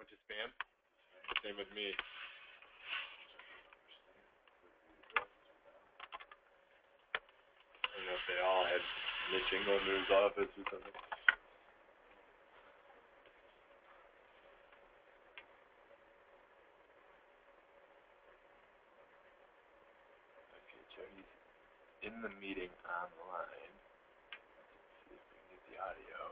bunch of spam. Same with me. I don't know if they all had Mitch Inglemoon's office or something. Okay, Jody's in the meeting online. Let's see if we can get the audio.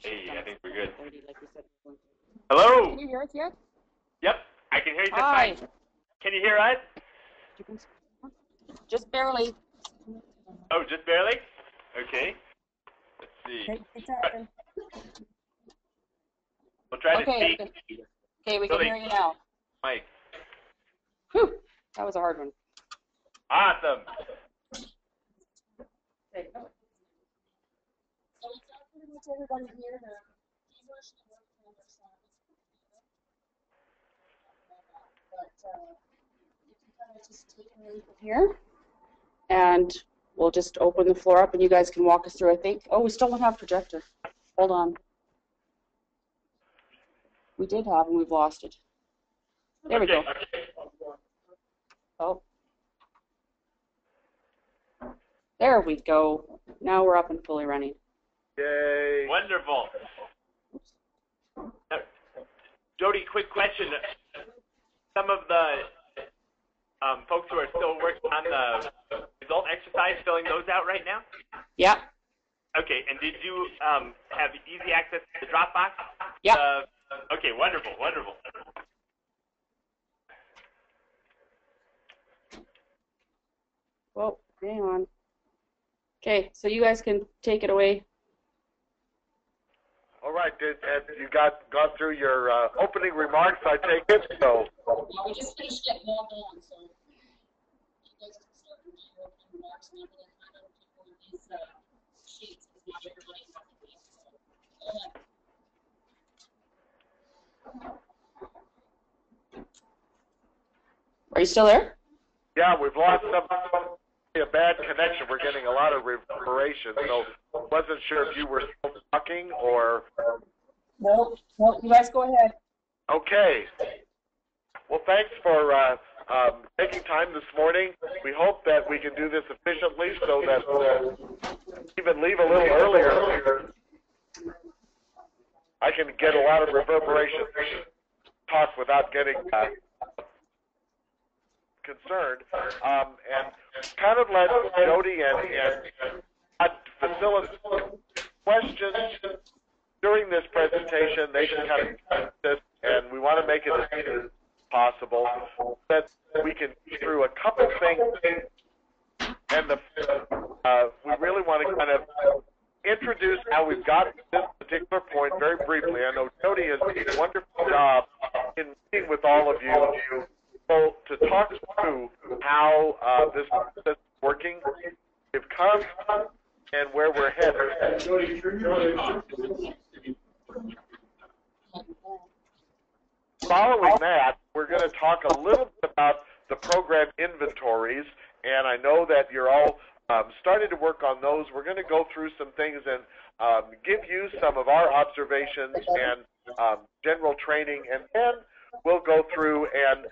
Hey, I think we're good. Hello? Can you hear us yet? Yep, I can hear you just Hi. fine. Can you hear us? Just barely. Oh, just barely? Okay. Let's see. We'll try to speak. Okay, we can hear you now. Mike. Whew, that was a hard one. Awesome. Okay. So it's not pretty much everybody here. But you can kind of just take it from here, and we'll just open the floor up, and you guys can walk us through. I think. Oh, we still don't have projector. Hold on. We did have, and we've lost it. There we go. Oh. There we go. Now we're up and fully running. Yay. Wonderful. Jody, quick question. Some of the folks who are still working on the result exercise, filling those out right now? Yeah. Okay, and did you have easy access to the Dropbox? Yeah. Okay, wonderful, wonderful. Whoa, hang on. Okay, so you guys can take it away. All right, have you gone through your opening remarks, I take it? So. Well, we just finished getting all done, so you guys can start with your opening remarks, and I'm going to kind of keep one of these sheets because not everybody has to be. So, go ahead. Are you still there? Yeah, we've lost a bad connection. We're getting a lot of reverberation, so wasn't sure if you were still talking or. No, you guys go ahead. Okay. Well, thanks for taking time this morning. We hope that we can do this efficiently so that we'll even leave a little earlier. I can get a lot of reverberation talk without getting concerned, and kind of let Jody and facilitate questions during this presentation. They can kind of this, and we want to make it as easy as possible that we can go through a couple things, and we really want to kind of introduce how we've got to this particular point very briefly. I know Jody has done a wonderful job in meeting with all of you to talk through how this process is working, we've come, and where we're headed. Following that, we're going to talk a little bit about the program inventories, and I know that you're all starting to work on those. We're going to go through some things and give you some of our observations and general training, and then we'll go through and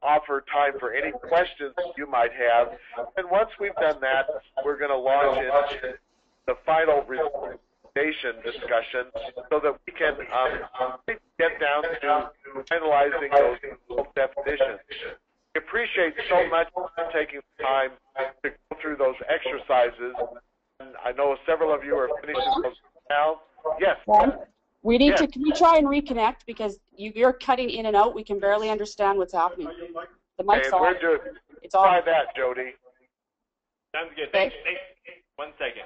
offer time for any questions you might have. And once we've done that, we're going to launch into the final recommendation discussion so that we can get down to finalizing those definitions. We appreciate so much taking the time to go through those exercises. And I know several of you are finishing those now. Yes. We need to, can you try and reconnect, because you're cutting in and out. We can barely understand what's happening. The mic's off. It's off. Try that, Jody. Sounds good. Thanks. 1 second.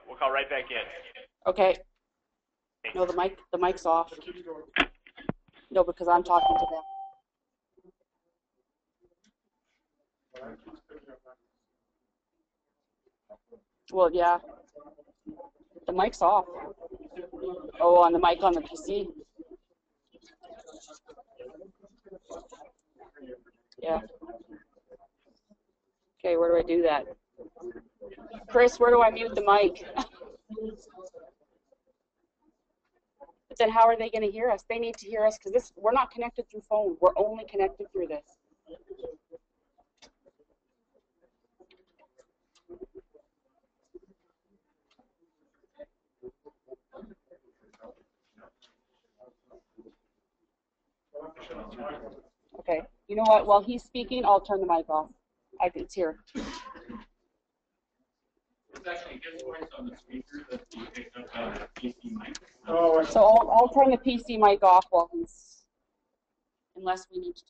We'll call right back in. Okay. No, the mic's off. No, because I'm talking to them. Well, yeah. The mic's off. Oh, on the mic on the PC. Yeah. Okay, where do I do that? Chris, where do I mute the mic? But then how are they going to hear us? They need to hear us because we're not connected through phone. We're only connected through this. Okay. You know what? While he's speaking, I'll turn the mic off. It's here. It's actually his voice on the speaker that he picked up on the PC mic. So I'll turn the PC mic off while he's, unless we need to.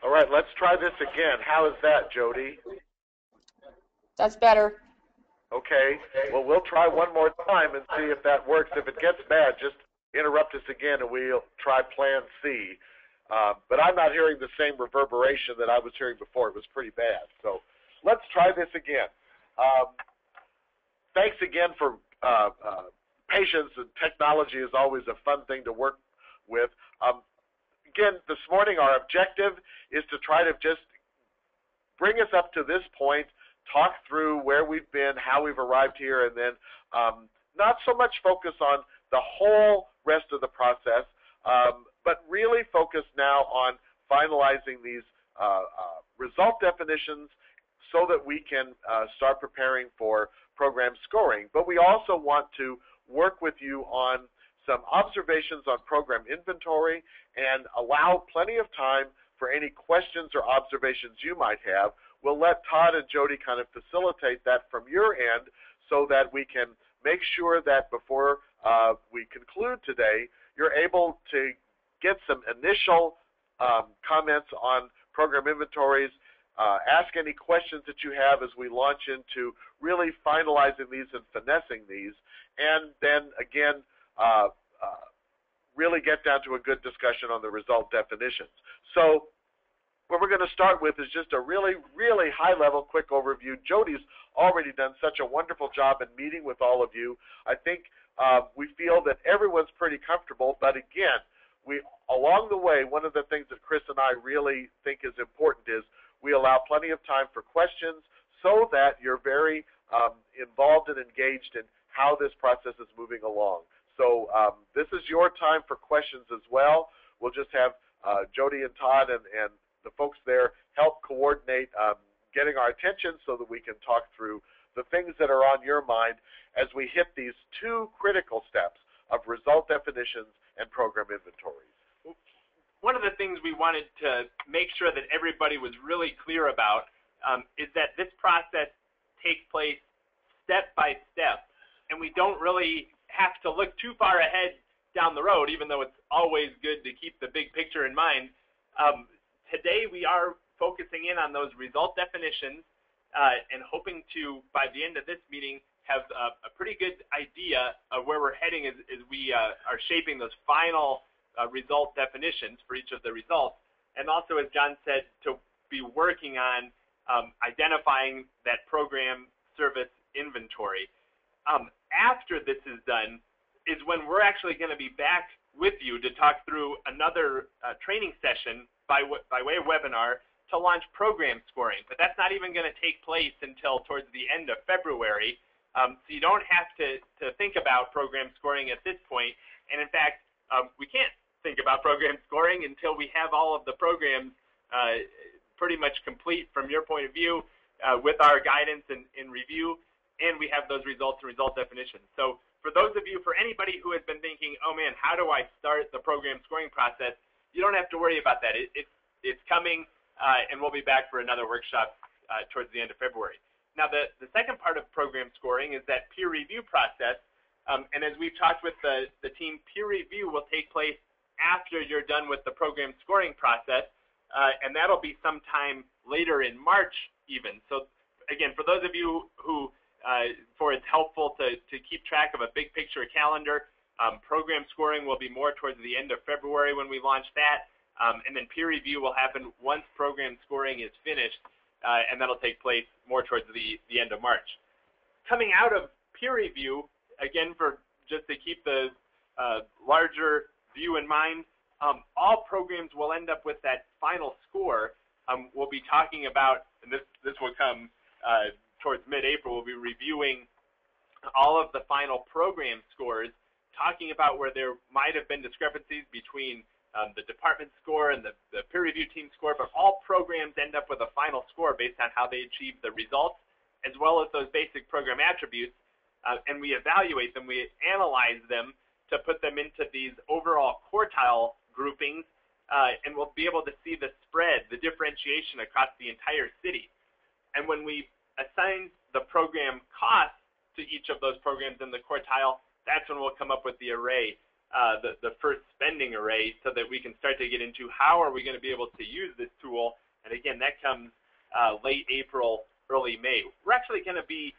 All right, let's try this again. How is that, Jody? That's better. Okay. Well, we'll try one more time and see if that works. If it gets bad, just interrupt us again and we'll try plan C. But I'm not hearing the same reverberation that I was hearing before. It was pretty bad. So let's try this again. Thanks again for patience, and technology is always a fun thing to work with. Again, this morning our objective is to try to just bring us up to this point, talk through where we've been, how we've arrived here, and then not so much focus on the whole rest of the process, but really focus now on finalizing these result definitions so that we can start preparing for program scoring. But we also want to work with you on some observations on program inventory and allow plenty of time for any questions or observations you might have. We'll let Todd and Jody kind of facilitate that from your end so that we can make sure that before we conclude today, you're able to get some initial comments on program inventories, ask any questions that you have as we launch into really finalizing these and finessing these, and then again, really get down to a good discussion on the result definitions. So what we're going to start with is just a really, really high-level quick overview. Jody's already done such a wonderful job in meeting with all of you. I think we feel that everyone's pretty comfortable, but again, along the way, one of the things that Chris and I really think is important is we allow plenty of time for questions so that you're very involved and engaged in how this process is moving along. So this is your time for questions as well. We'll just have Jody and Todd and the folks there help coordinate getting our attention so that we can talk through the things that are on your mind as we hit these two critical steps of result definitions and program inventories. One of the things we wanted to make sure that everybody was really clear about is that this process takes place step by step, and we don't really have to look too far ahead down the road, even though it's always good to keep the big picture in mind. Today we are focusing in on those result definitions and hoping to, by the end of this meeting, have a pretty good idea of where we're heading as we are shaping those final result definitions for each of the results. And also, as John said, to be working on identifying that program service inventory. After this is done is when we're actually going to be back with you to talk through another training session by way of webinar to launch program scoring. But that's not even going to take place until towards the end of February. So you don't have to think about program scoring at this point. And in fact, we can't think about program scoring until we have all of the programs pretty much complete from your point of view with our guidance and review, and we have those results and result definitions. So for those of you, for anybody who has been thinking, oh man, how do I start the program scoring process, you don't have to worry about that. It's coming, and we'll be back for another workshop towards the end of February. Now, the second part of program scoring is that peer review process, and as we've talked with the team, peer review will take place after you're done with the program scoring process, and that'll be sometime later in March even. So again, for those of you who for it's helpful to keep track of a big picture calendar, program scoring will be more towards the end of February when we launch that, and then peer review will happen once program scoring is finished, and that'll take place more towards the end of March. Coming out of peer review, again, for just to keep the larger view in mind, all programs will end up with that final score. We'll be talking about, and this will come towards mid-April, we'll be reviewing all of the final program scores, talking about where there might have been discrepancies between the department score and the peer review team score, but all programs end up with a final score based on how they achieve the results, as well as those basic program attributes, and we evaluate them, we analyze them to put them into these overall quartile groupings, and we'll be able to see the spread, the differentiation across the entire city. And when we assign the program costs to each of those programs in the quartile, that's when we'll come up with the array, the first spending array, so that we can start to get into how are we going to be able to use this tool. And again, that comes late April, early May. We're actually going to be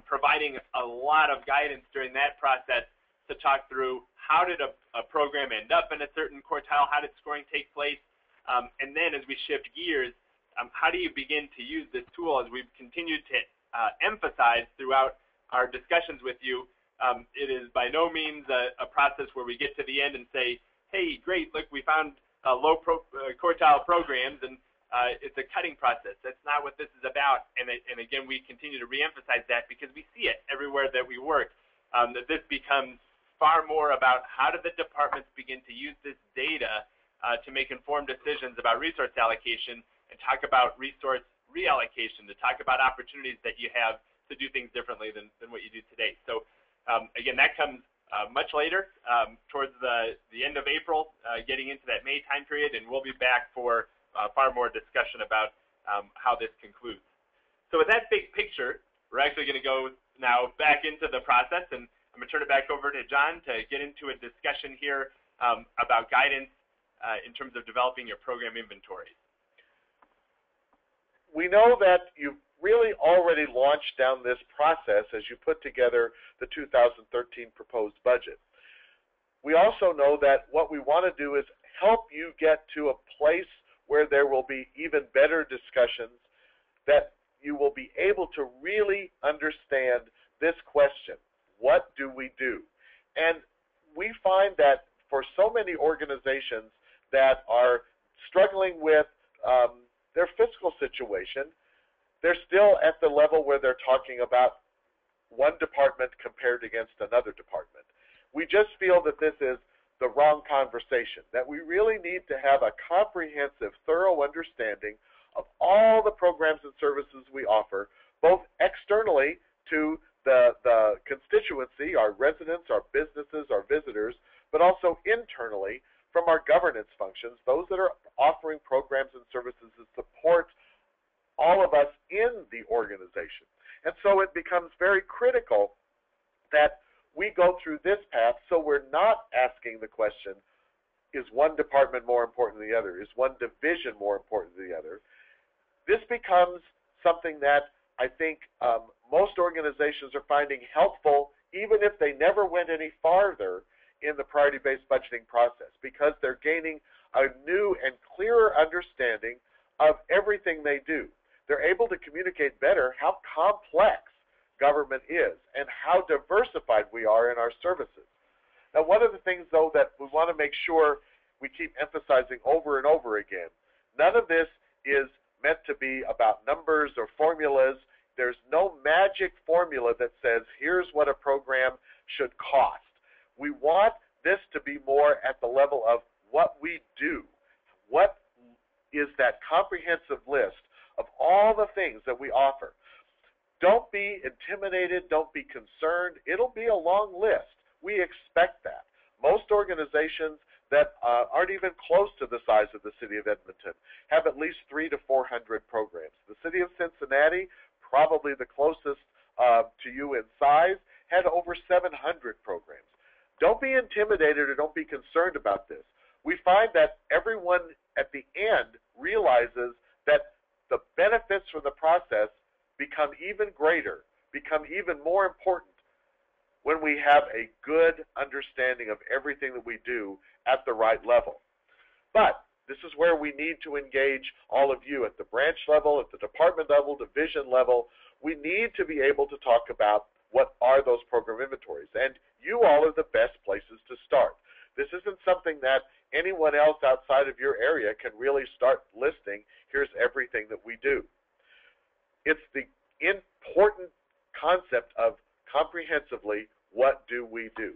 providing a lot of guidance during that process to talk through how did a program end up in a certain quartile, how did scoring take place, and then as we shift gears, how do you begin to use this tool? As we've continued to emphasize throughout our discussions with you, it is by no means a process where we get to the end and say, hey, great, look, we found low quartile programs, and it's a cutting process. That's not what this is about. And again, we continue to reemphasize that because we see it everywhere that we work, that this becomes far more about how do the departments begin to use this data to make informed decisions about resource allocation, and talk about resource reallocation, to talk about opportunities that you have to do things differently than what you do today. So again, that comes much later, towards the end of April, getting into that May time period, and we'll be back for far more discussion about how this concludes. So with that big picture, we're actually going to go now back into the process, and I'm going to turn it back over to John to get into a discussion here about guidance in terms of developing your program inventories. We know that you've really already launched down this process as you put together the 2013 proposed budget. We also know that what we want to do is help you get to a place where there will be even better discussions, that you will be able to really understand this question, what do we do? And we find that for so many organizations that are struggling with their fiscal situation, they're still at the level where they're talking about one department compared against another department. We just feel that this is the wrong conversation, that we really need to have a comprehensive, thorough understanding of all the programs and services we offer, both externally to the constituency, our residents, our businesses, our visitors, but also internally from our governance functions, those that are offering programs and services that support all of us in the organization. And so it becomes very critical that we go through this path so we're not asking the question, is one department more important than the other? Is one division more important than the other? This becomes something that I think most organizations are finding helpful, even if they never went any farther in the priority-based budgeting process, because they're gaining a new and clearer understanding of everything they do. They're able to communicate better how complex government is and how diversified we are in our services. Now, one of the things, though, that we want to make sure we keep emphasizing over and over again, none of this is meant to be about numbers or formulas. There's no magic formula that says, here's what a program should cost. We want this to be more at the level of what we do. What is that comprehensive list of all the things that we offer? Don't be intimidated. Don't be concerned. It'll be a long list. We expect that. Most organizations that aren't even close to the size of the city of Edmonton have at least 300 to 400 programs. The city of Cincinnati, probably the closest to you in size, had over 700 programs. Don't be intimidated or don't be concerned about this. We find that everyone at the end realizes that the benefits from the process become even greater, become even more important when we have a good understanding of everything that we do at the right level. But this is where we need to engage all of you at the branch level, at the department level, division level. We need to be able to talk about what are those program inventories. And you all are the best places to start. This isn't something that anyone else outside of your area can really start listing. Here's everything that we do. It's the important concept of comprehensively, what do we do?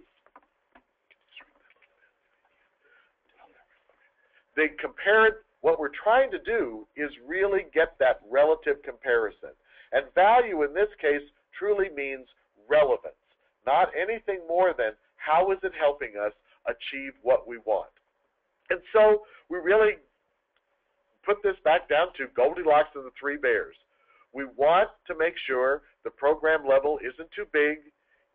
What we're trying to do is really get that relative comparison. And value in this case truly means relevance, not anything more than how is it helping us achieve what we want. And so we really put this back down to Goldilocks and the Three Bears. We want to make sure the program level isn't too big,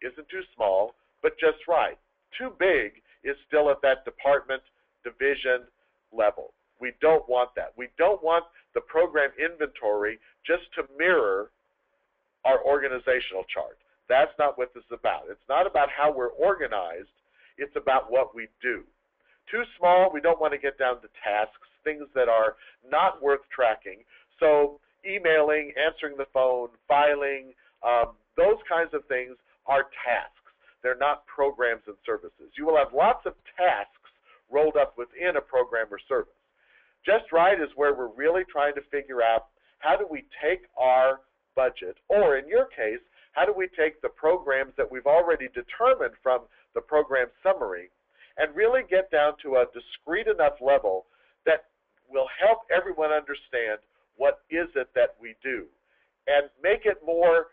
isn't too small, but just right. Too big is still at that department, division level. We don't want that. We don't want the program inventory just to mirror our organizational chart. That's not what this is about. It's not about how we're organized. It's about what we do. Too small, we don't want to get down to tasks, things that are not worth tracking. So emailing, answering the phone, filing, those kinds of things are tasks. They're not programs and services. You will have lots of tasks rolled up within a program or service. Just right is where we're really trying to figure out how do we take our budget, or in your case, how do we take the programs that we've already determined from the program summary and really get down to a discrete enough level that will help everyone understand what is it that we do and make it more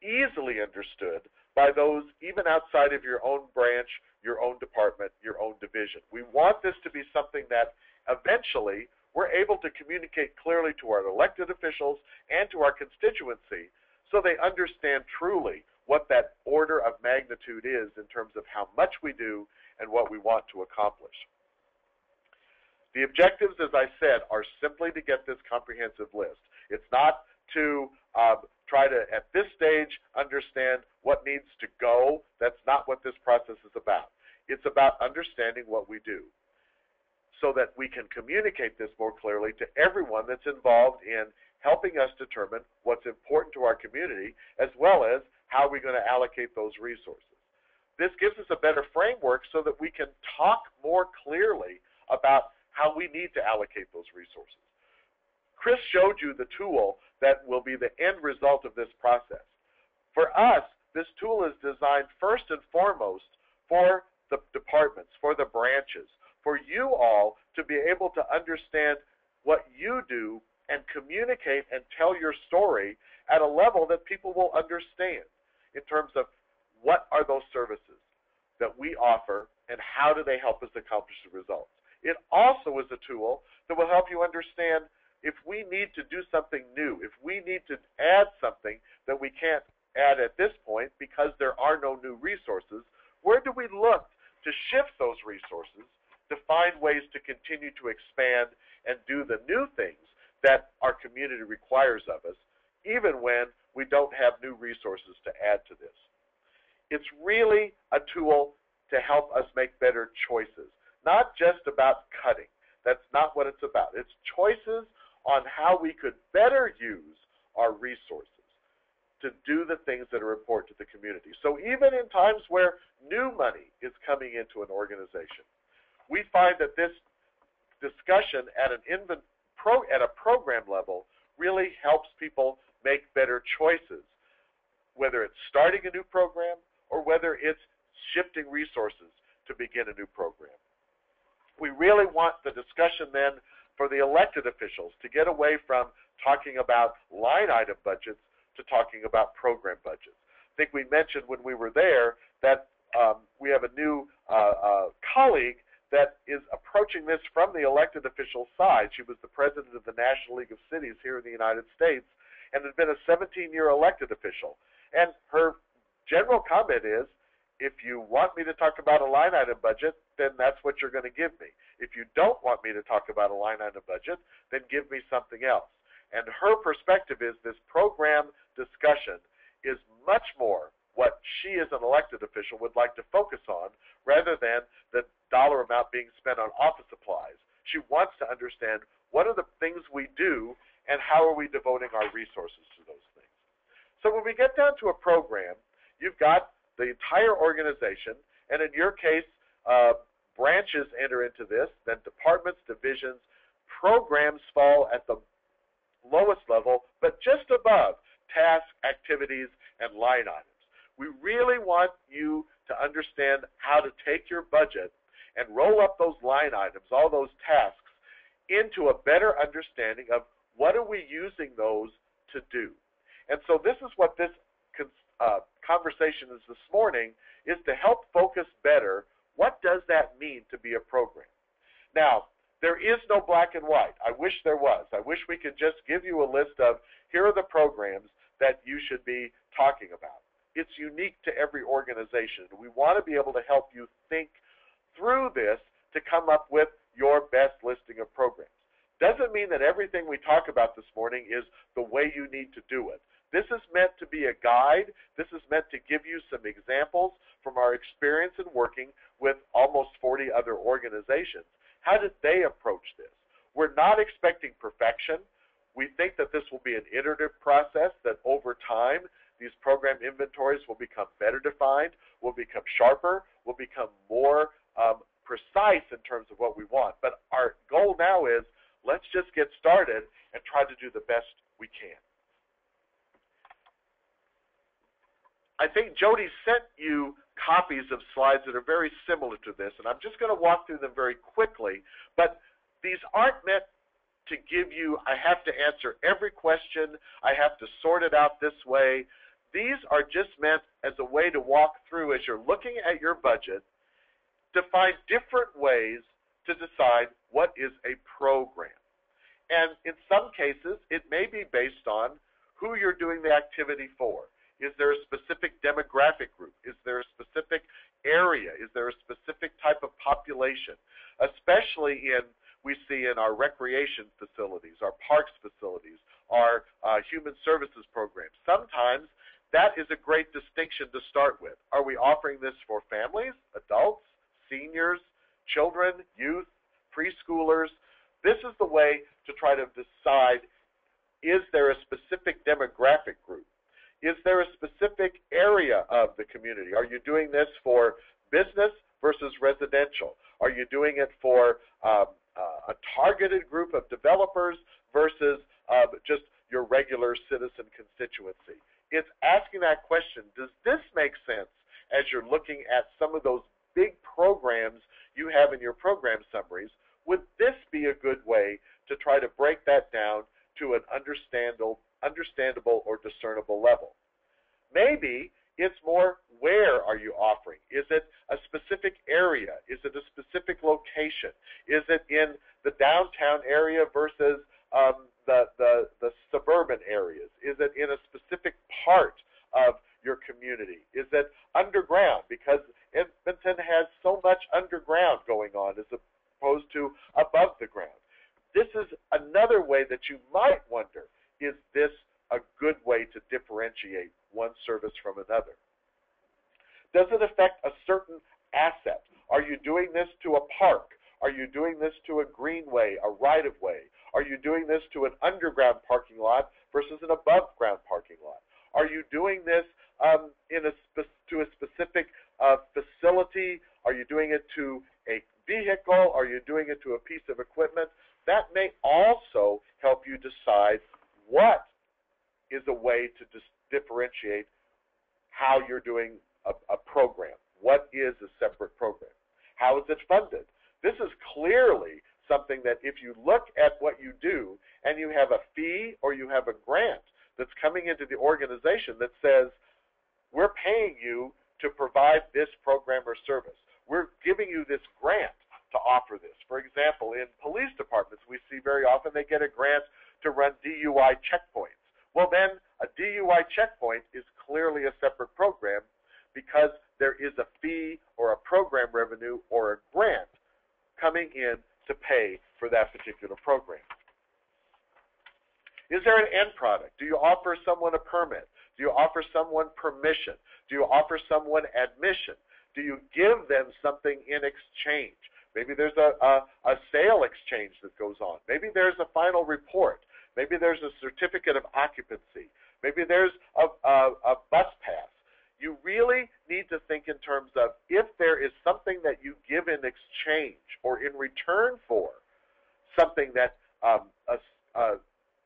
easily understood by those even outside of your own branch, your own department, your own division. We want this to be something that eventually we're able to communicate clearly to our elected officials and to our constituency so they understand truly what that order of magnitude is in terms of how much we do and what we want to accomplish. The objectives, as I said, are simply to get this comprehensive list. It's not to try to, at this stage, understand what needs to go. That's not what this process is about. It's about understanding what we do so that we can communicate this more clearly to everyone that's involved in helping us determine what's important to our community, as well as how we're going to allocate those resources. This gives us a better framework so that we can talk more clearly about how we need to allocate those resources. Chris showed you the tool that will be the end result of this process. For us, this tool is designed first and foremost for the departments, for the branches, for you all to be able to understand what you do and communicate and tell your story at a level that people will understand in terms of what are those services that we offer and how do they help us accomplish the results. It also is a tool that will help you understand if we need to do something new, if we need to add something that we can't add at this point because there are no new resources, where do we look to shift those resources to find ways to continue to expand and do the new things that our community requires of us even when we don't have new resources to add to this. It's really a tool to help us make better choices, not just about cutting. That's not what it's about. It's choices on how we could better use our resources to do the things that are important to the community. So even in times where new money is coming into an organization, we find that this discussion at a program level really helps people make better choices, whether it's starting a new program or whether it's shifting resources to begin a new program. We really want the discussion then for the elected officials to get away from talking about line item budgets to talking about program budgets. I think we mentioned when we were there that we have a new colleague that is approaching this from the elected official side. She was the president of the National League of Cities here in the United States and had been a 17-year elected official. And her general comment is, if you want me to talk about a line item budget, then that's what you're going to give me. If you don't want me to talk about a line item budget, then give me something else. And her perspective is this program discussion is much more what she as an elected official would like to focus on rather than the dollar amount being spent on office supplies. She wants to understand what are the things we do and how are we devoting our resources to those things. So when we get down to a program, you've got the entire organization, and in your case, branches enter into this, then departments, divisions, programs fall at the lowest level, but just above tasks, activities, and line items. We really want you to understand how to take your budget and roll up those line items, all those tasks, into a better understanding of what are we using those to do. And so this is what this conversation is this morning, is to help focus better what does that mean to be a program. Now, there is no black and white. I wish there was. I wish we could just give you a list of here are the programs that you should be talking about. It's unique to every organization. We want to be able to help you think through this to come up with your best listing of programs. Doesn't mean that everything we talk about this morning is the way you need to do it. This is meant to be a guide. This is meant to give you some examples from our experience in working with almost 40 other organizations. How did they approach this? We're not expecting perfection. We think that this will be an iterative process, that over time, these program inventories will become better defined, will become sharper, will become more precise in terms of what we want. But our goal now is, let's just get started and try to do the best we can. I think Jody sent you copies of slides that are very similar to this, and I'm just going to walk through them very quickly, but these aren't meant to give you, I have to answer every question, I have to sort it out this way. These are just meant as a way to walk through, as you're looking at your budget, to find different ways to decide what is a program. And in some cases, it may be based on who you're doing the activity for. Is there a specific demographic group? Is there a specific area? Is there a specific type of population? Especially we see in our recreation facilities, our parks facilities, our human services programs. Sometimes that is a great distinction to start with. Are we offering this for families, adults, seniors, children, youth, preschoolers? This is the way to try to decide, is there a specific demographic group? Is there a specific area of the community? Are you doing this for business versus residential? Are you doing it for a targeted group of developers versus just your regular citizen constituency? It's asking that question, does this make sense as you're looking at some of those big programs you have in your program summaries? Would this be a good way to try to break that down to an understandable or discernible level? Maybe it's more, where are you offering? Is it a specific area? Is it a specific location? Is it in the downtown area versus the suburban areas? Is it in a specific part of your community? Is it underground? Because Edmonton has so much underground going on as opposed to above the ground. This is another way that you might wonder, is this a good way to differentiate one service from another? Does it affect a certain asset? Are you doing this to a park? Are you doing this to a greenway, a right-of-way? Are you doing this to an underground parking lot versus an above-ground parking lot? Are you doing this to a specific facility? Are you doing it to a vehicle? Are you doing it to a piece of equipment? That may also help you decide what is a way to differentiate how you're doing a program. What is a separate program? How is it funded? This is clearly something that if you look at what you do and you have a fee or you have a grant that's coming into the organization that says, we're paying you to provide this program or service. We're giving you this grant to offer this. For example, in police departments, we see very often they get a grant to run DUI checkpoints. Well, then a DUI checkpoint is clearly a separate program because there is a fee or a program revenue or a grant coming in to pay for that particular program. Is there an end product? Do you offer someone a permit? Do you offer someone permission? Do you offer someone admission? Do you give them something in exchange? Maybe there's a sale exchange that goes on. Maybe there's a final report. Maybe there's a certificate of occupancy. Maybe there's a bus pass. You really need to think in terms of if there is something that you give in exchange or in return for something that an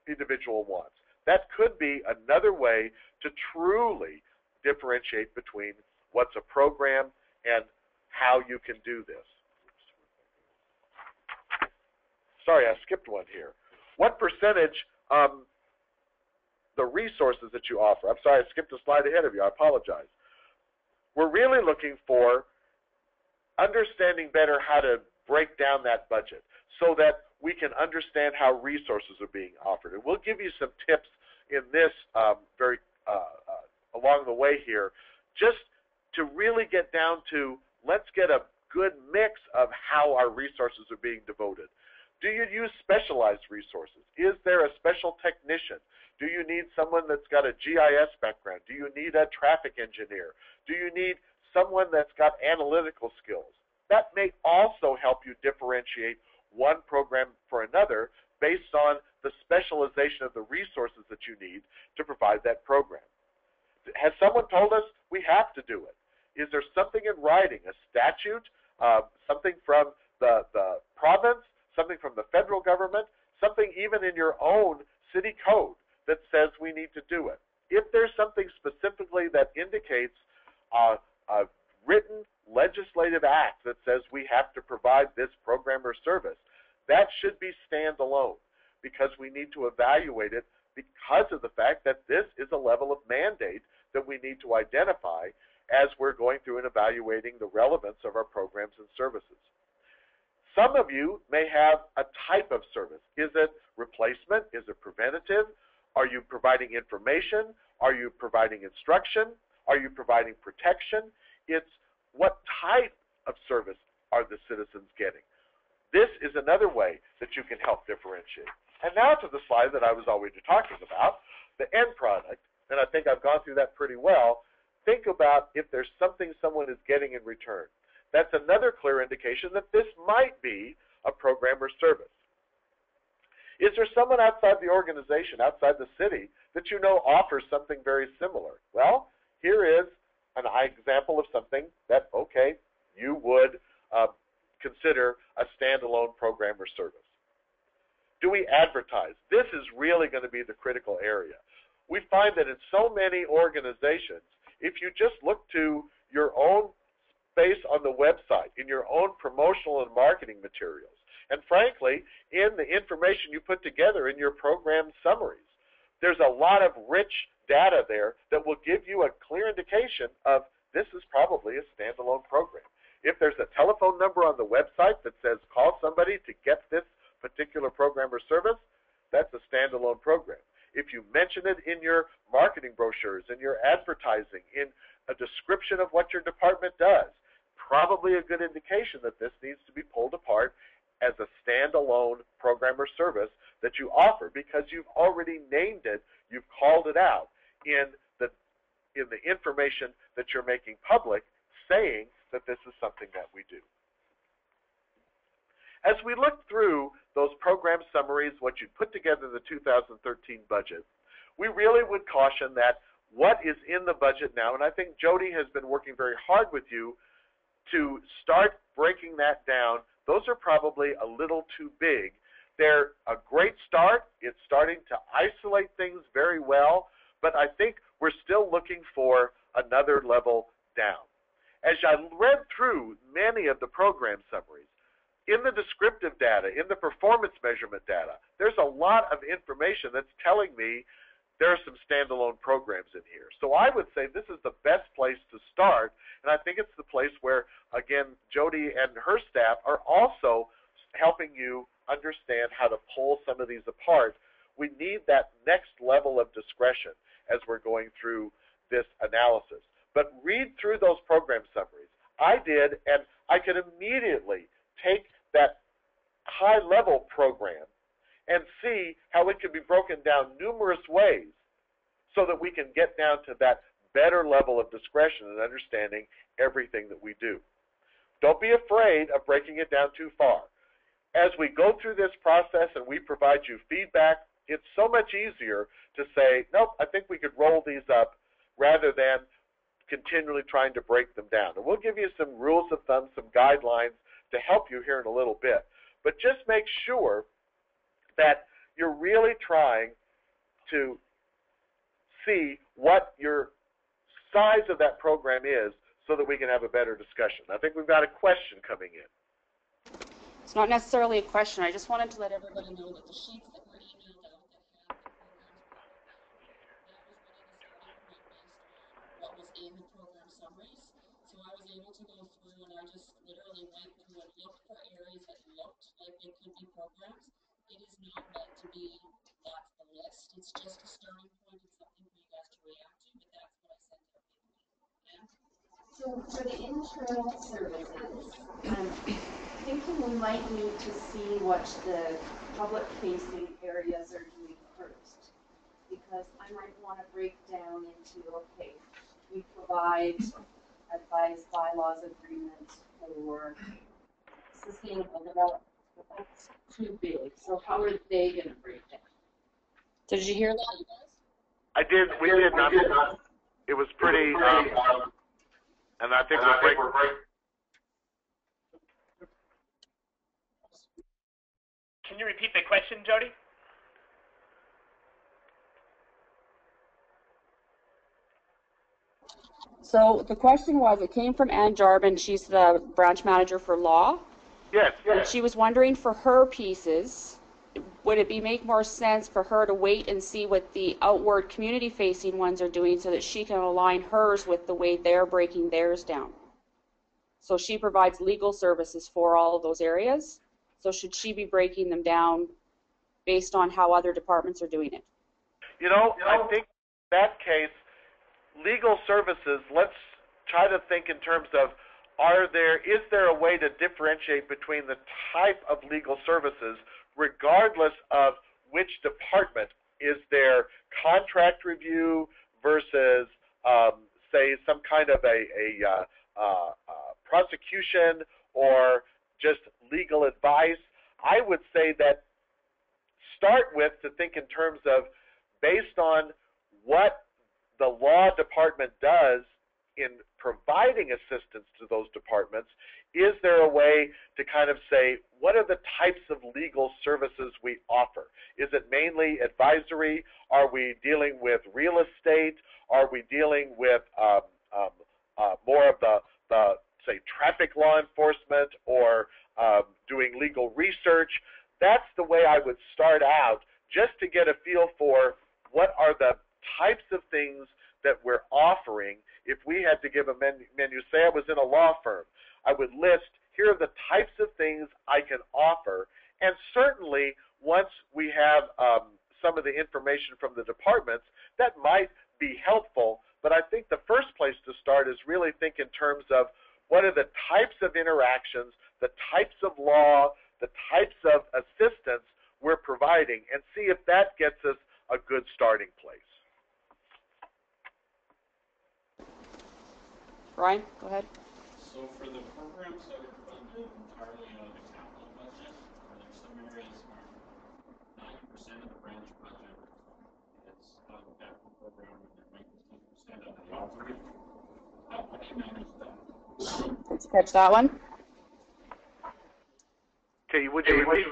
individual wants. That could be another way to truly differentiate between what's a program and how you can do this. Sorry, I skipped one here. What percentage the resources that you offer? I'm sorry, I skipped a slide ahead of you. I apologize. We're really looking for understanding better how to break down that budget so that we can understand how resources are being offered. And we'll give you some tips in this along the way here, just to really get down to, let's get a good mix of how our resources are being devoted. Do you use specialized resources? Is there a special technician? Do you need someone that's got a GIS background? Do you need a traffic engineer? Do you need someone that's got analytical skills? That may also help you differentiate one program for another based on the specialization of the resources that you need to provide that program. Has someone told us we have to do it? Is there something in writing, a statute, something from the province, something from the federal government, something even in your own city code that says we need to do it? If there's something specifically that indicates a written legislative act that says we have to provide this program or service, that should be standalone because we need to evaluate it because of the fact that this is a level of mandate that we need to identify as we're going through and evaluating the relevance of our programs and services. Some of you may have a type of service. Is it replacement? Is it preventative? Are you providing information? Are you providing instruction? Are you providing protection? It's what type of service are the citizens getting? This is another way that you can help differentiate. And now to the slide that I was already talking about, the end product, and I think I've gone through that pretty well. Think about if there's something someone is getting in return. That's another clear indication that this might be a program or service. Is there someone outside the organization, outside the city, that you know offers something very similar? Well, here is an example of something that, okay, you would consider a standalone program or service. Do we advertise? This is really going to be the critical area. We find that in so many organizations, if you just look to your own space on the website, in your own promotional and marketing materials, and frankly, in the information you put together in your program summaries, there's a lot of rich data there that will give you a clear indication of this is probably a standalone program. If there's a telephone number on the website that says call somebody to get this particular program or service, that's a standalone program. If you mention it in your marketing brochures, in your advertising, in a description of what your department does, probably a good indication that this needs to be pulled apart as a standalone program or service that you offer because you've already named it, you've called it out in the information that you're making public, saying that this is something that we do. As we look through those program summaries, what you put together in the 2013 budget, we really would caution that what is in the budget now, and I think Jody has been working very hard with you to start breaking that down. Those are probably a little too big. They're a great start. It's starting to isolate things very well, but I think we're still looking for another level down. As I read through many of the program summaries, in the descriptive data, in the performance measurement data, there's a lot of information that's telling me there are some standalone programs in here. So I would say this is the best place to start, and I think it's the place where, again, Jody and her staff are also helping you understand how to pull some of these apart. We need that next level of discretion as we're going through this analysis. But read through those program summaries. I did, and I could immediately take that high-level program and see how it can be broken down numerous ways so that we can get down to that better level of discretion and understanding everything that we do. Don't be afraid of breaking it down too far. As we go through this process and we provide you feedback, it's so much easier to say, nope, I think we could roll these up rather than continually trying to break them down. And we'll give you some rules of thumb, some guidelines to help you here in a little bit. But just make sure that you're really trying to see what your size of that program is so that we can have a better discussion. I think we've got a question coming in. It's not necessarily a question. I just wanted to let everybody know that the sheets that were emailed out that had the programs, that was what I decided to make based on what was in the program summaries. So I was able to go through and I just literally went through and looked for areas that looked like they could be programs. It is not meant to be that's the list. It's just a starting point. It's something for you guys to react to, but that's what I sent out. Okay? So for the internal services, I'm thinking we might need to see what the public-facing areas are doing first, because I might want to break down into, okay, we provide advice, bylaws, agreement for sustainable development. But that's too big. So how are they going to break down? Did you hear that, you guys? I did. We did not. It was pretty, and I think we're breaking. Can you repeat the question, Jody? So the question was, it came from Ann Jarbin. She's the branch manager for law. Yes, And yes. she was wondering for her pieces, would it make more sense for her to wait and see what the outward community-facing ones are doing so that she can align hers with the way they're breaking theirs down? So she provides legal services for all of those areas. So should she be breaking them down based on how other departments are doing it? You know, I think in that case, legal services, let's try to think in terms of, is there a way to differentiate between the type of legal services regardless of which department? Is there contract review versus, say, some kind of a prosecution or just legal advice? I would say that start with to think in terms of based on what the law department does in providing assistance to those departments, is there a way to kind of say, what are the types of legal services we offer? Is it mainly advisory? Are we dealing with real estate? Are we dealing with more of the say, traffic law enforcement or doing legal research? That's the way I would start out, just to get a feel for what are the types of things that we're offering. If we had to give a menu, say I was in a law firm, I would list, here are the types of things I can offer. And certainly, once we have some of the information from the departments, that might be helpful. But I think the first place to start is really think in terms of what are the types of interactions, the types of law the types of assistance we're providing and see if that gets us a good starting place. Brian, go ahead. So for the programs that are funded entirely out of the capital budget, are there some areas where 90% of the branch budget is out of the capital program and there might be 10% of the operating? How do you manage that? Let's catch that one. Okay, would you repeat?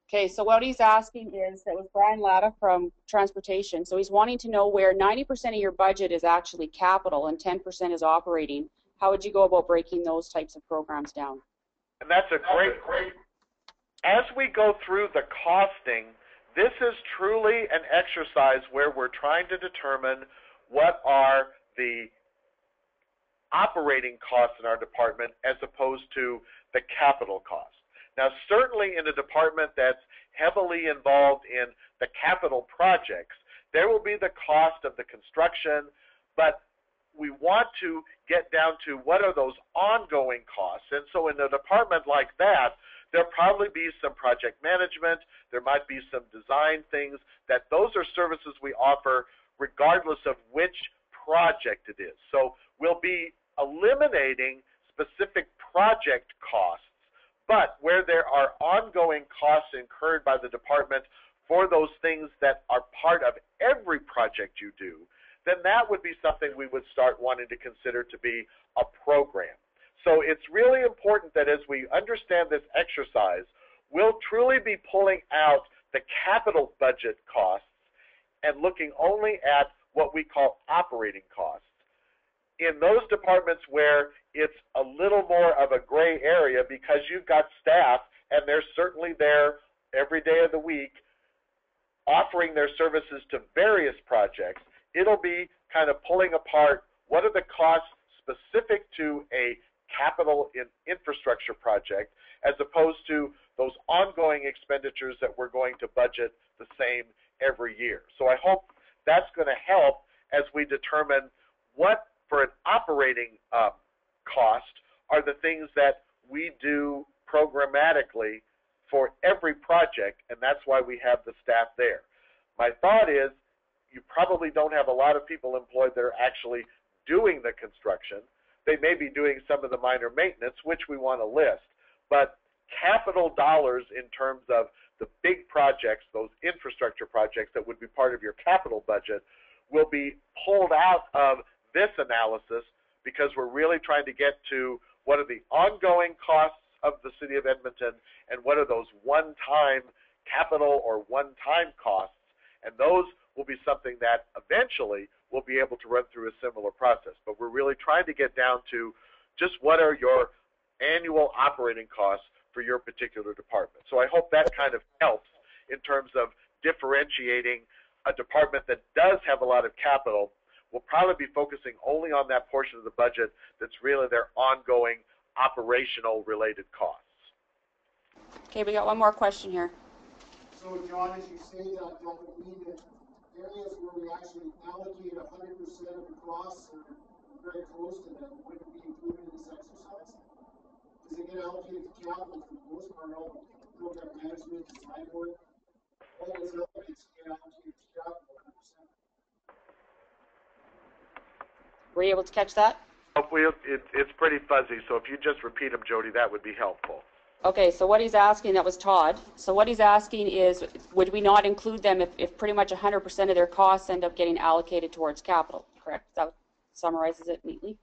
Okay, so what he's asking is, that was Brian Latta from Transportation, so he's wanting to know where 90% of your budget is actually capital and 10% is operating. How would you go about breaking those types of programs down? And that's a great. As we go through the costing, this is truly an exercise where we're trying to determine what are the operating costs in our department as opposed to the capital costs. Now, certainly in a department that's heavily involved in the capital projects, there will be the cost of the construction, but we want to get down to what are those ongoing costs. And so in a department like that, there'll probably be some project management, there might be some design things, that those are services we offer regardless of which project it is. So we'll be eliminating specific project costs, but where there are ongoing costs incurred by the department for those things that are part of every project you do, then that would be something we would start wanting to consider to be a program. So it's really important that as we understand this exercise, we'll truly be pulling out the capital budget costs and looking only at what we call operating costs. In those departments where it's a little more of a gray area because you've got staff and they're certainly there every day of the week offering their services to various projects, it'll be kind of pulling apart what are the costs specific to a capital infrastructure project as opposed to those ongoing expenditures that we're going to budget the same every year. So I hope that's going to help as we determine what, for an operating cost, are the things that we do programmatically for every project, and that's why we have the staff there. My thought is you probably don't have a lot of people employed that are actually doing the construction. They may be doing some of the minor maintenance, which we want to list, but capital dollars in terms of the big projects, those infrastructure projects that would be part of your capital budget, will be pulled out of this analysis because we're really trying to get to what are the ongoing costs of the City of Edmonton and what are those one-time capital or one-time costs, and those will be something that eventually we'll be able to run through a similar process. But we're really trying to get down to just what are your annual operating costs for your particular department. So I hope that kind of helps in terms of differentiating a department that does have a lot of capital. We'll probably be focusing only on that portion of the budget that's really their ongoing operational related costs. Okay, we got one more question here. So, John, as you say that, that would mean that areas where we actually allocate 100% of the costs or very close to them wouldn't be included in this exercise? Does it get allocated to capital for the most part, all program management, design work, all those elements get allocated to capital 100%? Were you able to catch that? It's pretty fuzzy, so if you just repeat them, Jody, that would be helpful. Okay, so what he's asking, that was Todd. So what he's asking is, would we not include them if pretty much 100% of their costs end up getting allocated towards capital, correct? That summarizes it neatly.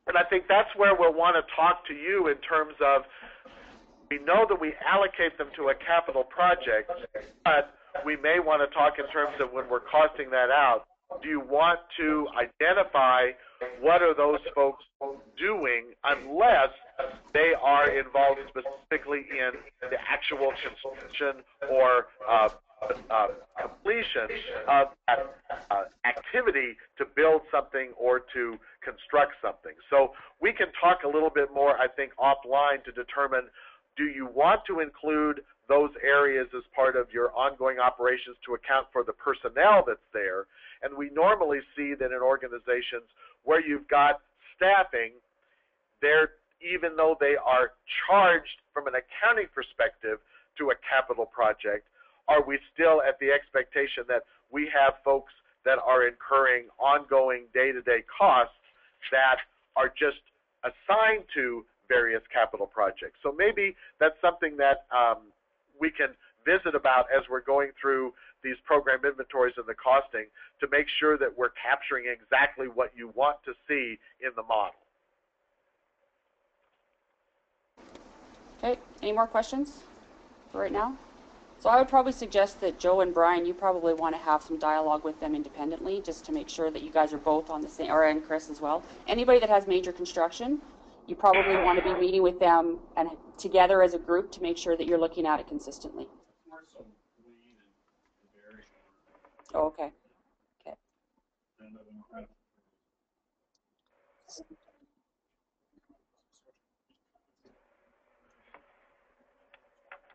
And I think that's where we'll want to talk to you in terms of, we know that we allocate them to a capital project, but we may want to talk in terms of when we're costing that out. Do you want to identify what are those folks doing unless they are involved specifically in the actual construction or completion of that activity to build something or to construct something. So we can talk a little bit more, I think, offline to determine, do you want to include those areas as part of your ongoing operations to account for the personnel that's there? And we normally see that in organizations where you've got staffing, there even though they are charged from an accounting perspective to a capital project, are we still at the expectation that we have folks that are incurring ongoing day-to-day costs that are just assigned to various capital projects? So maybe that's something that we can visit about as we're going through these program inventories and the costing to make sure that we're capturing exactly what you want to see in the model. Okay, any more questions for right now? So I would probably suggest that Joe and Brian, you probably want to have some dialogue with them independently just to make sure that you guys are both on the same, or and Chris as well. Anybody that has major construction, you probably want to be meeting with them and together as a group to make sure that you're looking at it consistently. More so weed and berry. Oh, okay. Okay. And I don't have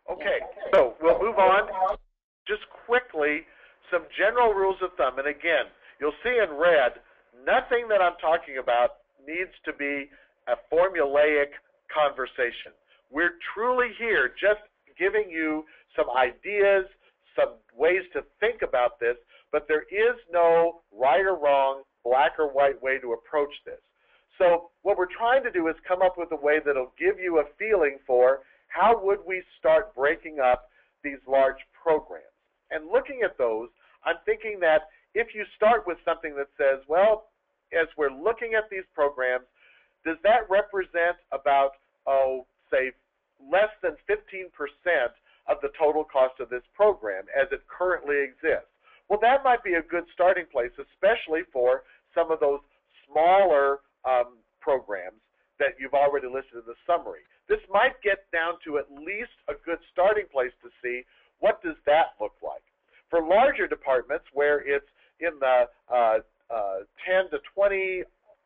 Okay, so we'll move on. Just quickly, some general rules of thumb. And again, you'll see in red, nothing that I'm talking about needs to be a formulaic conversation. We're truly here just giving you some ideas, some ways to think about this, but there is no right or wrong, black or white way to approach this. So what we're trying to do is come up with a way that'll give you a feeling for how would we start breaking up these large programs. And looking at those, I'm thinking that if you start with something that says, well, as we're looking at these programs, does that represent about, say, less than 15% of the total cost of this program as it currently exists? Well, that might be a good starting place, especially for some of those smaller programs that you've already listed in the summary. This might get down to at least a good starting place to see what does that look like. For larger departments where it's in the 10 to 20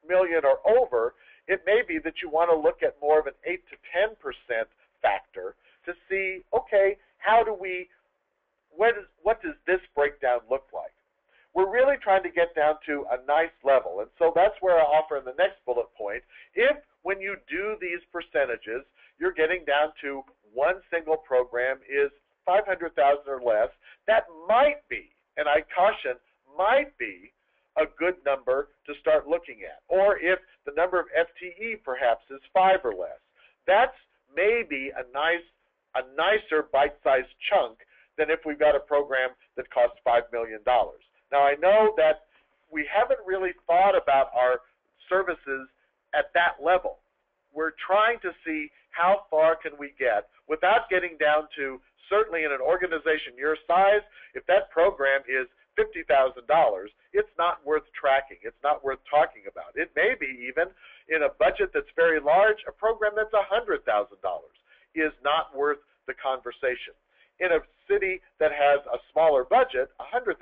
million or over, it may be that you want to look at more of an 8 to 10% factor to see, okay, how do we, what does this breakdown look like? We're really trying to get down to a nice level, and so that's where I offer in the next bullet point. If when you do these percentages, you're getting down to one single program is 500,000 or less, that might be, and I caution, might be a good number to start looking at. Or if the number of FTE perhaps is 5 or less, that's maybe a nicer bite-sized chunk than if we've got a program that costs $5 million. Now, I know that we haven't really thought about our services at that level. We're trying to see how far can we get without getting down to, certainly in an organization your size, if that program is $50,000, it's not worth tracking. It's not worth talking about. It may be even in a budget that's very large, a program that's $100,000 is not worth the conversation. In a city that has a smaller budget, $100,000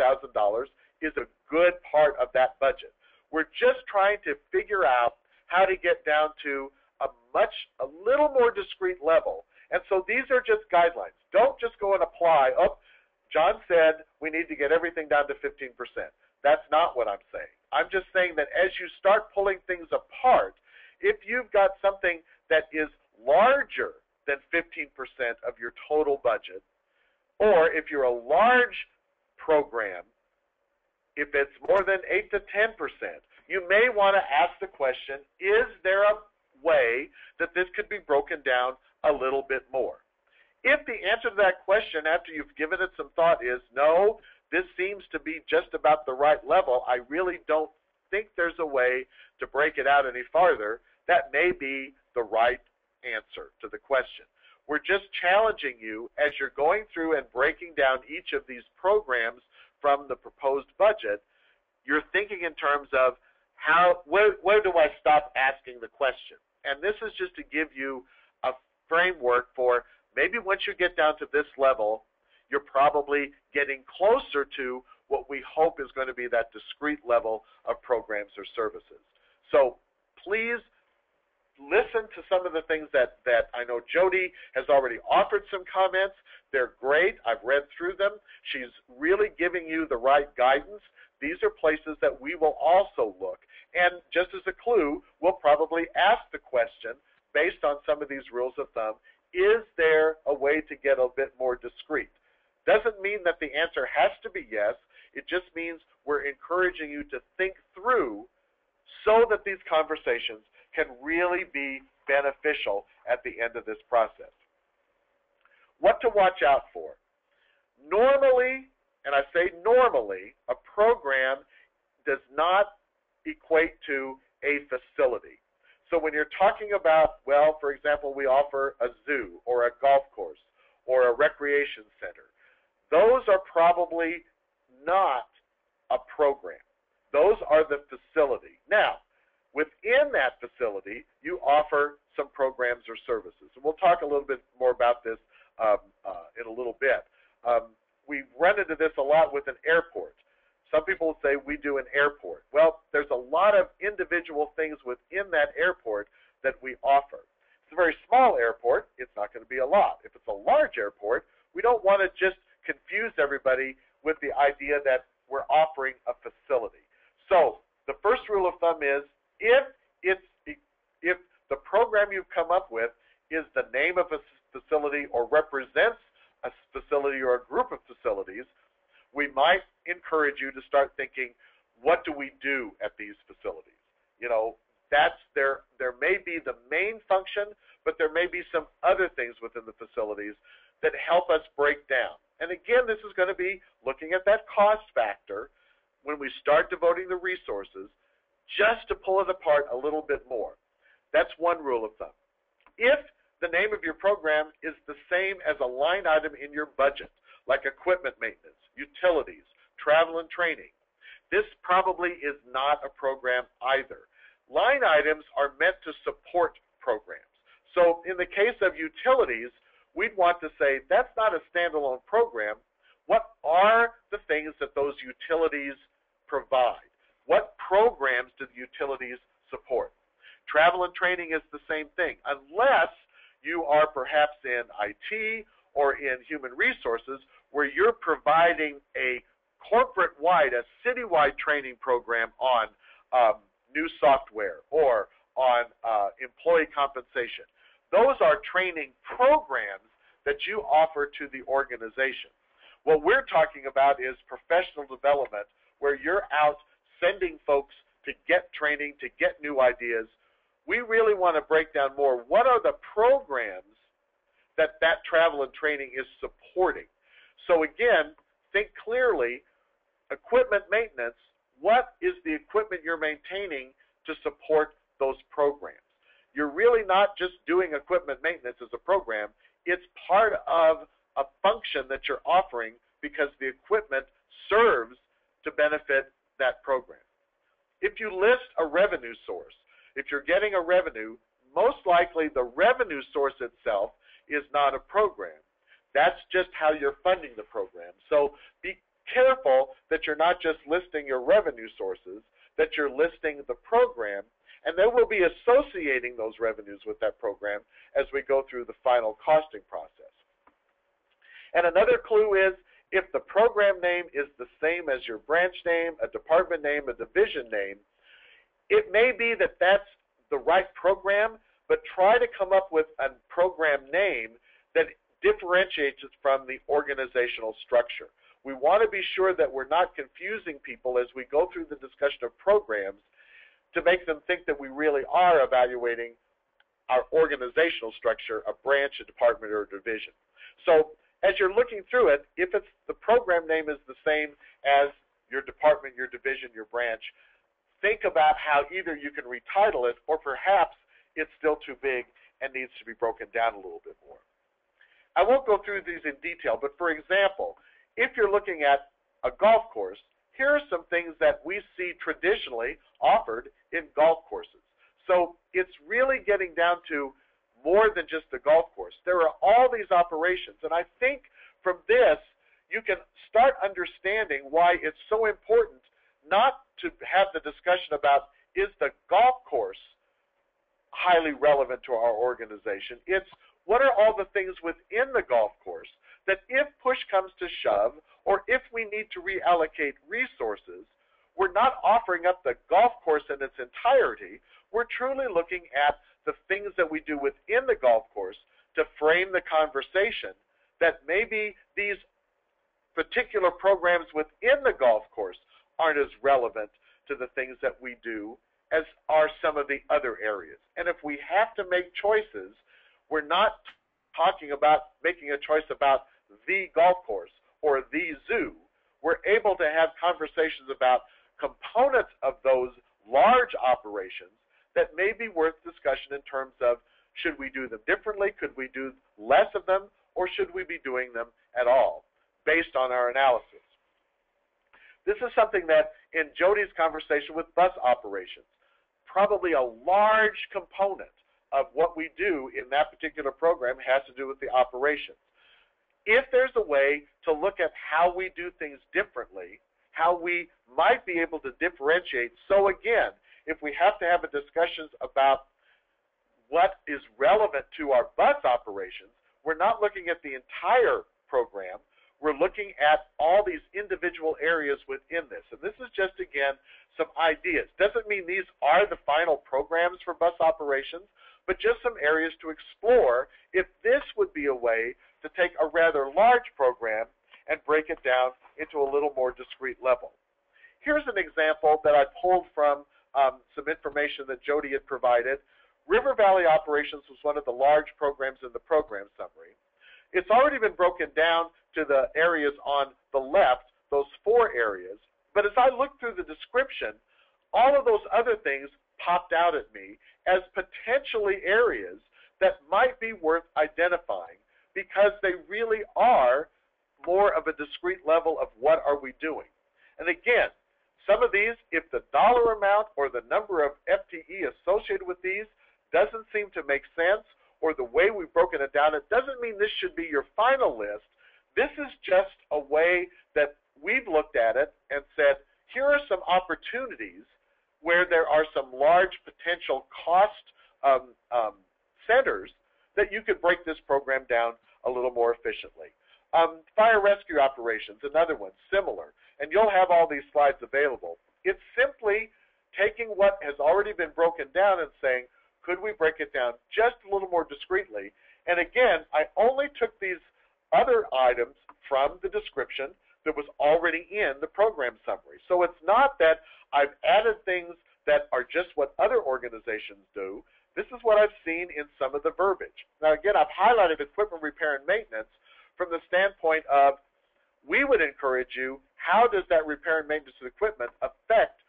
is a good part of that budget. We're just trying to figure out how to get down to a little more discrete level. And so these are just guidelines. Don't just go and apply, oh, John said we need to get everything down to 15%. That's not what I'm saying. I'm just saying that as you start pulling things apart, if you've got something that is larger than 15% of your total budget, or if you're a large program, if it's more than 8 to 10%, you may want to ask the question, is there a way that this could be broken down a little bit more? If the answer to that question after you've given it some thought is no, this seems to be just about the right level, I really don't think there's a way to break it out any farther, that may be the right answer to the question. We're just challenging you as you're going through and breaking down each of these programs from the proposed budget. You're thinking in terms of where do I stop asking the question? And this is just to give you a framework for maybe once you get down to this level, you're probably getting closer to what we hope is going to be that discrete level of programs or services. So please listen to some of the things that I know Jody has already offered some comments. They're great. I've read through them. She's really giving you the right guidance. These are places that we will also look. And just as a clue, we'll probably ask the question based on some of these rules of thumb, is there a way to get a bit more discreet? Doesn't mean that the answer has to be yes. It just means we're encouraging you to think through so that these conversations can really be beneficial at the end of this process. What to watch out for? Normally, and I say normally, a program does not equate to a facility. So when you're talking about, well, for example, we offer a zoo or a golf course or a recreation center, those are probably not a program. Those are the facility. Now, within that facility, you offer some programs or services. And we'll talk a little bit more about this in a little bit. We run into this a lot with an airport. Some people will say we do an airport. Well, there's a lot of individual things within that airport that we offer. If it's a very small airport, it's not going to be a lot. If it's a large airport, we don't want to just confuse everybody with the idea that we're offering a facility. So the first rule of thumb is if the program you've come up with is the name of a facility or represents a facility or a group of facilities, we might encourage you to start thinking, what do we do at these facilities? You know, that's there may be the main function, but there may be some other things within the facilities that help us break down. And again, this is going to be looking at that cost factor when we start devoting the resources, just to pull it apart a little bit more. That's one rule of thumb. If the name of your program is the same as a line item in your budget, like equipment maintenance, utilities, travel and training, this probably is not a program either. Line items are meant to support programs. So in the case of utilities, we'd want to say that's not a standalone program. What are the things that those utilities provide? What programs do the utilities support? Travel and training is the same thing, unless you are perhaps in IT or in human resources where you're providing a corporate-wide, a citywide training program on new software or on employee compensation. Those are training programs that you offer to the organization. What we're talking about is professional development, where you're out sending folks to get training, to get new ideas. We really want to break down more what are the programs that travel and training is supporting. So again, think clearly, equipment maintenance, what is the equipment you're maintaining to support those programs? You're really not just doing equipment maintenance as a program. It's part of a function that you're offering because the equipment serves to benefit that program. If you list a revenue source, if you're getting a revenue, most likely the revenue source itself is not a program. That's just how you're funding the program. So be careful that you're not just listing your revenue sources, that you're listing the program, and then we'll be associating those revenues with that program as we go through the final costing process. And another clue is if the program name is the same as your branch name, a department name, a division name, it may be that that's the right program, but try to come up with a program name that differentiates it from the organizational structure. We want to be sure that we're not confusing people as we go through the discussion of programs to make them think that we really are evaluating our organizational structure, a branch, a department, or a division. So as you're looking through it, if it's the program name is the same as your department, your division, your branch, think about how either you can retitle it or perhaps it's still too big and needs to be broken down a little bit more. I won't go through these in detail, but for example, if you're looking at a golf course, here are some things that we see traditionally offered in golf courses. So it's really getting down to more than just a golf course. There are all these operations, and I think from this you can start understanding why it's so important not to have the discussion about is the golf course highly relevant to our organization. It's what are all the things within the golf course that if push comes to shove or if we need to reallocate resources, we're not offering up the golf course in its entirety. We're truly looking at the things that we do within the golf course to frame the conversation that maybe these particular programs within the golf course aren't as relevant to the things that we do as are some of the other areas. And if we have to make choices, we're not talking about making a choice about the golf course or the zoo. We're able to have conversations about components of those large operations that may be worth discussion in terms of, should we do them differently? Could we do less of them? Or should we be doing them at all based on our analysis? This is something that in Jody's conversation with bus operations, probably a large component of what we do in that particular program has to do with the operations. If there's a way to look at how we do things differently, how we might be able to differentiate, so again, if we have to have a discussion about what is relevant to our bus operations, we're not looking at the entire program. We're looking at all these individual areas within this. And this is just, again, some ideas. Doesn't mean these are the final programs for bus operations, but just some areas to explore if this would be a way to take a rather large program and break it down into a little more discrete level. Here's an example that I pulled from some information that Jody had provided. River Valley Operations was one of the large programs in the program summary. It's already been broken down to the areas on the left, those 4 areas. But as I looked through the description, all of those other things popped out at me as potentially areas that might be worth identifying because they really are more of a discrete level of what are we doing. And again, some of these, if the dollar amount or the number of FTE associated with these doesn't seem to make sense, or the way we've broken it down, it doesn't mean this should be your final list. This is just a way that we've looked at it and said, here are some opportunities where there are some large potential cost centers that you could break this program down a little more efficiently. Fire rescue operations, another one, similar. And you'll have all these slides available. It's simply taking what has already been broken down and saying, could we break it down just a little more discreetly? And again, I only took these other items from the description that was already in the program summary. So it's not that I've added things that are just what other organizations do. This is what I've seen in some of the verbiage. Now again, I've highlighted equipment repair and maintenance from the standpoint of, we would encourage you, how does that repair and maintenance of equipment affect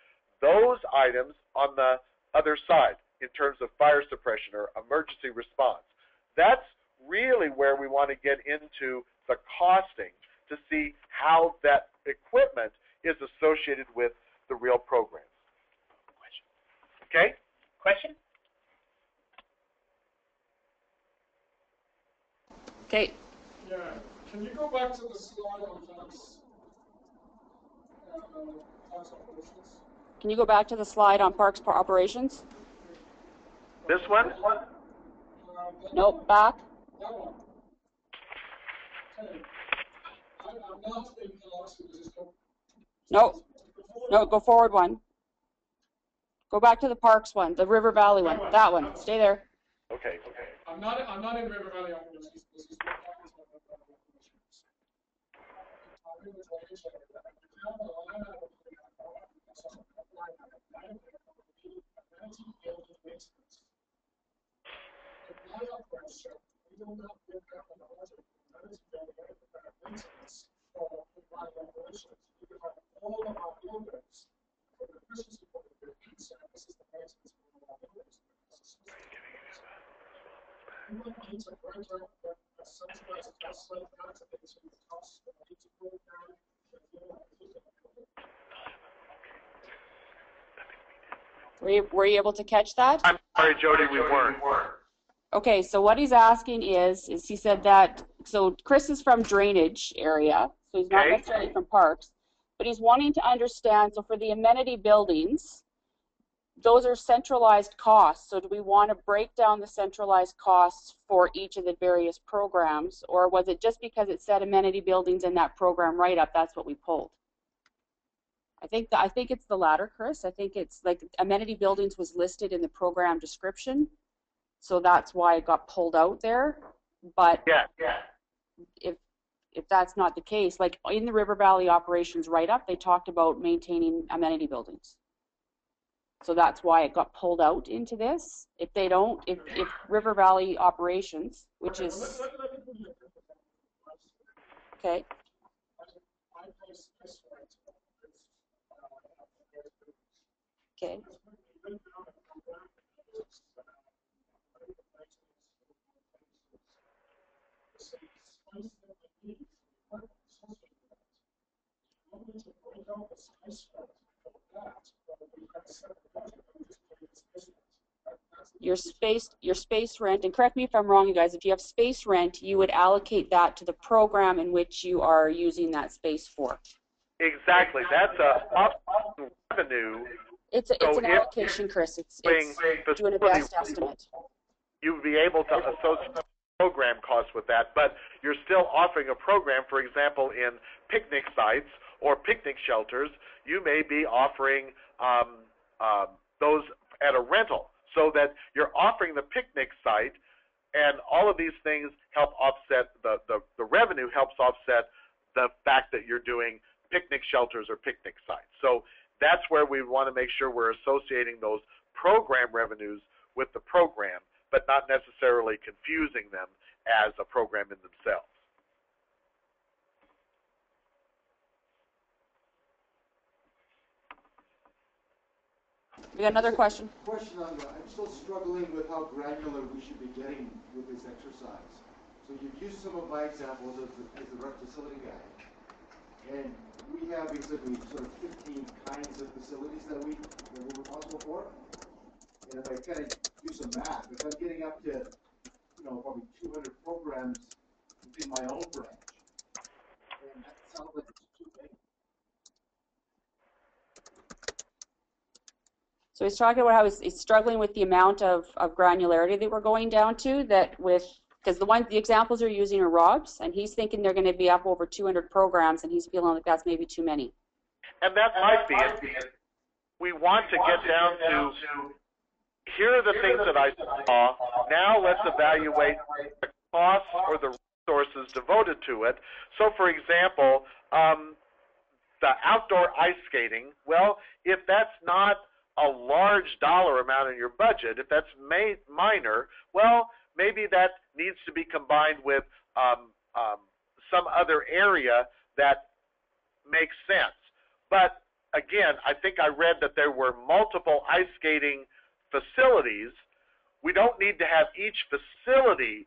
those items on the other side in terms of fire suppression or emergency response? That's really where we want to get into the costing to see how that equipment is associated with the real programs. Question. Okay? Question? Okay. Yeah, can you go back to the slide on Fox operations? Can you go back to the slide on parks operations? This one? Nope, back. That one. Okay. I'm not in Fox, just go. Nope. No, go forward one. Go back to the parks one, the River Valley one. That one. Stay there. Okay. I'm not in River Valley operations. This is what happens with River Valley operations. My operation, we do not give out an order maintenance for my operations. We can have all of our buildings for the efficiency point of view. So this is the maintenance for all our buildings. We want to break out the centralized cost like that to get to the cost that we need to break down. Were you able to catch that? I'm sorry, Jody, we weren't. Okay, so what he's asking is he said that, so Chris is from drainage area, so he's not Okay. necessarily from parks, but he's wanting to understand, so for the amenity buildings, those are centralized costs. So do we want to break down the centralized costs for each of the various programs, or was it just because it said amenity buildings in that program write-up, that's what we pulled? I think it's the latter, Chris. I think it's like amenity buildings was listed in the program description, so that's why it got pulled out there. But if that's not the case, like in the River Valley operations write-up, they talked about maintaining amenity buildings. So that's why it got pulled out into this. If they don't, if River Valley operations, which is okay. Okay. Your space rent, and correct me if I'm wrong, you guys, if you have space rent, you would allocate that to the program in which you are using that space for. Exactly. That's a revenue. It's an allocation, Chris. It's doing a best estimate. You'd be able to associate program costs with that, but you're still offering a program. For example, in picnic sites or picnic shelters, you may be offering those at a rental, so that you're offering the picnic site, and all of these things help offset the revenue helps offset the fact that you're doing picnic shelters or picnic sites. So that's where we want to make sure we're associating those program revenues with the program, but not necessarily confusing them as a program in themselves. We got another question. Question on that. I'm still struggling with how granular we should be getting with this exercise. So you've used some of my examples as the rec facility guy. And we have basically sort of 15 kinds of facilities that we're responsible for. And if I kind of do some math, if I'm getting up to, probably 200 programs within my own branch, and that sounds like it's too big. So he's talking about how he's struggling with the amount of granularity that we're going down to, because the examples they're using are Rob's, and he's thinking they're going to be up over 200 programs, and he's feeling like that's maybe too many. And that might be it. We want to get down to, here are the things that I saw, now let's evaluate the costs or the resources devoted to it. So for example, the outdoor ice skating, well, if that's not a large dollar amount in your budget, if that's minor, well, maybe that needs to be combined with some other area that makes sense. But again, I think I read that there were multiple ice skating facilities. We don't need to have each facility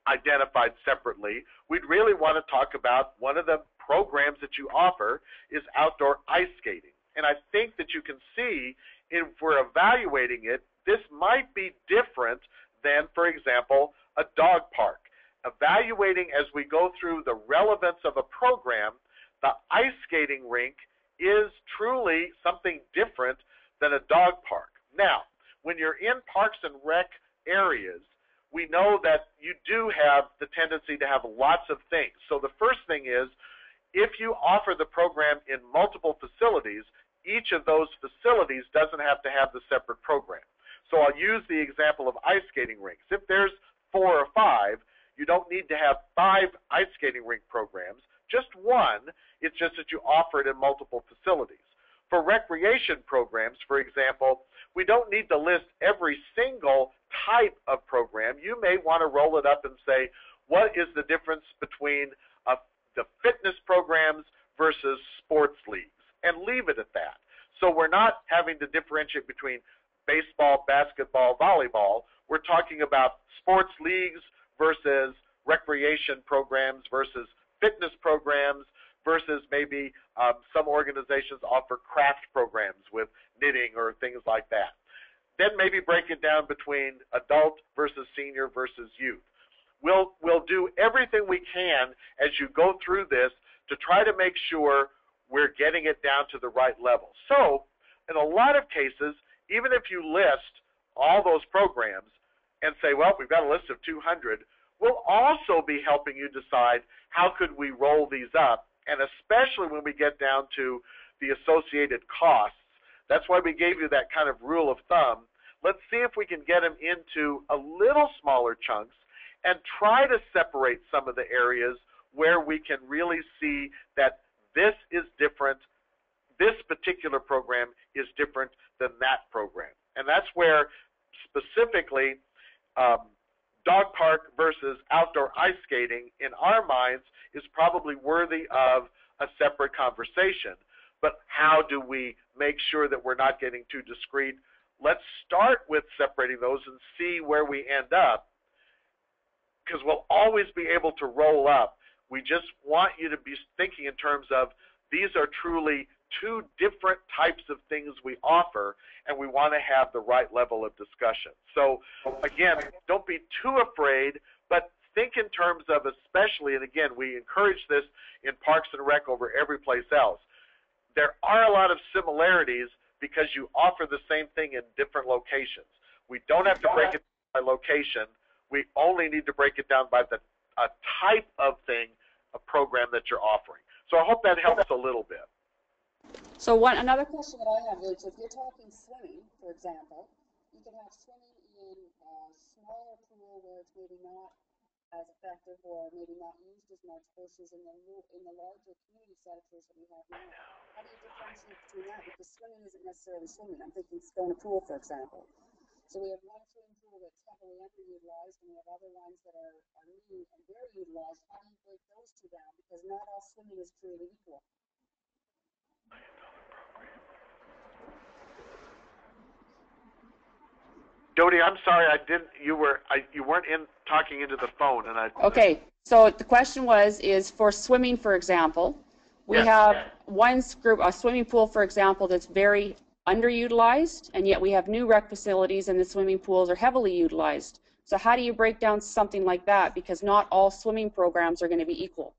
identified separately. We'd really want to talk about one of the programs that you offer is outdoor ice skating. And I think that you can see, if we're evaluating it, this might be different than, for example, a dog park. Evaluating as we go through the relevance of a program, the ice skating rink is truly something different than a dog park. Now, when you're in parks and rec areas, we know that you do have the tendency to have lots of things. So the first thing is, if you offer the program in multiple facilities, each of those facilities doesn't have to have the separate program. So I'll use the example of ice skating rinks. If there's 4 or 5, you don't need to have 5 ice skating rink programs, just one. It's just that you offer it in multiple facilities. For recreation programs, for example, we don't need to list every single type of program. You may want to roll it up and say, what is the difference between the fitness programs versus sports leagues, and leave it at that. So we're not having to differentiate between baseball, basketball, volleyball. We're talking about sports leagues versus recreation programs versus fitness programs versus maybe some organizations offer craft programs with knitting or things like that. Then maybe break it down between adult versus senior versus youth. We'll do everything we can as you go through this to try to make sure we're getting it down to the right level. So in a lot of cases, even if you list all those programs and say, well, we've got a list of 200, we'll also be helping you decide how could we roll these up and especially when we get down to the associated costs. That's why we gave you that kind of rule of thumb. Let's see if we can get them into a little smaller chunks and try to separate some of the areas where we can really see that this is different, this particular program is different than that program. And that's where specifically dog park versus outdoor ice skating, in our minds, is probably worthy of a separate conversation. But how do we make sure that we're not getting too discrete? Let's start with separating those and see where we end up, because we'll always be able to roll up. We just want you to be thinking in terms of these are truly two different types of things we offer, and we want to have the right level of discussion. So again, don't be too afraid, but think in terms of especially, and again, we encourage this in Parks and Rec over every place else. There are a lot of similarities because you offer the same thing in different locations. We don't have to break it by location. We only need to break it down by the type of thing, a program that you're offering. So I hope that helps a little bit. So another question that I have is, if you're talking swimming, for example, you can have swimming in a smaller pool where it's maybe not as effective or maybe not used as much versus in the larger community centers that we have now. How do you differentiate between that? Because swimming isn't necessarily swimming. I'm thinking Stone Pool, for example. So we have one swimming pool that's heavily underutilized, and we have other ones that are new and very utilized. How do you break those two down? Because not all swimming is created equal. Jody, I'm sorry, you weren't talking into the phone, and Okay, so the question is for swimming, for example, we have one group, a swimming pool, for example, that's very underutilized, and yet we have new rec facilities, and the swimming pools are heavily utilized. So how do you break down something like that? Because not all swimming programs are going to be equal.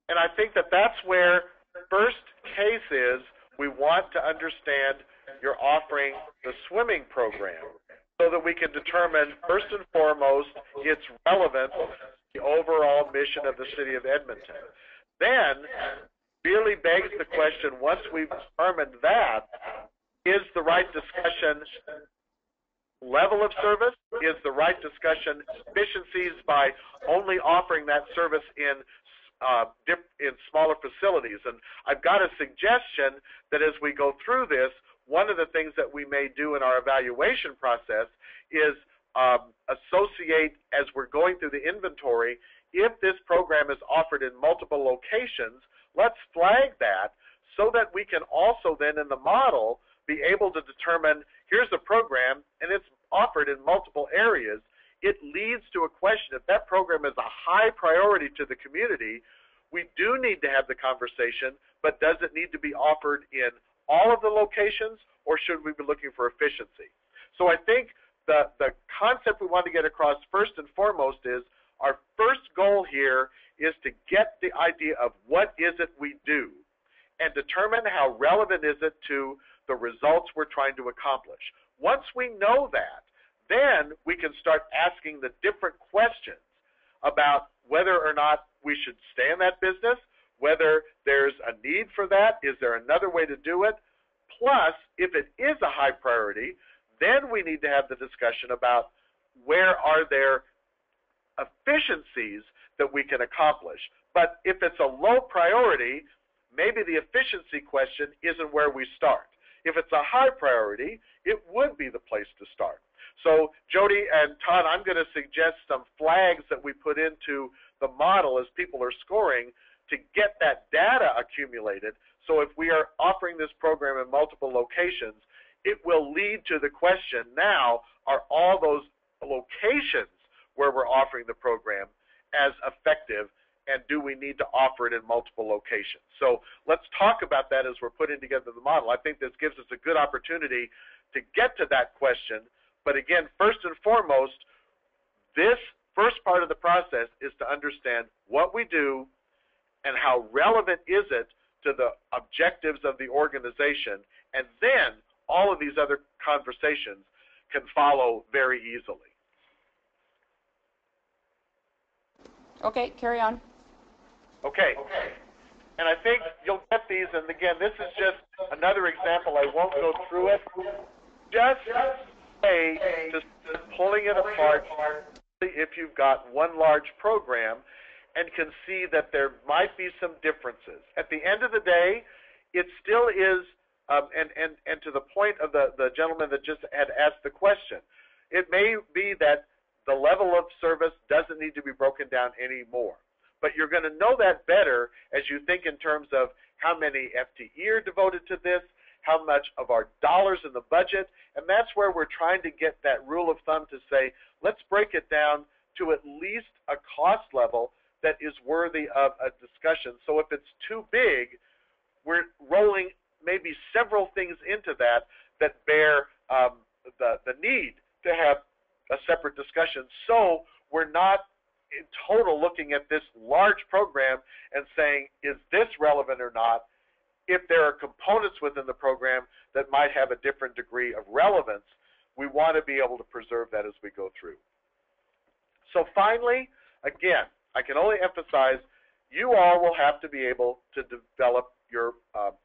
And I think that that's where the first case is. We want to understand you're offering the swimming program, so that we can determine, first and foremost, its relevance to the overall mission of the city of Edmonton. Then, really begs the question, once we've determined that, is the right discussion level of service? Is the right discussion efficiencies by only offering that service in smaller facilities? And I've got a suggestion that as we go through this, one of the things that we may do in our evaluation process is associate, as we're going through the inventory, if this program is offered in multiple locations, let's flag that so that we can also then in the model be able to determine, here's a program and it's offered in multiple areas. It leads to a question, if that program is a high priority to the community, we do need to have the conversation, but does it need to be offered in all of the locations, or should we be looking for efficiency? So I think the concept we want to get across first and foremost is our first goal here is to get the idea of what is it we do and determine how relevant is it to the results we're trying to accomplish. Once we know that, then we can start asking the different questions about whether or not we should stay in that business, whether there's a need for that, is there another way to do it? Plus, if it is a high priority, then we need to have the discussion about where are there efficiencies that we can accomplish. But if it's a low priority, maybe the efficiency question isn't where we start. If it's a high priority, it would be the place to start. So Jody and Todd, I'm going to suggest some flags that we put into the model as people are scoring to get that data accumulated. So if we are offering this program in multiple locations, it will lead to the question now, are all those locations where we're offering the program as effective, and do we need to offer it in multiple locations? So let's talk about that as we're putting together the model. I think this gives us a good opportunity to get to that question. But again, first and foremost, this first part of the process is to understand what we do and how relevant is it to the objectives of the organization, and then all of these other conversations can follow very easily. Okay, carry on. Okay. And I think you'll get these, and again, this is just another example. I won't go through it. Just say, just pulling it apart, if you've got one large program and can see that there might be some differences. At the end of the day, it still is, and to the point of the gentleman that just had asked the question, it may be that the level of service doesn't need to be broken down anymore. But you're going to know that better as you think in terms of how many FTE are devoted to this, how much of our dollars in the budget, and that's where we're trying to get that rule of thumb to say, let's break it down to at least a cost level that is worthy of a discussion. So if it's too big, we're rolling maybe several things into that bear the need to have a separate discussion. So we're not in total looking at this large program and saying, is this relevant or not? If there are components within the program that might have a different degree of relevance, we want to be able to preserve that as we go through. So finally, again, I can only emphasize, you all will have to be able to develop your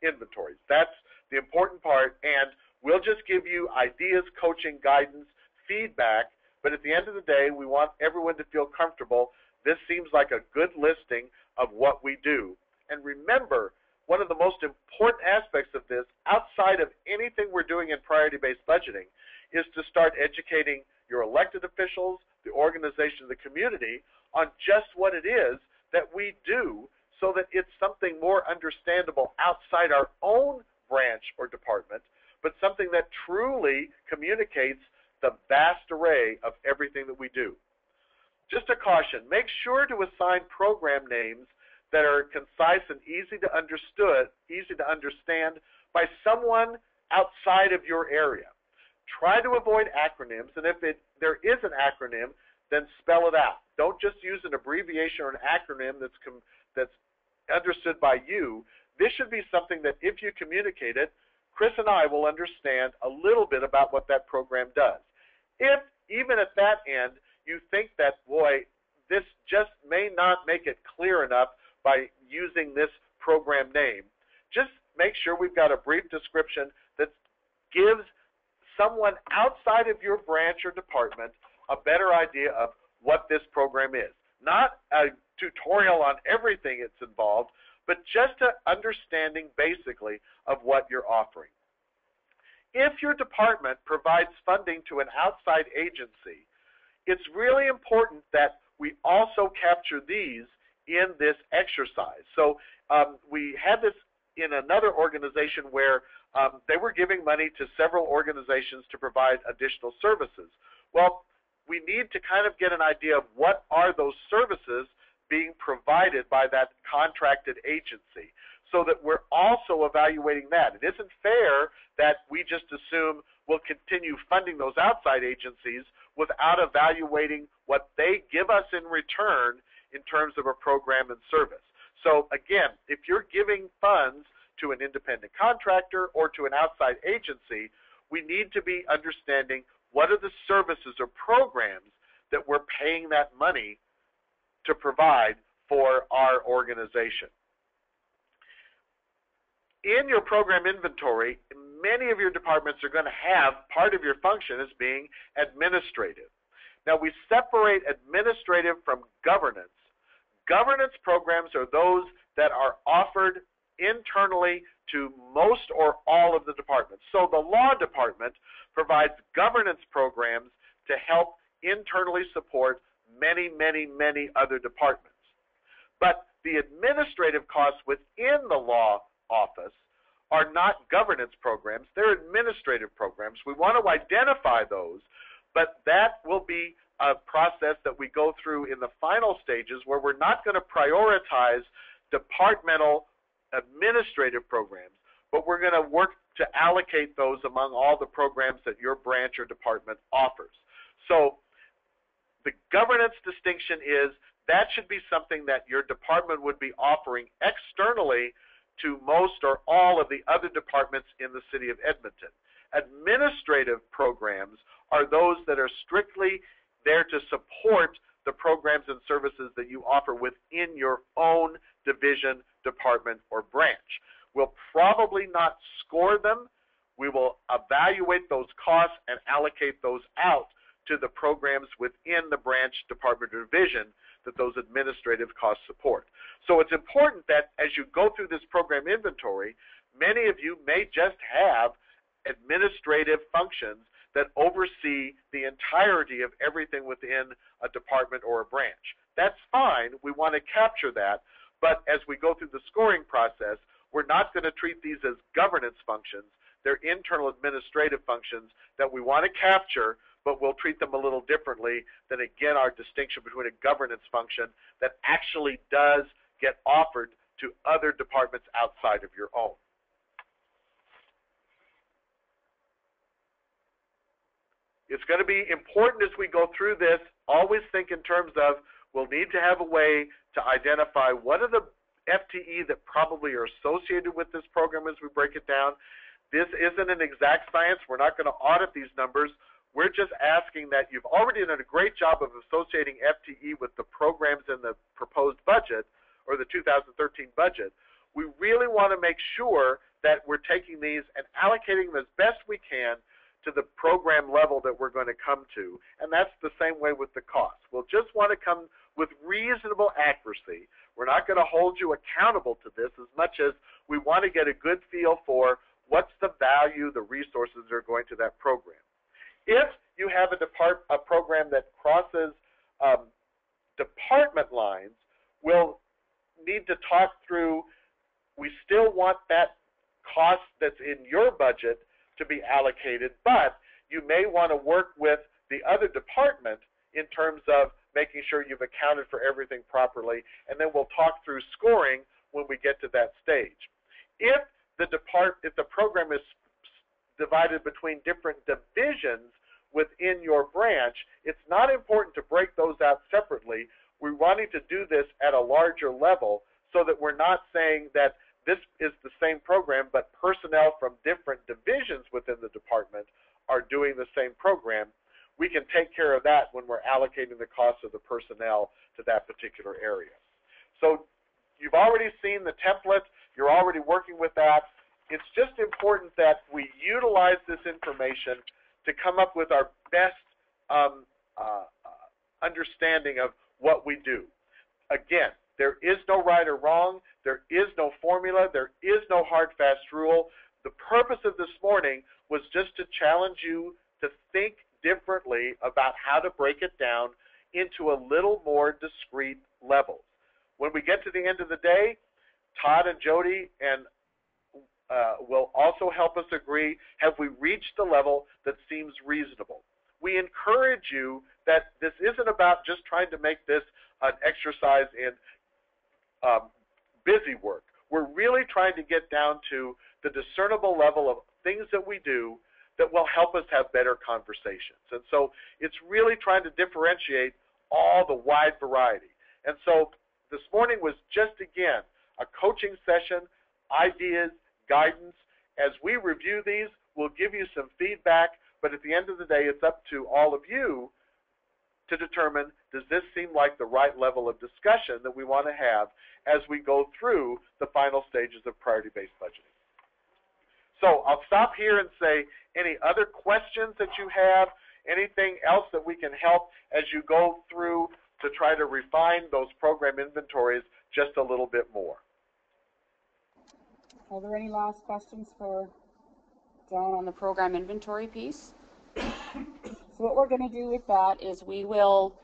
inventories. That's the important part, and we'll just give you ideas, coaching, guidance, feedback, but at the end of the day, we want everyone to feel comfortable. This seems like a good listing of what we do. And remember, one of the most important aspects of this, outside of anything we're doing in priority-based budgeting, is to start educating your elected officials, the organization, the community, on just what it is that we do so that it's something more understandable outside our own branch or department, but something that truly communicates the vast array of everything that we do. Just a caution, make sure to assign program names that are concise and easy to understand by someone outside of your area. Try to avoid acronyms, and if there is an acronym, then spell it out. Don't just use an abbreviation or an acronym that's understood by you. This should be something that if you communicate it, Chris and I will understand a little bit about what that program does. If, even at that end, you think that, boy, this just may not make it clear enough by using this program name, just make sure we've got a brief description that gives someone outside of your branch or department a better idea of what this program is. Not a tutorial on everything it's involved, but just an understanding basically of what you're offering. If your department provides funding to an outside agency, it's really important that we also capture these in this exercise. So we had this in another organization where they were giving money to several organizations to provide additional services. Well, we need to kind of get an idea of what are those services being provided by that contracted agency, so that we're also evaluating that. It isn't fair that we just assume we'll continue funding those outside agencies without evaluating what they give us in return in terms of a program and service. So again, if you're giving funds to an independent contractor or to an outside agency, we need to be understanding what are the services or programs that we're paying that money to provide for our organization. In your program inventory, many of your departments are going to have part of your function as being administrative. Now, we separate administrative from governance. Governance programs are those that are offered internally to most or all of the departments. So the law department provides governance programs to help internally support many, many, many other departments. But the administrative costs within the law office are not governance programs, they're administrative programs. We want to identify those, but that will be a process that we go through in the final stages where we're not going to prioritize departmental administrative programs, but we're going to work to allocate those among all the programs that your branch or department offers. So the governance distinction is that should be something that your department would be offering externally to most or all of the other departments in the city of Edmonton. Administrative programs are those that are strictly there to support the programs and services that you offer within your own division, department, or branch. We'll probably not score them. We will evaluate those costs and allocate those out to the programs within the branch, department, or division that those administrative costs support. So it's important that as you go through this program inventory, many of you may just have administrative functions that oversee the entirety of everything within a department or a branch. That's fine. We want to capture that. But as we go through the scoring process, we're not going to treat these as governance functions. They're internal administrative functions that we want to capture, but we'll treat them a little differently than, again, our distinction between a governance function that actually does get offered to other departments outside of your own. It's going to be important as we go through this, always think in terms of we'll need to have a way to identify what are the FTE that probably are associated with this program as we break it down. This isn't an exact science. We're not going to audit these numbers. We're just asking that you've already done a great job of associating FTE with the programs in the proposed budget or the 2013 budget. We really want to make sure that we're taking these and allocating them as best we can to the program level that we're going to come to. And that's the same way with the cost. We'll just want to come with reasonable accuracy. We're not going to hold you accountable to this as much as we want to get a good feel for what's the value, the resources that are going to that program. If you have a program that crosses department lines, we'll need to talk through, we still want that cost that's in your budget to be allocated, but you may want to work with the other department in terms of making sure you've accounted for everything properly, and then we'll talk through scoring when we get to that stage. If the program is divided between different divisions within your branch, it's not important to break those out separately. We're wanting to do this at a larger level so that we're not saying that this is the same program, but personnel from different divisions within the department are doing the same program. We can take care of that when we're allocating the cost of the personnel to that particular area. So you've already seen the template. You're already working with that. It's just important that we utilize this information to come up with our best understanding of what we do. Again, there is no right or wrong. There is no formula. There is no hard, fast rule. The purpose of this morning was just to challenge you to think differently about how to break it down into a little more discrete levels. When we get to the end of the day, Todd and Jody will also help us agree, have we reached the level that seems reasonable? We encourage you that this isn't about just trying to make this an exercise in busy work. We're really trying to get down to the discernible level of things that we do that will help us have better conversations. And so it's really trying to differentiate all the wide variety. And so this morning was just, again, a coaching session, ideas, guidance. As we review these, we'll give you some feedback, but at the end of the day, it's up to all of you to determine, does this seem like the right level of discussion that we want to have as we go through the final stages of priority-based budgeting. So I'll stop here and say, any other questions that you have, anything else that we can help as you go through to try to refine those program inventories just a little bit more. Are there any last questions for John on the program inventory piece? So what we're going to do with that is we will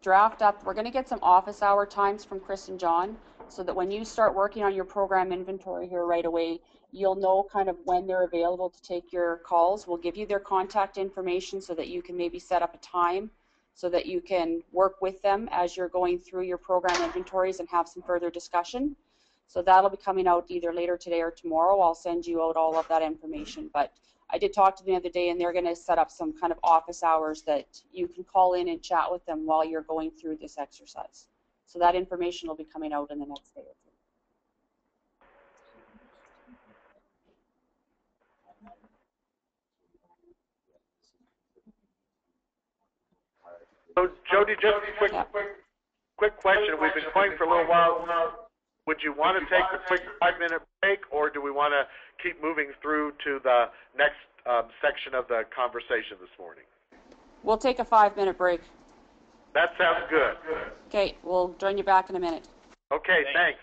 draft up, we're going to get some office hour times from Chris and John so that when you start working on your program inventory here right away, you'll know kind of when they're available to take your calls. We'll give you their contact information so that you can maybe set up a time so that you can work with them as you're going through your program inventories and have some further discussion. So that'll be coming out either later today or tomorrow. I'll send you out all of that information. But I did talk to them the other day, and they're going to set up some kind of office hours that you can call in and chat with them while you're going through this exercise. So that information will be coming out in the next day or two. So Jody, just a quick question. We've been going for a little while. would you want to take a quick 5-minute break, or do we want to keep moving through to the next section of the conversation this morning? We'll take a 5-minute break. That sounds good. Okay, we'll join you back in a minute. Okay, thanks.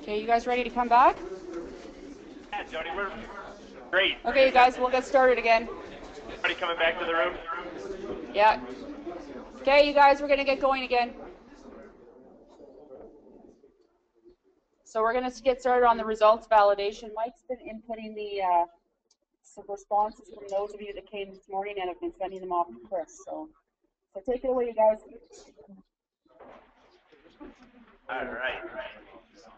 Okay, you guys ready to come back? Yeah, Jody, we're great. Okay, you guys, we'll get started again. Everybody coming back to the room? Yeah. Okay, you guys, we're going to get going again. So we're going to get started on the results validation. Mike's been inputting the some responses from those of you that came this morning and have been sending them off to Chris. So take it away, you guys. All right.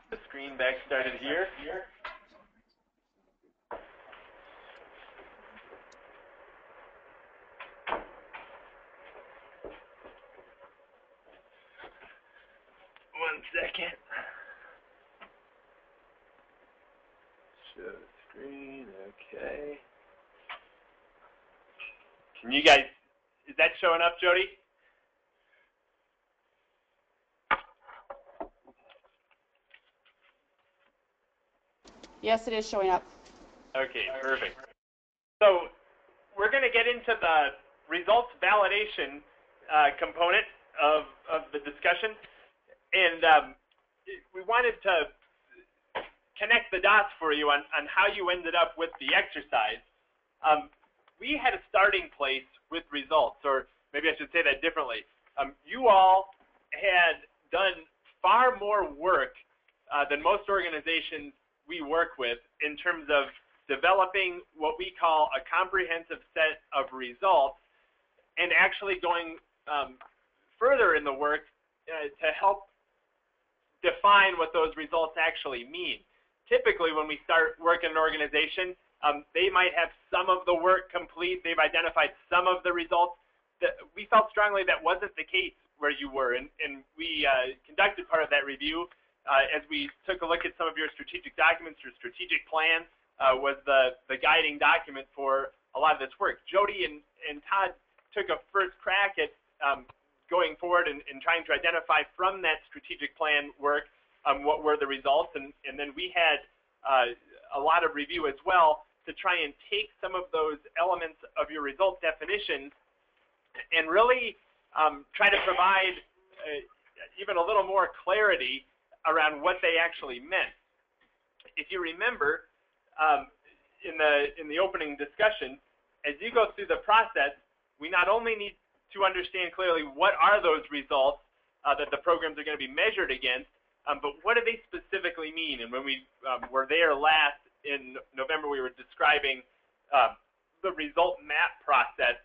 The screen back started here. One second. Show screen, okay. Can you guys, is that showing up, Jody? Yes, it is showing up. Okay, perfect. So we're going to get into the results validation component of the discussion. And we wanted to connect the dots for you on how you ended up with the exercise. We had a starting place with results, or maybe I should say that differently. You all had done far more work than most organizations we work with in terms of developing what we call a comprehensive set of results and actually going further in the work to help define what those results actually mean. Typically, when we start work in an organization, they might have some of the work complete. They've identified some of the results. We felt strongly that wasn't the case where you were, and we conducted part of that review as we took a look at some of your strategic documents. Your strategic plan was the guiding document for a lot of this work. Jody and Todd took a first crack at going forward and trying to identify from that strategic plan work what were the results, and then we had a lot of review as well to try and take some of those elements of your result definitions and really try to provide even a little more clarity around what they actually meant. If you remember, in the opening discussion, as you go through the process, we not only need to understand clearly what are those results that the programs are going to be measured against, but what do they specifically mean? And when we were there last in November, we were describing the result map process,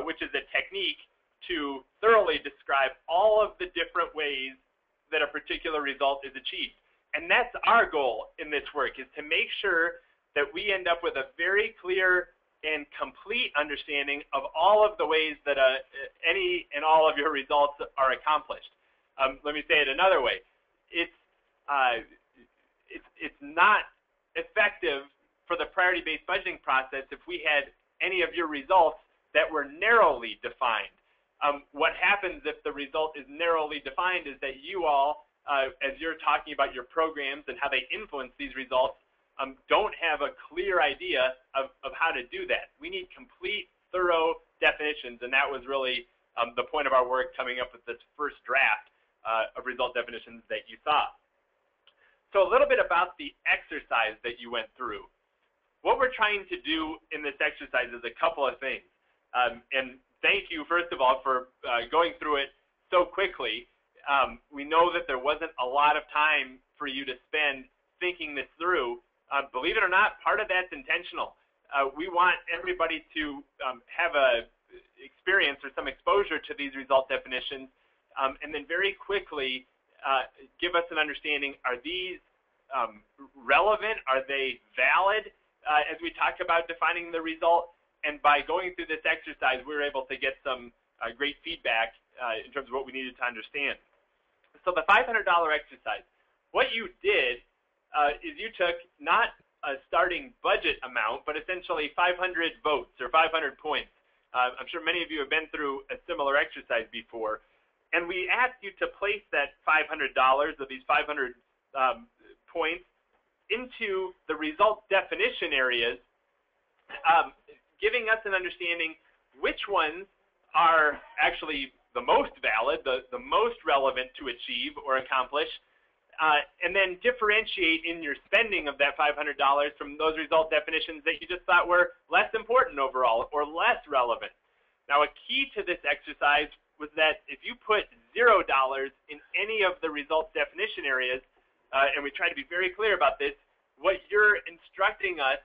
which is a technique to thoroughly describe all of the different ways that a particular result is achieved. And that's our goal in this work, is to make sure that we end up with a very clear and complete understanding of all of the ways that any and all of your results are accomplished. Let me say it another way. It's not effective for the priority-based budgeting process if we had any of your results that were narrowly defined. What happens if the result is narrowly defined is that you all, as you're talking about your programs and how they influence these results, don't have a clear idea of how to do that. We need complete, thorough definitions, and that was really the point of our work coming up with this first draft of result definitions that you saw. So a little bit about the exercise that you went through. What we're trying to do in this exercise is a couple of things. And thank you, first of all, for going through it so quickly. We know that there wasn't a lot of time for you to spend thinking this through. Believe it or not, part of that's intentional. We want everybody to have a experience or some exposure to these result definitions, and then very quickly give us an understanding, are these relevant? Are they valid as we talk about defining the result? And by going through this exercise, we were able to get some great feedback in terms of what we needed to understand. So the $500 exercise, what you did is you took not a starting budget amount, but essentially 500 votes or 500 points. I'm sure many of you have been through a similar exercise before. And we asked you to place that $500 of these 500 points into the result definition areas, giving us an understanding which ones are actually the most valid, the most relevant to achieve or accomplish, and then differentiate in your spending of that $500 from those result definitions that you just thought were less important overall or less relevant. Now, a key to this exercise was that if you put $0 in any of the results definition areas, and we try to be very clear about this, what you're instructing us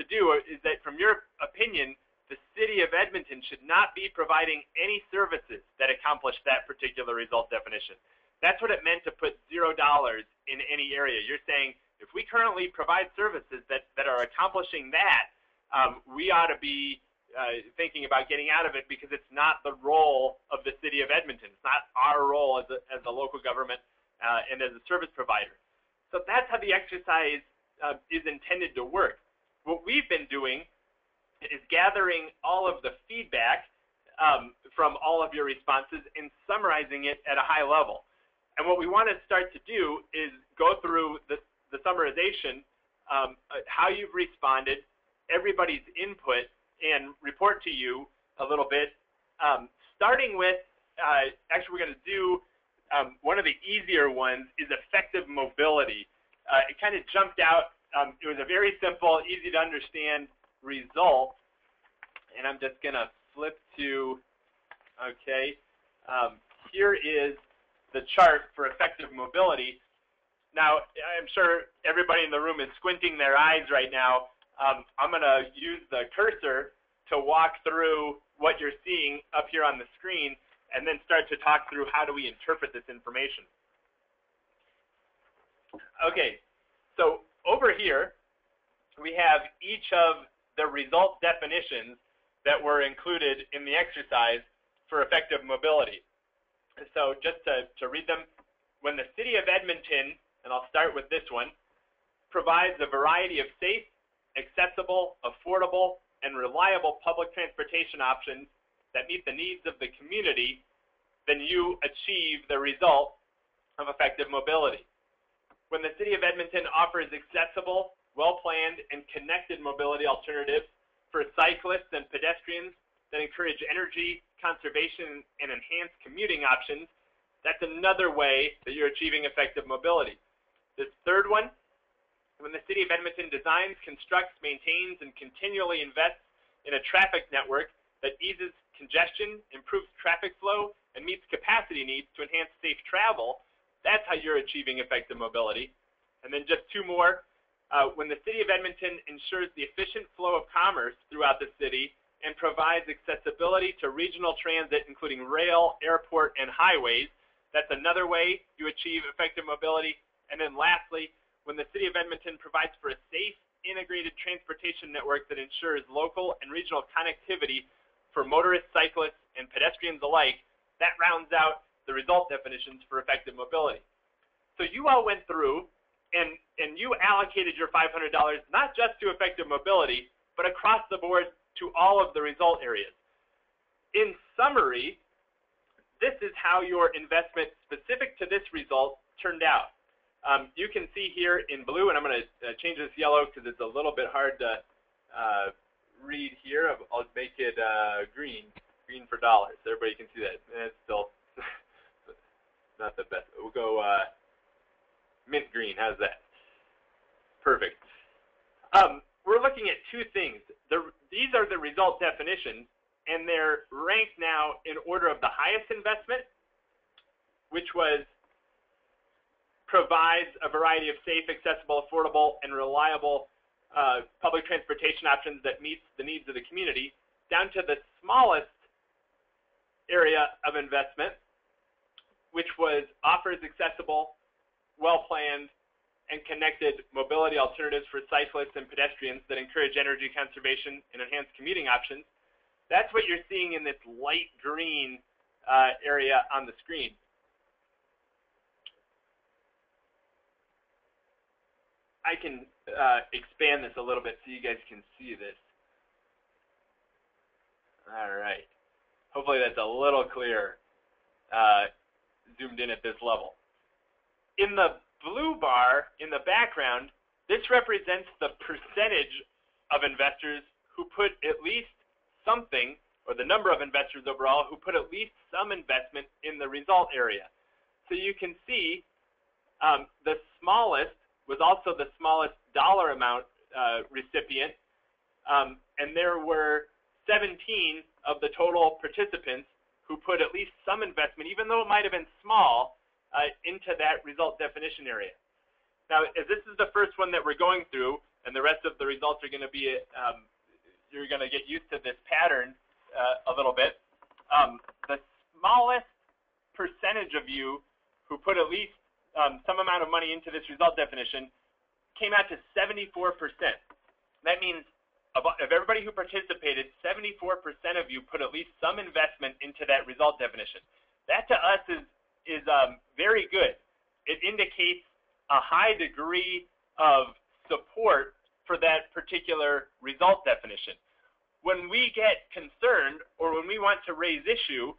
to do is that, from your opinion, the city of Edmonton should not be providing any services that accomplish that particular result definition. That's what it meant to put $0 in any area. You're saying if we currently provide services that are accomplishing that, we ought to be thinking about getting out of it because it's not the role of the city of Edmonton. It's not our role as a local government and as a service provider. So that's how the exercise is intended to work. What we've been doing is gathering all of the feedback from all of your responses and summarizing it at a high level. And what we want to start to do is go through the summarization, how you've responded, everybody's input, and report to you a little bit. Starting with, actually we're going to do one of the easier ones is effective mobility. It kind of jumped out. It was a very simple, easy to understand result. And I'm just going to flip to, okay, here is the chart for effective mobility. Now, I'm sure everybody in the room is squinting their eyes right now. I'm going to use the cursor to walk through what you're seeing up here on the screen and then start to talk through how do we interpret this information. Okay, so over here, we have each of the result definitions that were included in the exercise for effective mobility. So just to read them, when the city of Edmonton, and I'll start with this one, provides a variety of safe, accessible, affordable, and reliable public transportation options that meet the needs of the community, then you achieve the result of effective mobility. When the city of Edmonton offers accessible, well-planned, and connected mobility alternatives for cyclists and pedestrians that encourage energy conservation and enhanced commuting options, that's another way that you're achieving effective mobility. This third one, when the city of Edmonton designs, constructs, maintains, and continually invests in a traffic network that eases congestion, improves traffic flow, and meets capacity needs to enhance safe travel, that's how you're achieving effective mobility. And then just two more. When the city of Edmonton ensures the efficient flow of commerce throughout the city and provides accessibility to regional transit, including rail, airport, and highways, that's another way you achieve effective mobility. And then lastly, when the city of Edmonton provides for a safe, integrated transportation network that ensures local and regional connectivity for motorists, cyclists, and pedestrians alike, that rounds out the result definitions for effective mobility. So you all went through and you allocated your $500 not just to effective mobility, but across the board to all of the result areas. In summary, this is how your investment specific to this result turned out. You can see here in blue, and I'm going to change this yellow because it's a little bit hard to read here. I'll make it green for dollars. Everybody can see that. It's still not the best. We'll go mint green. How's that? Perfect. We're looking at two things. These are the result definitions, and they're ranked now in order of the highest investment, which was provides a variety of safe, accessible, affordable, and reliable public transportation options that meets the needs of the community, down to the smallest area of investment, which was offers accessible, well-planned, and connected mobility alternatives for cyclists and pedestrians that encourage energy conservation and enhance commuting options. That's what you're seeing in this light green area on the screen. I can expand this a little bit so you guys can see this. All right. Hopefully that's a little clearer, zoomed in at this level. In the blue bar in the background, this represents the percentage of investors who put at least something, or the number of investors overall who put at least some investment in the result area. So you can see The smallest was also the smallest dollar amount recipient, and there were 17 of the total participants who put at least some investment, even though it might have been small, into that result definition area. Now, as this is the first one that we're going through, and the rest of the results are going to be, you're going to get used to this pattern a little bit. The smallest percentage of you who put at least some amount of money into this result definition came out to 74%. That means of everybody who participated, 74% of you put at least some investment into that result definition. That to us is very good. It indicates a high degree of support for that particular result definition. When we get concerned or when we want to raise issue,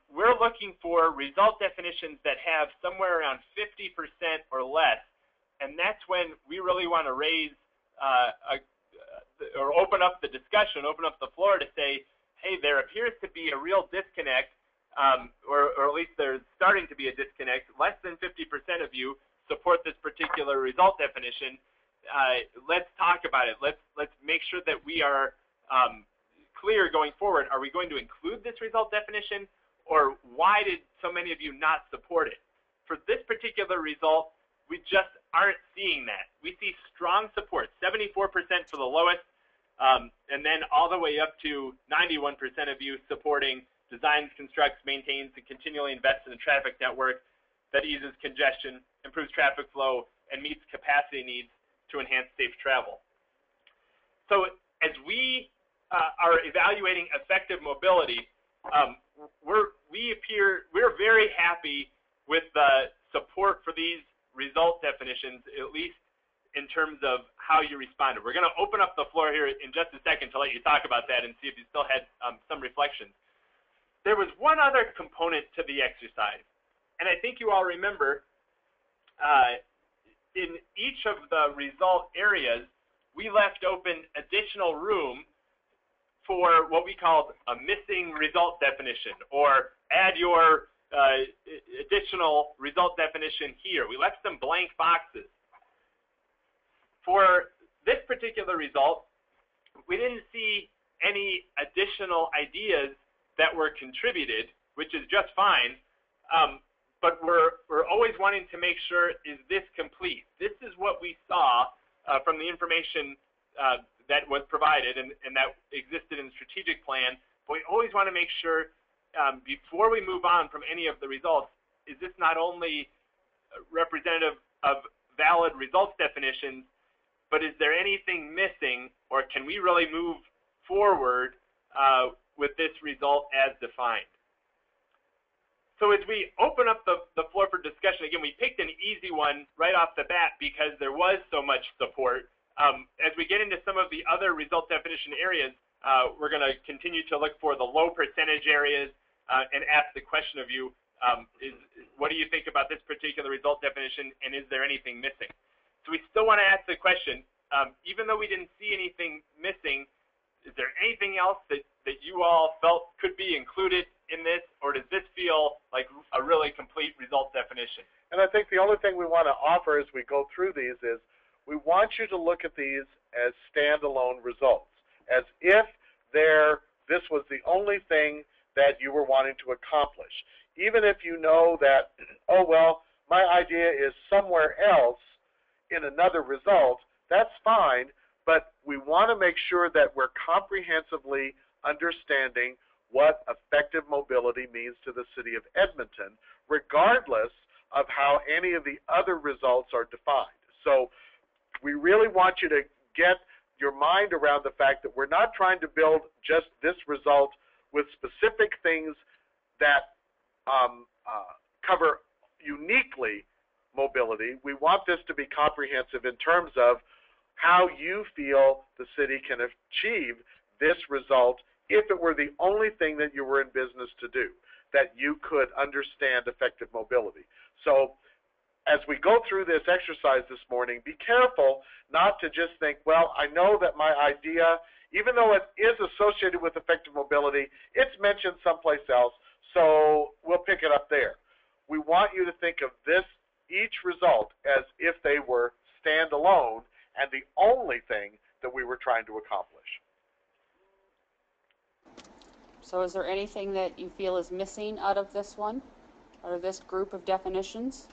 we're looking for result definitions that have somewhere around 50% or less, and that's when we really want to raise or open up the discussion, open up the floor to say, hey, there appears to be a real disconnect, or at least there's starting to be a disconnect. Less than 50% of you support this particular result definition. Let's talk about it. Let's make sure that we are clear going forward. Are we going to include this result definition, or why did so many of you not support it? For this particular result, we just aren't seeing that. We see strong support, 74% for the lowest, and then all the way up to 91% of you supporting designs, constructs, maintains, and continually invests in a traffic network that eases congestion, improves traffic flow, and meets capacity needs to enhance safe travel. So as we are evaluating effective mobility, we're very happy with the support for these result definitions, at least in terms of how you responded. We're going to open up the floor here in just a second to let you talk about that and see if you still had some reflections. There was one other component to the exercise, and I think you all remember in each of the result areas, we left open additional room for what we called a missing result definition, or add your additional result definition here. We left some blank boxes. For this particular result, we didn't see any additional ideas that were contributed, which is just fine, but we're always wanting to make sure, is this complete? This is what we saw from the information that was provided and that existed in the strategic plan, but we always want to make sure before we move on from any of the results, is this not only representative of valid results definitions, but is there anything missing, or can we really move forward with this result as defined? So as we open up the floor for discussion, again, we picked an easy one right off the bat because there was so much support. As we get into some of the other result definition areas, we're going to continue to look for the low percentage areas and ask the question of you, what do you think about this particular result definition, and is there anything missing? So we still want to ask the question, even though we didn't see anything missing, is there anything else that you all felt could be included in this, or does this feel like a really complete result definition? And I think the only thing we want to offer as we go through these is we want you to look at these as standalone results, as if this was the only thing that you were wanting to accomplish. Even if you know that, oh, well, my idea is somewhere else in another result, that's fine, but we want to make sure that we're comprehensively understanding what effective mobility means to the city of Edmonton, regardless of how any of the other results are defined. So we really want you to get your mind around the fact that we're not trying to build just this result with specific things that cover uniquely mobility. We want this to be comprehensive in terms of how you feel the city can achieve this result if it were the only thing that you were in business to do, that you could understand effective mobility. So as we go through this exercise this morning, be careful not to just think, well, I know that my idea, even though it is associated with effective mobility, it's mentioned someplace else, so we'll pick it up there. We want you to think of this each result as if they were standalone and the only thing that we were trying to accomplish. So is there anything that you feel is missing out of this one, out of this group of definitions?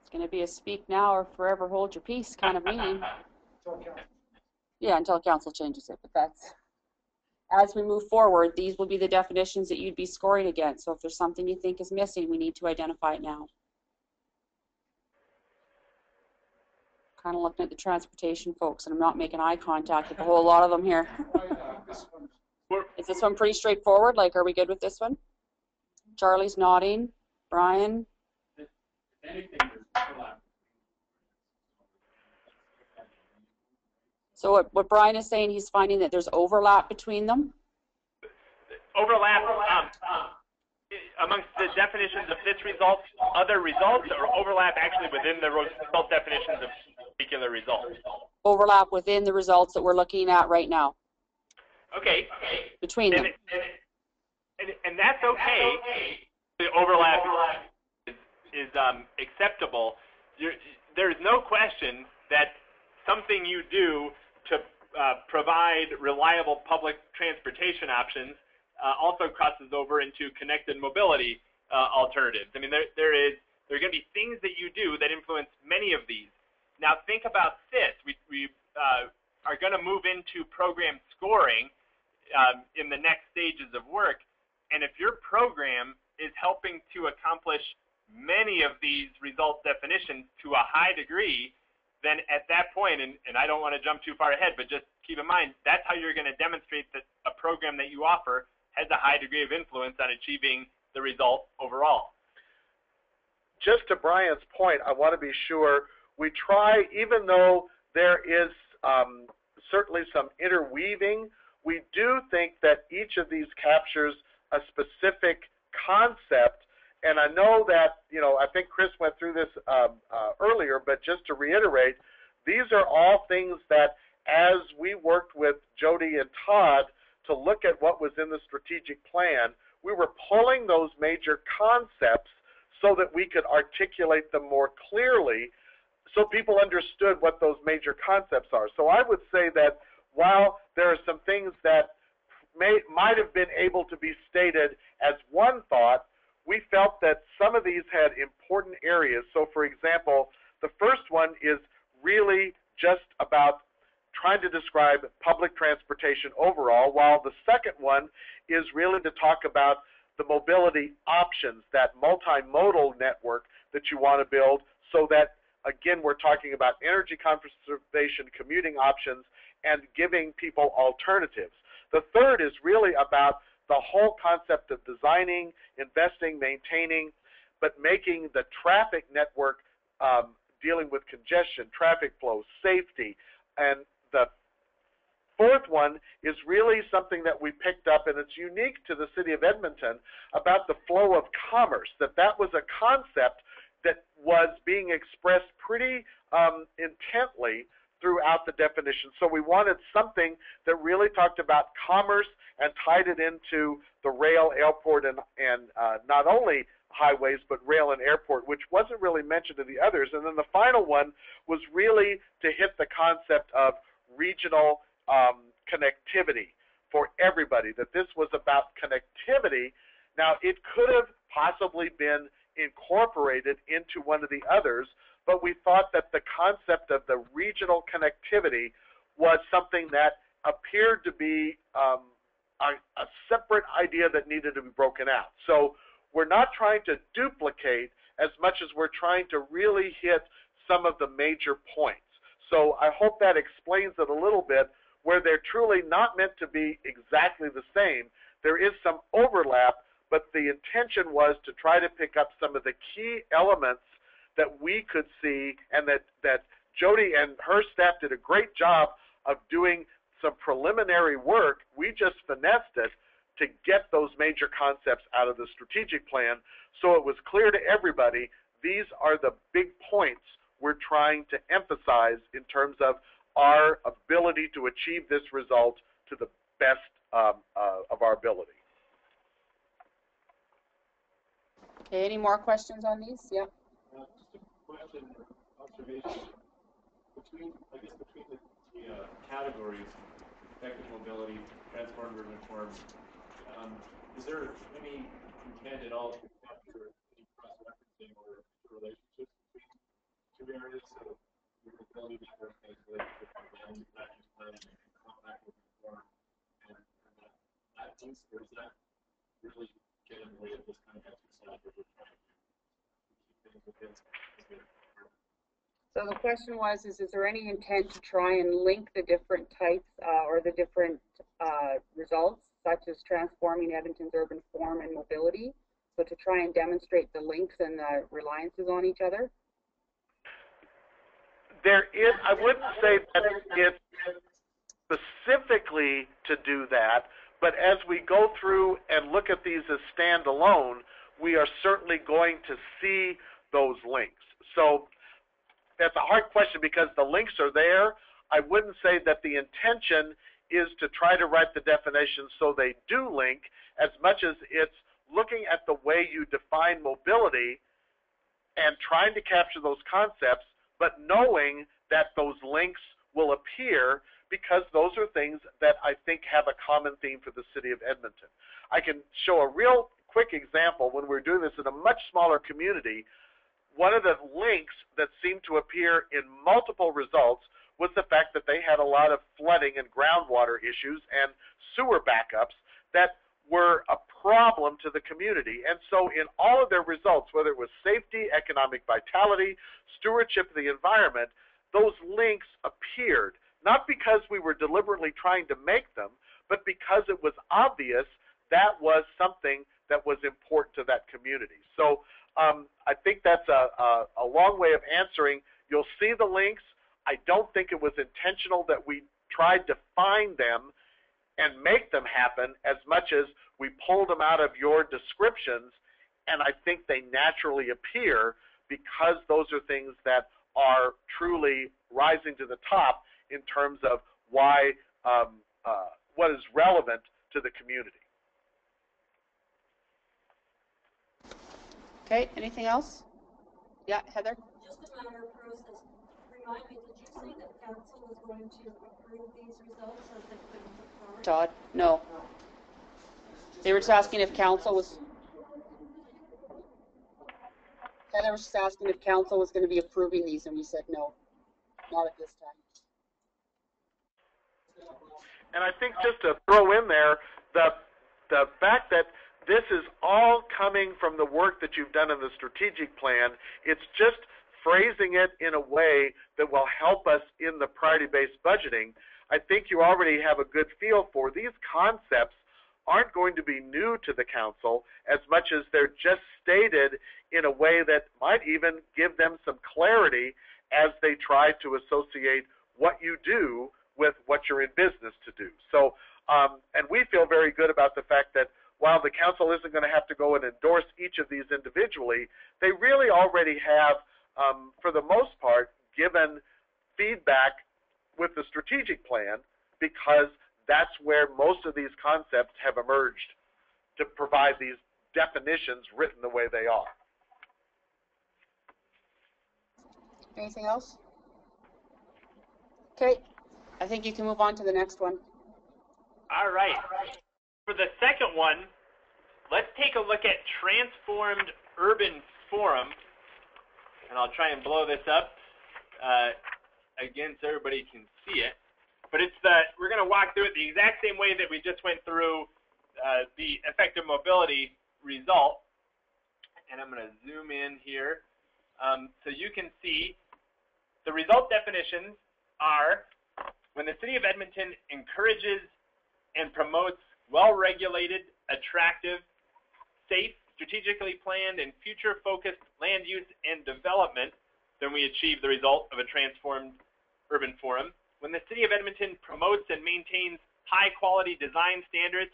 It's going to be a speak now or forever hold your peace kind of meeting. Yeah, until council changes it, but that's, as we move forward, these will be the definitions that you'd be scoring against. So if there's something you think is missing, we need to identify it now. Kind of looking at the transportation folks, and I'm not making eye contact with a whole lot of them here. Is this one pretty straightforward? Like, are we good with this one? Charlie's nodding. Brian? If anything, there's overlap. So what Brian is saying, he's finding that there's overlap between them? Overlap amongst the definitions of this result, other results, or overlap actually within the result definitions of particular results? Overlap within the results that we're looking at right now. Okay. Between them. And that's okay. The overlap is acceptable. There is no question that something you do to provide reliable public transportation options also crosses over into connected mobility alternatives. I mean, there are going to be things that you do that influence many of these. Now, think about this. We are going to move into program scoring in the next stages of work, and if your program is helping to accomplish many of these result definitions to a high degree, then at that point, and I don't want to jump too far ahead, but just keep in mind, that's how you're going to demonstrate that a program that you offer has a high degree of influence on achieving the result overall. Just to Brian's point, I want to be sure we try, even though there is certainly some interweaving, we do think that each of these captures a specific concept. And I know that, I think Chris went through this earlier, but just to reiterate, these are all things that as we worked with Jody and Todd to look at what was in the strategic plan, we were pulling those major concepts so that we could articulate them more clearly so people understood what those major concepts are. So I would say that while there are some things that might have been able to be stated as one thought, we felt that some of these had important areas. So for example, the first one is really just about trying to describe public transportation overall, while the second one is really to talk about the mobility options, that multimodal network that you want to build, so that, again, we're talking about energy conservation, commuting options, and giving people alternatives. The third is really about the whole concept of designing, investing, maintaining, but making the traffic network dealing with congestion, traffic flow, safety. And the fourth one is really something that we picked up, and it's unique to the city of Edmonton, about the flow of commerce, that was a concept that was being expressed pretty intently throughout the definition. So we wanted something that really talked about commerce and tied it into the rail, airport, and not only highways, but rail and airport, which wasn't really mentioned in the others. And then the final one was really to hit the concept of regional connectivity for everybody, that this was about connectivity. Now, it could have possibly been incorporated into one of the others, but we thought that the concept of the regional connectivity was something that appeared to be a separate idea that needed to be broken out. So we're not trying to duplicate as much as we're trying to really hit some of the major points. So I hope that explains it a little bit, where they're truly not meant to be exactly the same. There is some overlap, but the intention was to try to pick up some of the key elements that we could see, and that Jody and her staff did a great job of doing some preliminary work. We just finessed it to get those major concepts out of the strategic plan, so it was clear to everybody these are the big points we're trying to emphasize in terms of our ability to achieve this result to the best of our ability. more questions on these? Yeah. Just a question or observation between the categories, effective mobility, transformed urban form. Is there any intent at all to capture any cross-referencing or relationships between two areas? So your mobility network has relationship with the land practice plan and compact urban form, and that piece, or does that really get in the way of this kind of exercise where we're trying to keep things within? So the question was, is there any intent to try and link the different types or the different results, such as transforming Edmonton's urban form and mobility? So to try and demonstrate the links and the reliances on each other? There is, I wouldn't say that it's specifically to do that, but as we go through and look at these as standalone, we are certainly going to see those links. So that's a hard question because the links are there. I wouldn't say that the intention is to try to write the definitions so they do link as much as it's looking at the way you define mobility and trying to capture those concepts, but knowing that those links will appear because those are things that I think have a common theme for the city of Edmonton. I can show a real quick example when we're doing this in a much smaller community. One of the links that seemed to appear in multiple results was the fact that they had a lot of flooding and groundwater issues and sewer backups that were a problem to the community. And so in all of their results, whether it was safety, economic vitality, stewardship of the environment, those links appeared, not because we were deliberately trying to make them, but because it was obvious that was something that was important to that community. So I think that's a long way of answering. You'll see the links. I don't think it was intentional that we tried to find them and make them happen as much as we pulled them out of your descriptions, and I think they naturally appear because those are things that are truly rising to the top in terms of why, what is relevant to the community. Okay, anything else? Yeah, Heather? Just a matter of process. Remind me, did you say that council was going to approve these results or they couldn't put forward? Todd? No. They were just asking if council was... Heather was just asking if council was going to be approving these, and we said no, not at this time. And I think just to throw in there, the fact that this is all coming from the work that you've done in the strategic plan, it's just phrasing it in a way that will help us in the priority-based budgeting. I think you already have a good feel for these concepts aren't going to be new to the council as much as they're just stated in a way that might even give them some clarity as they try to associate what you do with what you're in business to do. So, and we feel very good about the fact that while the council isn't going to have to go and endorse each of these individually, they really already have, for the most part, given feedback with the strategic plan because that's where most of these concepts have emerged to provide these definitions written the way they are. Anything else? Okay, I think you can move on to the next one. All right. For the second one, let's take a look at transformed urban forum, and I'll try and blow this up again so everybody can see it. But it's we're going to walk through it the exact same way that we just went through the effective mobility result. And I'm going to zoom in here so you can see the result definitions are when the City of Edmonton encourages and promotes well-regulated, attractive, safe, strategically planned, and future-focused land use and development, then we achieve the result of a transformed urban forum. When the City of Edmonton promotes and maintains high-quality design standards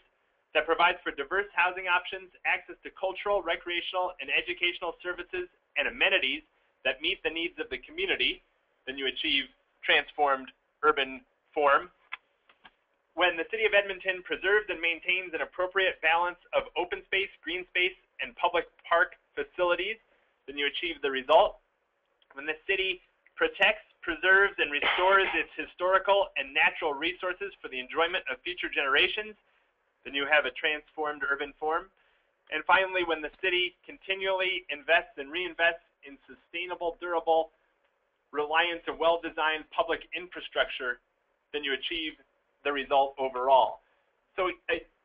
that provides for diverse housing options, access to cultural, recreational, and educational services and amenities that meet the needs of the community, then you achieve transformed urban form. When the City of Edmonton preserves and maintains an appropriate balance of open space, green space, and public park facilities, the result. When the city protects, preserves, and restores its historical and natural resources for the enjoyment of future generations, then you have a transformed urban form. And finally, when the city continually invests and reinvests in sustainable, durable, reliant and well-designed public infrastructure, then you achieve the result overall. So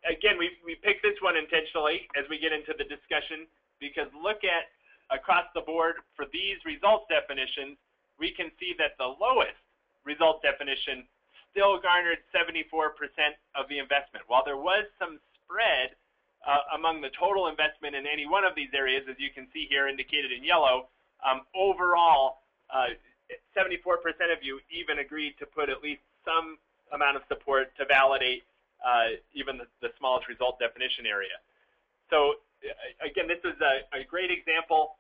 again, we picked this one intentionally as we get into the discussion, because look at across the board for these result definitions, we can see that the lowest result definition still garnered 74% of the investment. While there was some spread among the total investment in any one of these areas, as you can see here indicated in yellow, overall, 74% of you even agreed to put at least some amount of support to validate even the smallest result definition area. So again, this is a great example.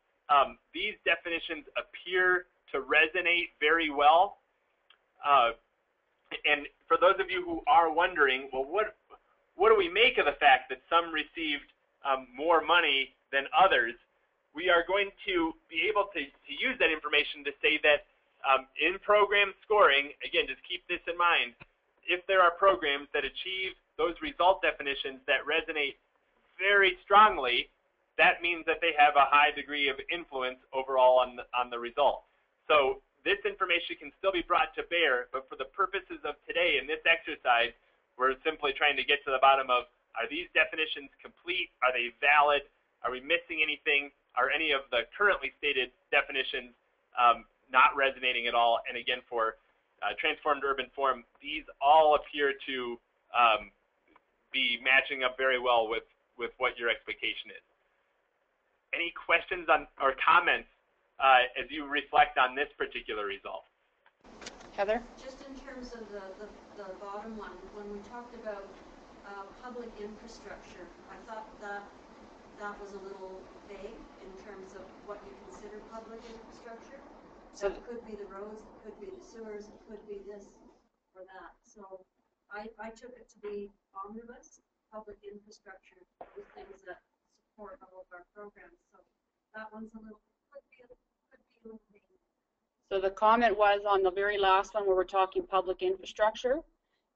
These definitions appear to resonate very well. And for those of you who are wondering, well, what do we make of the fact that some received more money than others? We are going to be able to use that information to say that in program scoring, again, just keep this in mind, if there are programs that achieve those result definitions that resonate very strongly, that means that they have a high degree of influence overall on the result. So this information can still be brought to bear, but for the purposes of today in this exercise, we're simply trying to get to the bottom of, are these definitions complete? Are they valid? Are we missing anything? Are any of the currently stated definitions not resonating at all? And again, for transformed urban form, these all appear to be matching up very well with what your expectation is. Any questions on or comments as you reflect on this particular result? Heather? Just in terms of the bottom one, when we talked about public infrastructure, I thought that was a little vague in terms of what you consider public infrastructure. So it could be the roads, it could be the sewers, it could be this or that. So I took it to be omnibus, public infrastructure, those things that support all of our programs. So that one's a little, could be a little vague. So the comment was on the very last one where we're talking public infrastructure.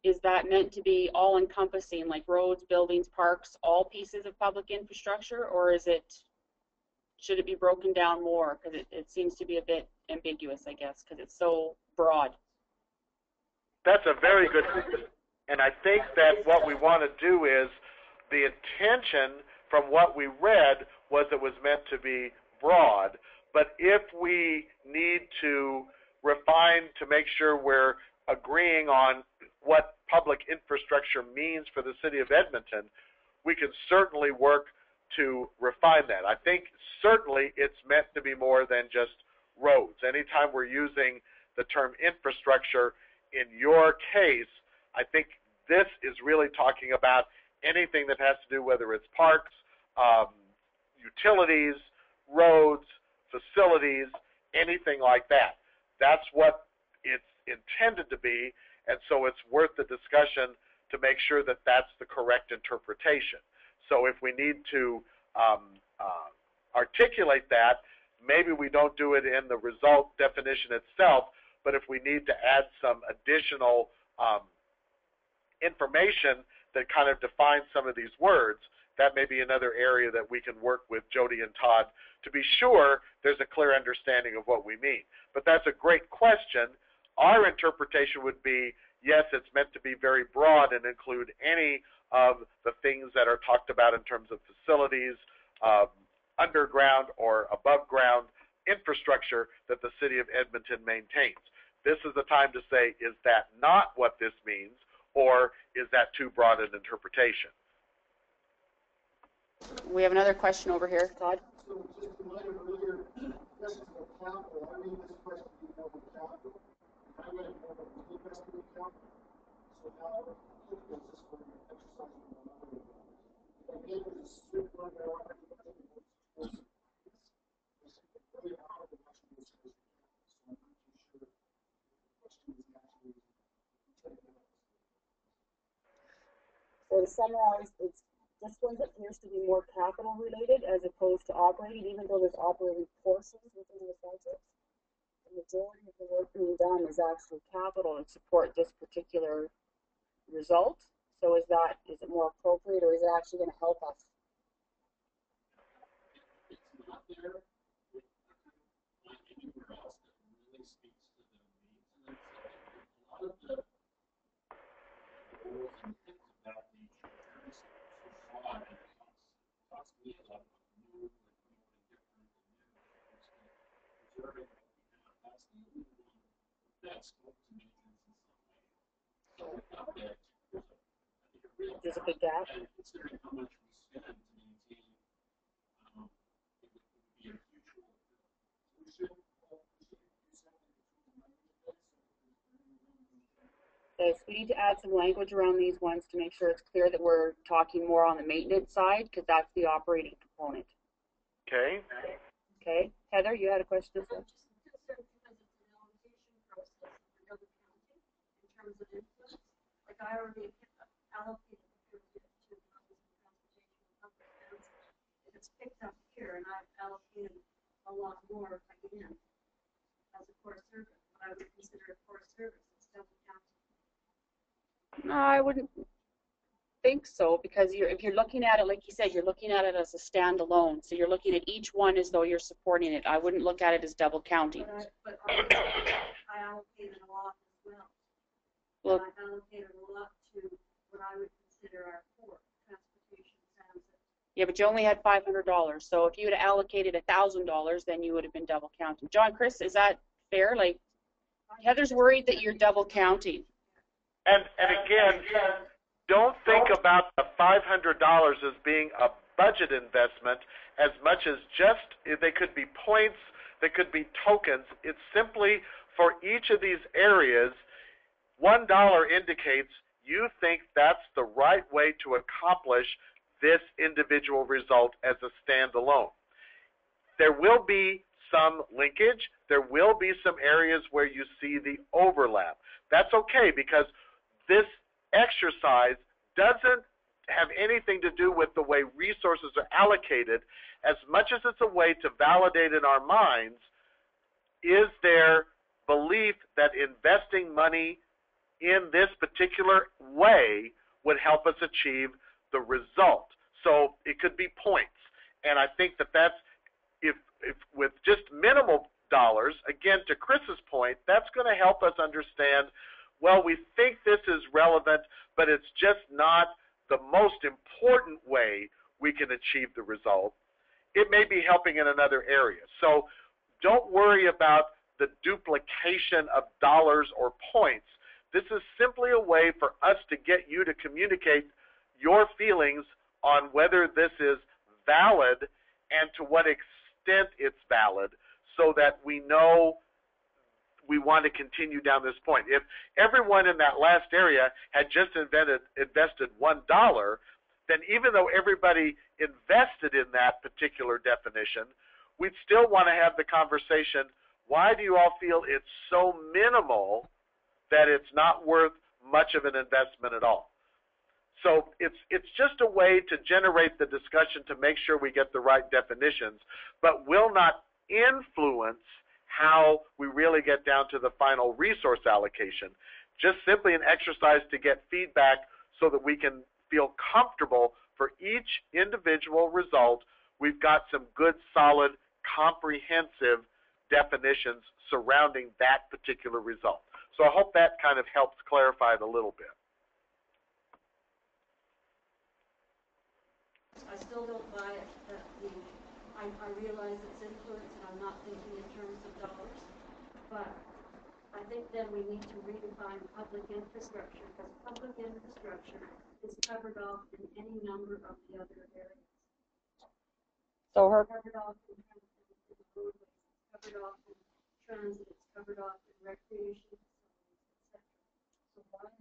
Is that meant to be all encompassing, like roads, buildings, parks, all pieces of public infrastructure, or should it be broken down more? Because it seems to be a bit ambiguous, I guess, because it's so broad. That's a very good question. And I think that what we want to do is, the intention from what we read was it was meant to be broad, but if we need to refine to make sure we're agreeing on what public infrastructure means for the city of Edmonton, we can certainly work to refine that. I think certainly it's meant to be more than just roads. Anytime we're using the term infrastructure in your case, I think this is really talking about anything that has to do, whether it's parks, utilities, roads, facilities, anything like that. That's what it's intended to be, and so it's worth the discussion to make sure that that's the correct interpretation. So if we need to articulate that, maybe we don't do it in the result definition itself, but if we need to add some additional information that kind of defines some of these words, that may be another area that we can work with Jody and Todd to be sure there's a clear understanding of what we mean. But that's a great question. Our interpretation would be, yes, it's meant to be very broad and include any of the things that are talked about in terms of facilities, underground or above ground infrastructure that the city of Edmonton maintains. This is the time to say, is that not what this means, or is that too broad an interpretation? We have another question over here, Todd. So just in light of earlier questions about capital, I mean this question about capital. I went over the investment account, so how applicable is this for exercising the money? If I gave it a strict one that I want to it's really hard to watch this question, so I'm not too sure the question is actually intended. So to summarize, it's this one appears to be more capital related as opposed to operating, even though there's operating portions within the budget. The majority of the work being done is actually capital to support this particular result. So is it more appropriate, or is it actually going to help us? It's not there with not anywhere else that really speaks to the maintenance of it. A lot of the goals and things of that nature are very so broad, and it talks to me about new and different and new. Preserving what we have. That's the only one that spoke to maintenance in some way. So without that, There's a big gap. and considering how much we spend to maintain, it would be a huge role. So we need to add some language around these ones to make sure it's clear that we're talking more on the maintenance side, because that's the operating component. Okay. Okay, Heather, you had a question? I'm just concerned because it's an allocation process for Double County in terms of influence. Like I already allocated the period to housing and transportation and public transit. If it's picked up here and I've allocated a lot more again as a core service, what I would consider a core service, it's Double County. No, I wouldn't think so, because if you're looking at it, like you said, you're looking at it as a standalone. So you're looking at each one as though you're supporting it. I wouldn't look at it as double counting. But I allocated a lot as well. Well, And I've allocated a lot to what I would consider our core transportation transit. yeah, but you only had $500. So if you had allocated $1,000, then you would have been double counting. John, Chris, is that fair? Like, Heather's worried that you're double counting. And again, don't think about the $500 as being a budget investment as much as just, they could be points, they could be tokens. It's simply for each of these areas, $1 indicates you think that's the right way to accomplish this individual result as a standalone. There will be some linkage. There will be some areas where you see the overlap. That's okay, because this exercise doesn't have anything to do with the way resources are allocated as much as it's a way to validate in our minds, is there belief that investing money in this particular way would help us achieve the result. So it could be points. And I think that that's, if with just minimal dollars, again, to Chris's point, that's going to help us understand, well, we think this is relevant, but it's just not the most important way we can achieve the result. It may be helping in another area. So don't worry about the duplication of dollars or points. This is simply a way for us to get you to communicate your feelings on whether this is valid and to what extent it's valid, so that we know we want to continue down this point. If everyone in that last area had just invested $1, then even though everybody invested in that particular definition, we'd still want to have the conversation, why do you all feel it's so minimal that it's not worth much of an investment at all? So it's just a way to generate the discussion to make sure we get the right definitions, but will not influence how we really get down to the final resource allocation. Just simply an exercise to get feedback so that we can feel comfortable for each individual result. We've got some good, solid, comprehensive definitions surrounding that particular result. So I hope that kind of helps clarify it a little bit. I still don't buy it that I realize it's influence and I'm not thinking in terms of dollars, but I think then we need to redefine public infrastructure, because public infrastructure is covered off in any number of the other areas. So her It's covered off in roadways, it's covered off in transit, it's covered off in recreation facilities, etc.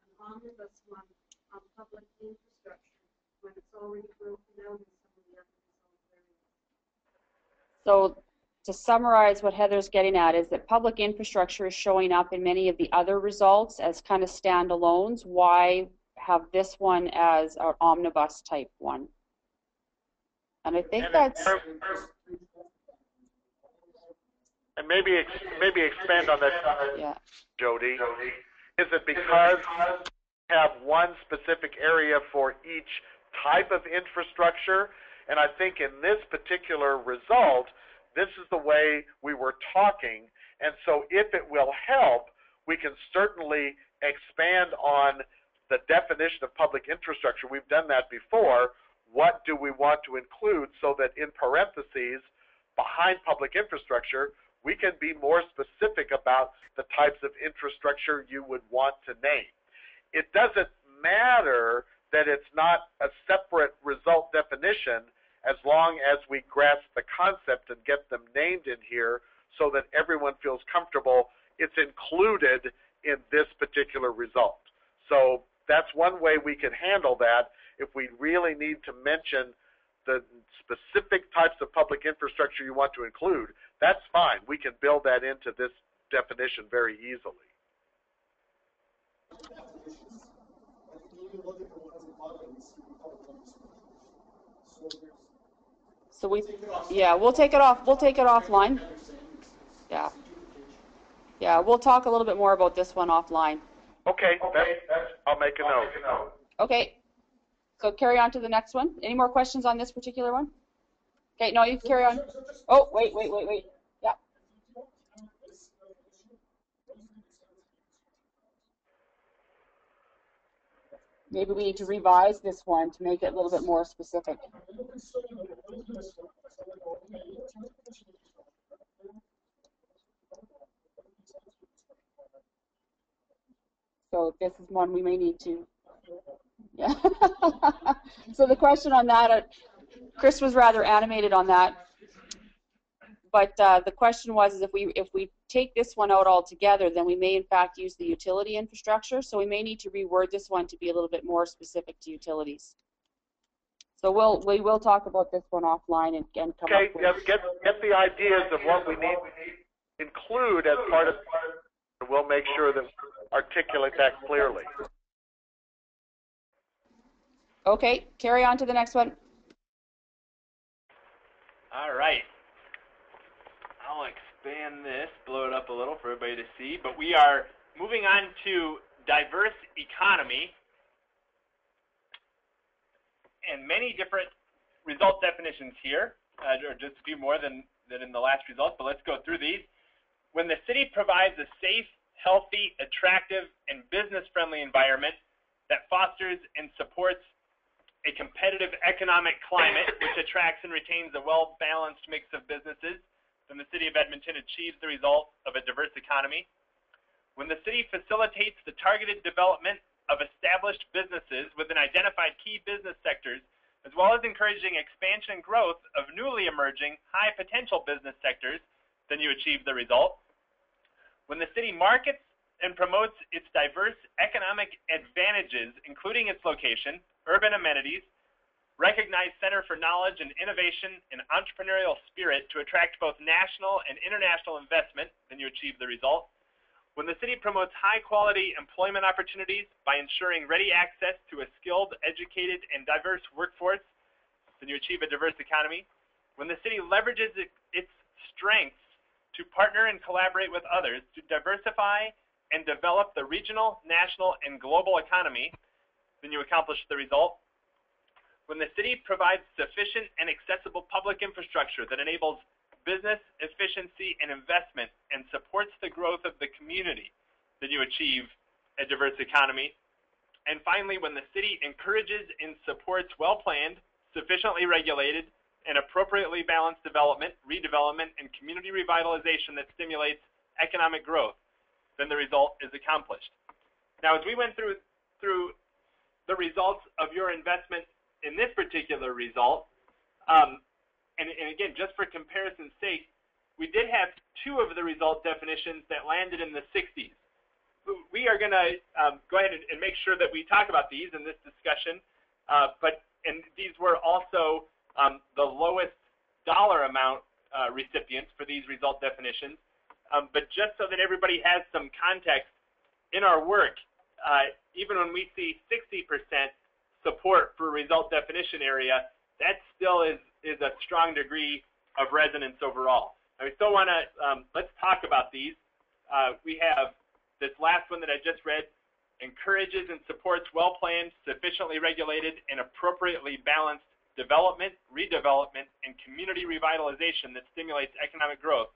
So why have an omnibus one on public infrastructure when it's already broken out in some of the other result areas? So to summarize what Heather's getting at is that public infrastructure is showing up in many of the other results as kind of standalones. Why have this one as our omnibus type one. And I think that's... And maybe expand on that, Yeah. Jody. Is it because we have one specific area for each type of infrastructure? And I think in this particular result, this is the way we were talking. And so if it will help, we can certainly expand on the definition of public infrastructure. We've done that before. What do we want to include so that in parentheses behind public infrastructure, we can be more specific about the types of infrastructure you would want to name. It doesn't matter that it's not a separate result definition as long as we grasp the concept and get them named in here so that everyone feels comfortable it's included in this particular result. So that's one way we could handle that. If we really need to mention the specific types of public infrastructure you want to include, that's fine. We can build that into this definition very easily. So we'll take it off. We'll take it offline. Yeah. Yeah, we'll talk a little bit more about this one offline. Okay, I'll make a note. Okay. So carry on to the next one. Any more questions on this particular one? Okay, no, you carry on. Oh, wait. Yeah. Maybe we need to revise this one to make it a little bit more specific. So this is one we may need to. Yeah. So the question on that, Chris was rather animated on that. But the question was, is if we take this one out altogether, then we may in fact use the utility infrastructure. So we may need to reword this one to be a little bit more specific to utilities. So we will talk about this one offline and come up with. Okay, get the ideas of what we need to include as part of, and we'll make sure that we articulate that clearly. Okay, carry on to the next one. All right. I'll expand this, blow it up a little for everybody to see, but we are moving on to diverse economy and many different result definitions here, or just a few more than in the last result, but let's go through these. When the city provides a safe, healthy, attractive, and business-friendly environment that fosters and supports a competitive economic climate which attracts and retains a well-balanced mix of businesses, then the city of Edmonton achieves the result of a diverse economy. When the city facilitates the targeted development of established businesses within identified key business sectors, as well as encouraging expansion and growth of newly emerging high-potential business sectors, then you achieve the result. When the city markets and promotes its diverse economic advantages, including its location, urban amenities, recognized center for knowledge and innovation and entrepreneurial spirit to attract both national and international investment, then you achieve the result. When the city promotes high-quality employment opportunities by ensuring ready access to a skilled, educated, and diverse workforce, then you achieve a diverse economy. When the city leverages its strengths to partner and collaborate with others to diversify and develop the regional, national, and global economy, then you accomplish the result. When the city provides sufficient and accessible public infrastructure that enables business efficiency and investment and supports the growth of the community, then you achieve a diverse economy. And finally, when the city encourages and supports well-planned, sufficiently regulated, and appropriately balanced development, redevelopment, and community revitalization that stimulates economic growth, then the result is accomplished. Now, as we went through the results of your investment in this particular result, and again, just for comparison's sake, we did have two of the result definitions that landed in the 60s. We are going to go ahead and make sure that we talk about these in this discussion, and these were also the lowest dollar amount recipients for these result definitions. But just so that everybody has some context, in our work, even when we see 60% support for result definition area, that still is a strong degree of resonance overall. And we still want to, let's talk about these. We have this last one that I just read, encourages and supports well-planned, sufficiently regulated, and appropriately balanced development, redevelopment, and community revitalization that stimulates economic growth.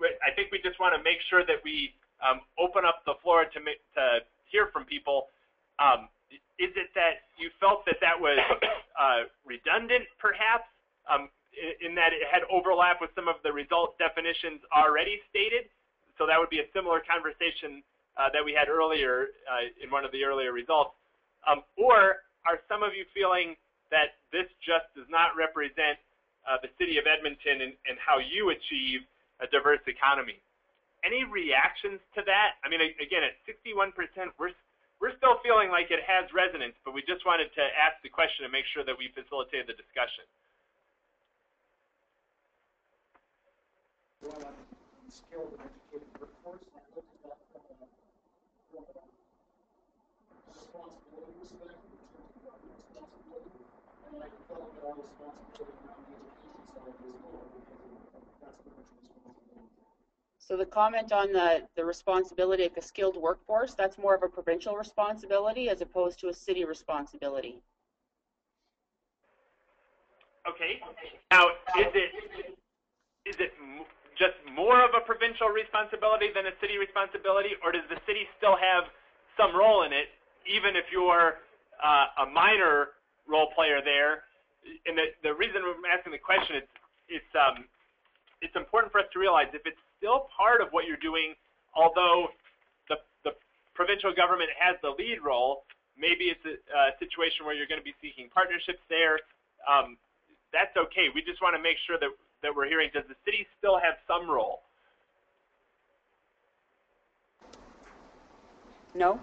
I think we just want to make sure that we open up the floor to hear from people. Is it that you felt that that was redundant, perhaps, in that it had overlap with some of the result definitions already stated? So that would be a similar conversation that we had earlier in one of the earlier results. Or are some of you feeling that this just does not represent the city of Edmonton and how you achieve a diverse economy? Any reactions to that? I mean, again, at 61%, we're still feeling like it has resonance, but we just wanted to ask the question and make sure that we facilitated the discussion. Skilled and educated workforce, and I looked at that from a responsibility perspective, in terms of government responsibility, and I felt that our responsibility around the education side was lower because that's the much responsibility. So the comment on the responsibility of the skilled workforce, that's more of a provincial responsibility as opposed to a city responsibility. Okay. Now, is it just more of a provincial responsibility than a city responsibility, or does the city still have some role in it, even if you're a minor role player there? And the reason I'm asking the question is it's important for us to realize if it's still part of what you're doing, although the provincial government has the lead role, maybe it's a situation where you're going to be seeking partnerships there. That's okay. We just want to make sure that we're hearing, does the city still have some role? No.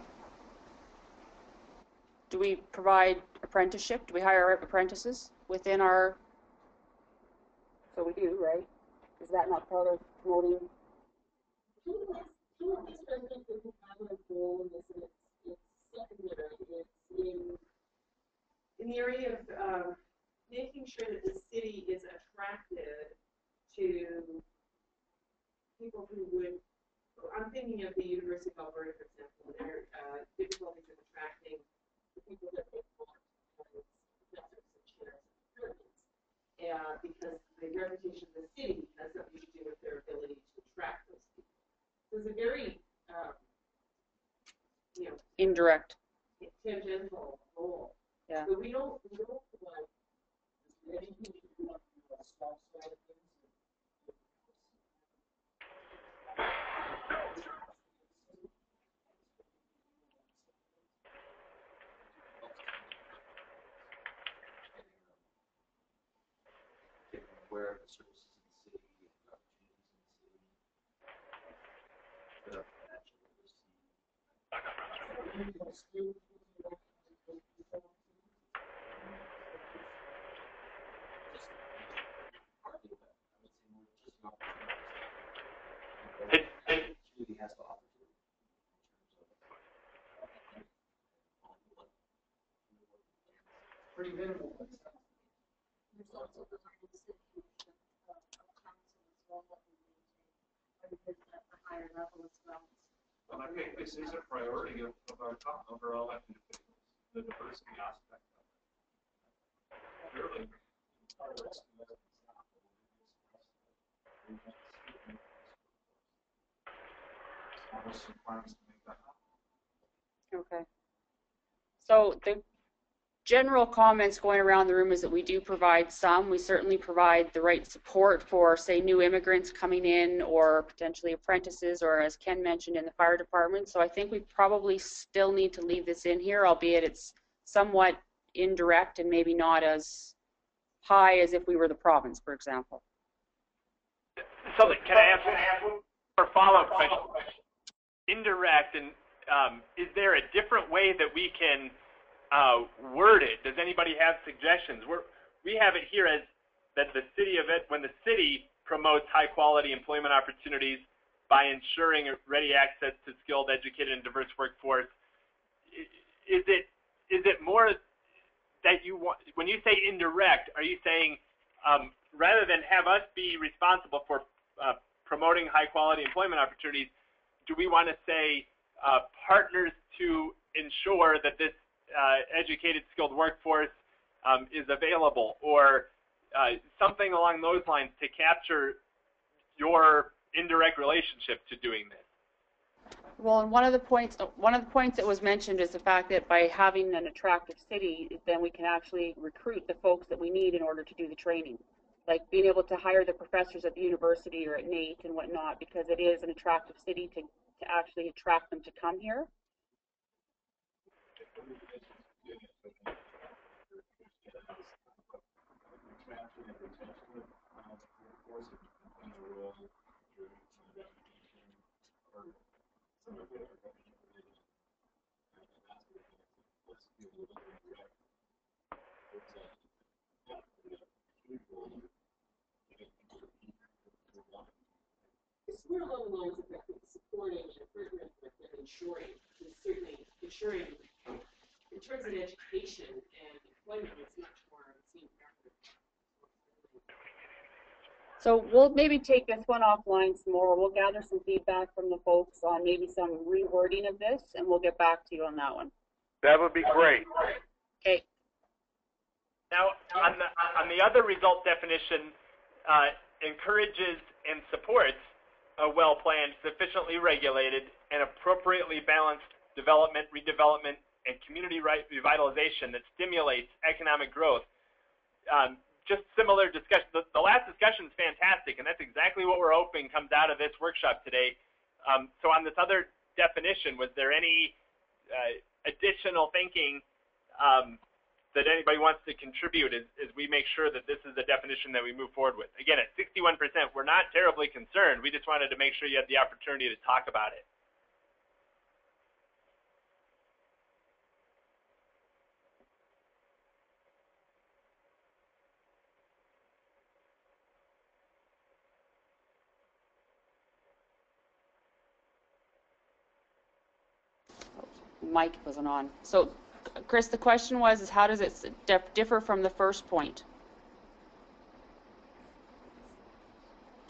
Do we provide apprenticeship? Do we hire apprentices within our? So we do, right? Is that not part of promoting? It's secondary. It's in the area of making sure that the city is attracted to people who would. I'm thinking of the University of Alberta, for example. Their difficulties in attracting the people that they want as professors and chairs and experiments, because the reputation of the city has something to do with their ability to attract those people. So it's a very indirect, tangential role. Yeah. So we don't provide anything to do on the soft side of things. Where the services in the city, the opportunities in the city, the financial literacy. Really has to offer to Pretty minimal. There's also the city of council as well that we maintain, because at the higher level as well. Well, I think this is a priority of our top overall activity, the diversity aspect of it. Clearly, requirements to make that happen. Okay. So the general comments going around the room is that we do provide some. We certainly provide the right support for, say, new immigrants coming in or potentially apprentices, or as Ken mentioned, in the fire department. So I think we probably still need to leave this in here, albeit it's somewhat indirect and maybe not as high as if we were the province, for example. So can I ask a follow-up question? Indirect, and is there a different way that we can word it? Does anybody have suggestions? We have it here as that the city of when the city promotes high-quality employment opportunities by ensuring ready access to skilled, educated, and diverse workforce. is it more that you want, when you say indirect, are you saying rather than have us be responsible for promoting high quality employment opportunities, do we want to say partners to ensure that this educated, skilled workforce is available, or something along those lines to capture your indirect relationship to doing this? Well, and one of the points that was mentioned is the fact that by having an attractive city, then we can actually recruit the folks that we need in order to do the training. Like being able to hire the professors at the university or at NAIT and whatnot, because it is an attractive city to actually attract them to come here. We're along the lines of supporting and partnering with and ensuring, and certainly ensuring in terms of education and employment, it's much more seen practice. So we'll maybe take this one offline some more. We'll gather some feedback from the folks on maybe some rewording of this, and we'll get back to you on that one. That would be great. Okay. Now, on the other result definition, encourages and supports a well-planned, sufficiently regulated, and appropriately balanced development, redevelopment, and community revitalization that stimulates economic growth. Just similar discussion. The last discussion is fantastic, and that's exactly what we're hoping comes out of this workshop today. So on this other definition, was there any additional thinking that anybody wants to contribute as we make sure that this is the definition that we move forward with? Again, at 61%, we're not terribly concerned. We just wanted to make sure you had the opportunity to talk about it. Mic wasn't on. So, Chris, the question was, is how does it differ from the first point?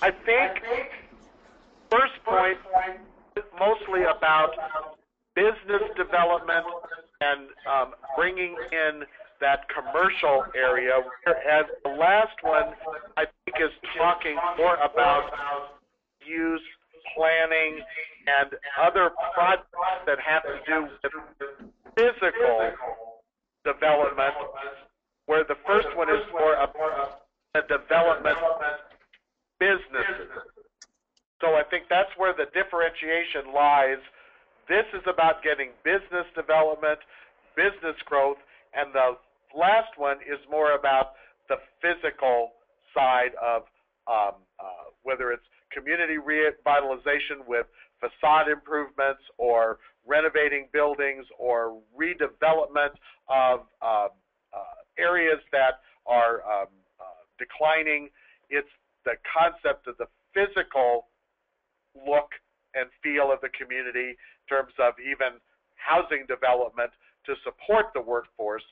I think first point is mostly about business development and bringing in that commercial area, whereas the last one I think is talking more about use, planning, and other projects that have to do with physical development, where the first one is more about the development businesses. So I think that's where the differentiation lies. This is about getting business development, business growth, and the last one is more about the physical side of whether it's community revitalization with facade improvements or renovating buildings or redevelopment of areas that are declining. It's the concept of the physical look and feel of the community in terms of even housing development to support the workforce,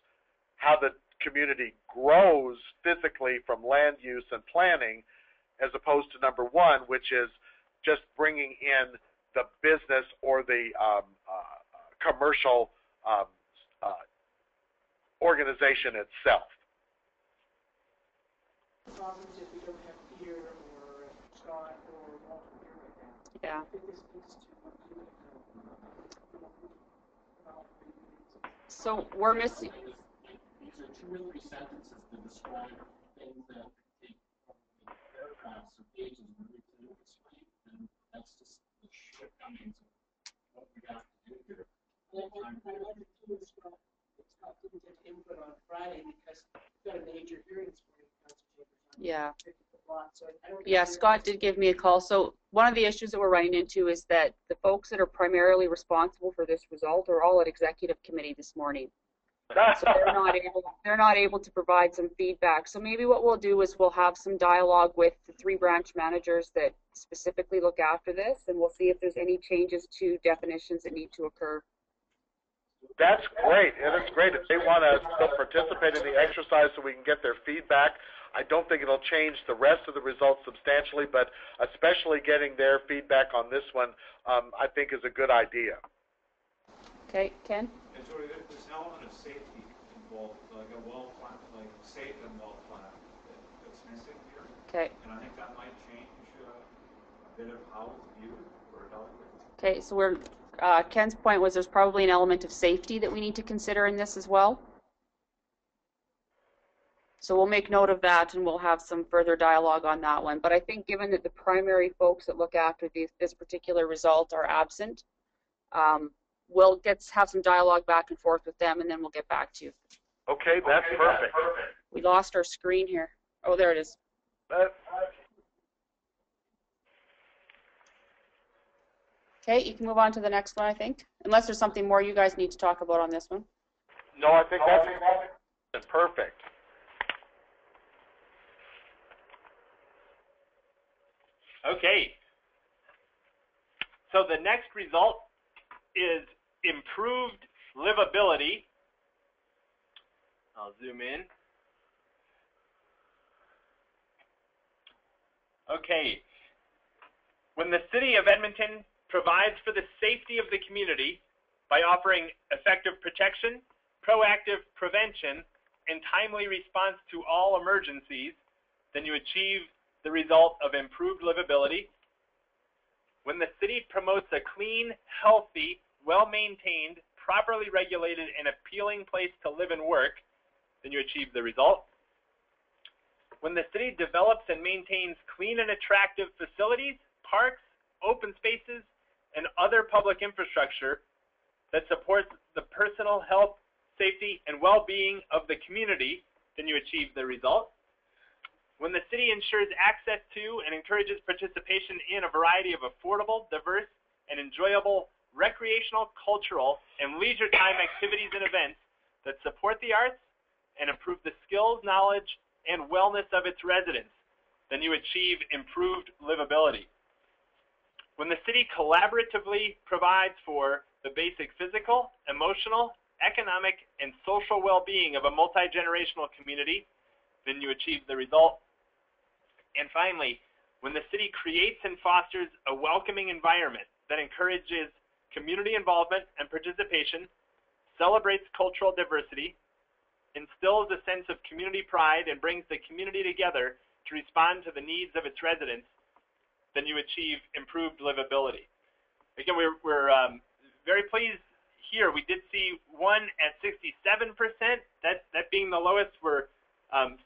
how the community grows physically from land use and planning, as opposed to number one, which is just bringing in the business or the commercial organization itself. Problems if we don't have Peter or Scott or Walter here right now. Yeah. I think this speaks to So we're missing. These are two or three sentences to describe things that take paragraphs or pages really to explain, and that's just the shortcomings of what we have to do here. I like it too, Scott didn't get input on Friday because we've got a major hearing this morning, Council Chambers. Yeah. So I don't Yeah, Scott did give me a call. So one of the issues that we're running into is that the folks that are primarily responsible for this result are all at executive committee this morning. So they're not able to provide some feedback. So maybe what we'll do is we'll have some dialogue with the 3 branch managers that specifically look after this, and we'll see if there's any changes to definitions that need to occur. That's great, and it's great. If they want to still participate in the exercise so we can get their feedback, I don't think it'll change the rest of the results substantially, but especially getting their feedback on this one, I think is a good idea. Okay, Ken? And so there's an element of safety involved, like a well plan, like safe and well planned, that's missing here. Okay. And I think that might change a bit of how it's viewed or evaluated. Okay, so we're, Ken's point was there's probably an element of safety that we need to consider in this as well. So we'll make note of that and we'll have some further dialogue on that one. But I think given that the primary folks that look after this particular result are absent, we'll have some dialogue back and forth with them and then we'll get back to you. Okay, that's perfect. We lost our screen here. Oh, there it is. Okay, you can move on to the next one, I think. Unless there's something more you guys need to talk about on this one. No, I think that's perfect. Okay. So the next result is improved livability. I'll zoom in. Okay. When the city of Edmonton provides for the safety of the community by offering effective protection, proactive prevention, and timely response to all emergencies, then you achieve the result of improved livability. When the city promotes a clean, healthy, well-maintained, properly regulated, and appealing place to live and work, then you achieve the result. When the city develops and maintains clean and attractive facilities, parks, open spaces, and other public infrastructure that supports the personal health, safety, and well-being of the community, then you achieve the result. When the city ensures access to and encourages participation in a variety of affordable, diverse, and enjoyable recreational, cultural, and leisure time activities and events that support the arts and improve the skills, knowledge, and wellness of its residents, then you achieve improved livability. When the city collaboratively provides for the basic physical, emotional, economic, and social well-being of a multi-generational community, then you achieve the result. And finally, when the city creates and fosters a welcoming environment that encourages community involvement and participation, celebrates cultural diversity, instills a sense of community pride, and brings the community together to respond to the needs of its residents, then you achieve improved livability. Again, we're very pleased here. We did see one at 67%. That being the lowest, we're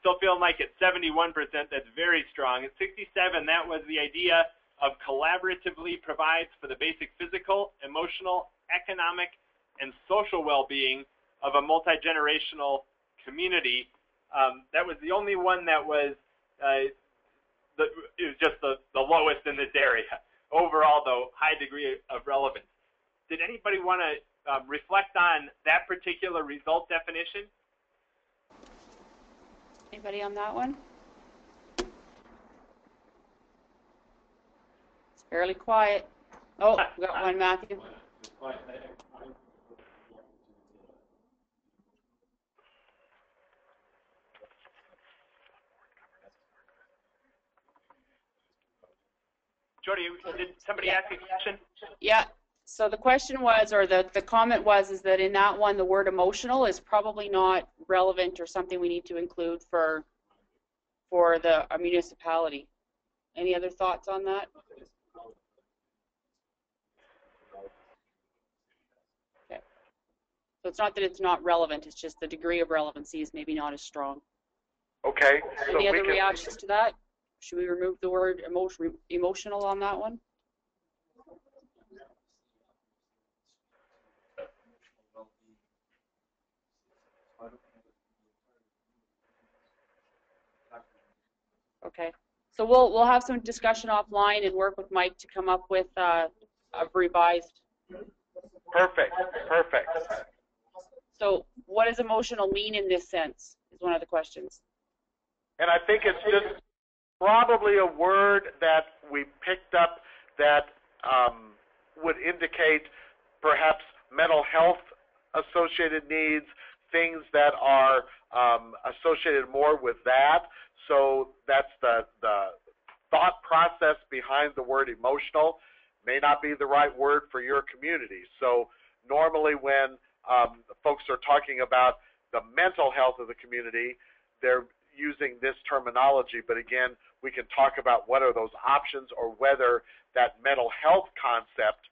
still feeling like at 71%. That's very strong. At 67, that was the idea of collaboratively provides for the basic physical, emotional, economic, and social well-being of a multi-generational community. That was the only one that was it was just the lowest in this area. Overall, though, high degree of relevance. Did anybody want to reflect on that particular result definition? Anybody on that one? It's fairly quiet. Oh, we got one, Matthew. Jody, did somebody ask a question? Yeah. So the question was, or the comment was, is that in that one, the word emotional is probably not relevant or something we need to include for the municipality. Any other thoughts on that? Okay. So it's not that it's not relevant, it's just the degree of relevancy is maybe not as strong. Okay. So any other reactions to that? Should we remove the word emotional on that one? Okay, so we'll have some discussion offline and work with Mike to come up with a revised. Perfect. Perfect. So what does emotional mean in this sense is one of the questions. And I think it's just probably a word that we picked up that would indicate perhaps mental health associated needs, things that are associated more with that. So that's the thought process behind the word emotional. May not be the right word for your community. So normally when folks are talking about the mental health of the community, they're using this terminology. But again, we can talk about what are those options or whether that mental health concept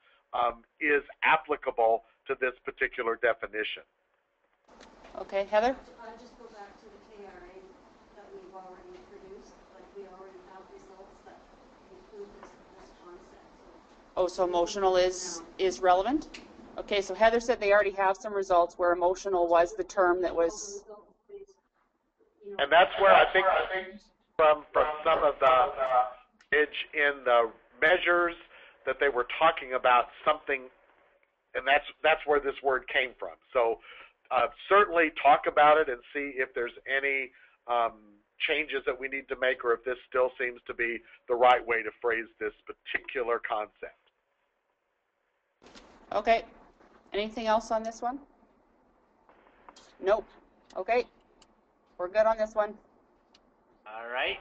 is applicable to this particular definition. Okay, Heather? I just go back to the KRA that we've already produced, like we already have results that include this concept. Oh, so emotional is relevant? Okay, so Heather said they already have some results where emotional was the term that was... And that's where I think from some of the edge in the measures that they were talking about something, and that's where this word came from. So certainly talk about it and see if there's any changes that we need to make, or if this still seems to be the right way to phrase this particular concept. Okay. Anything else on this one? Nope. Okay. We're good on this one. All right.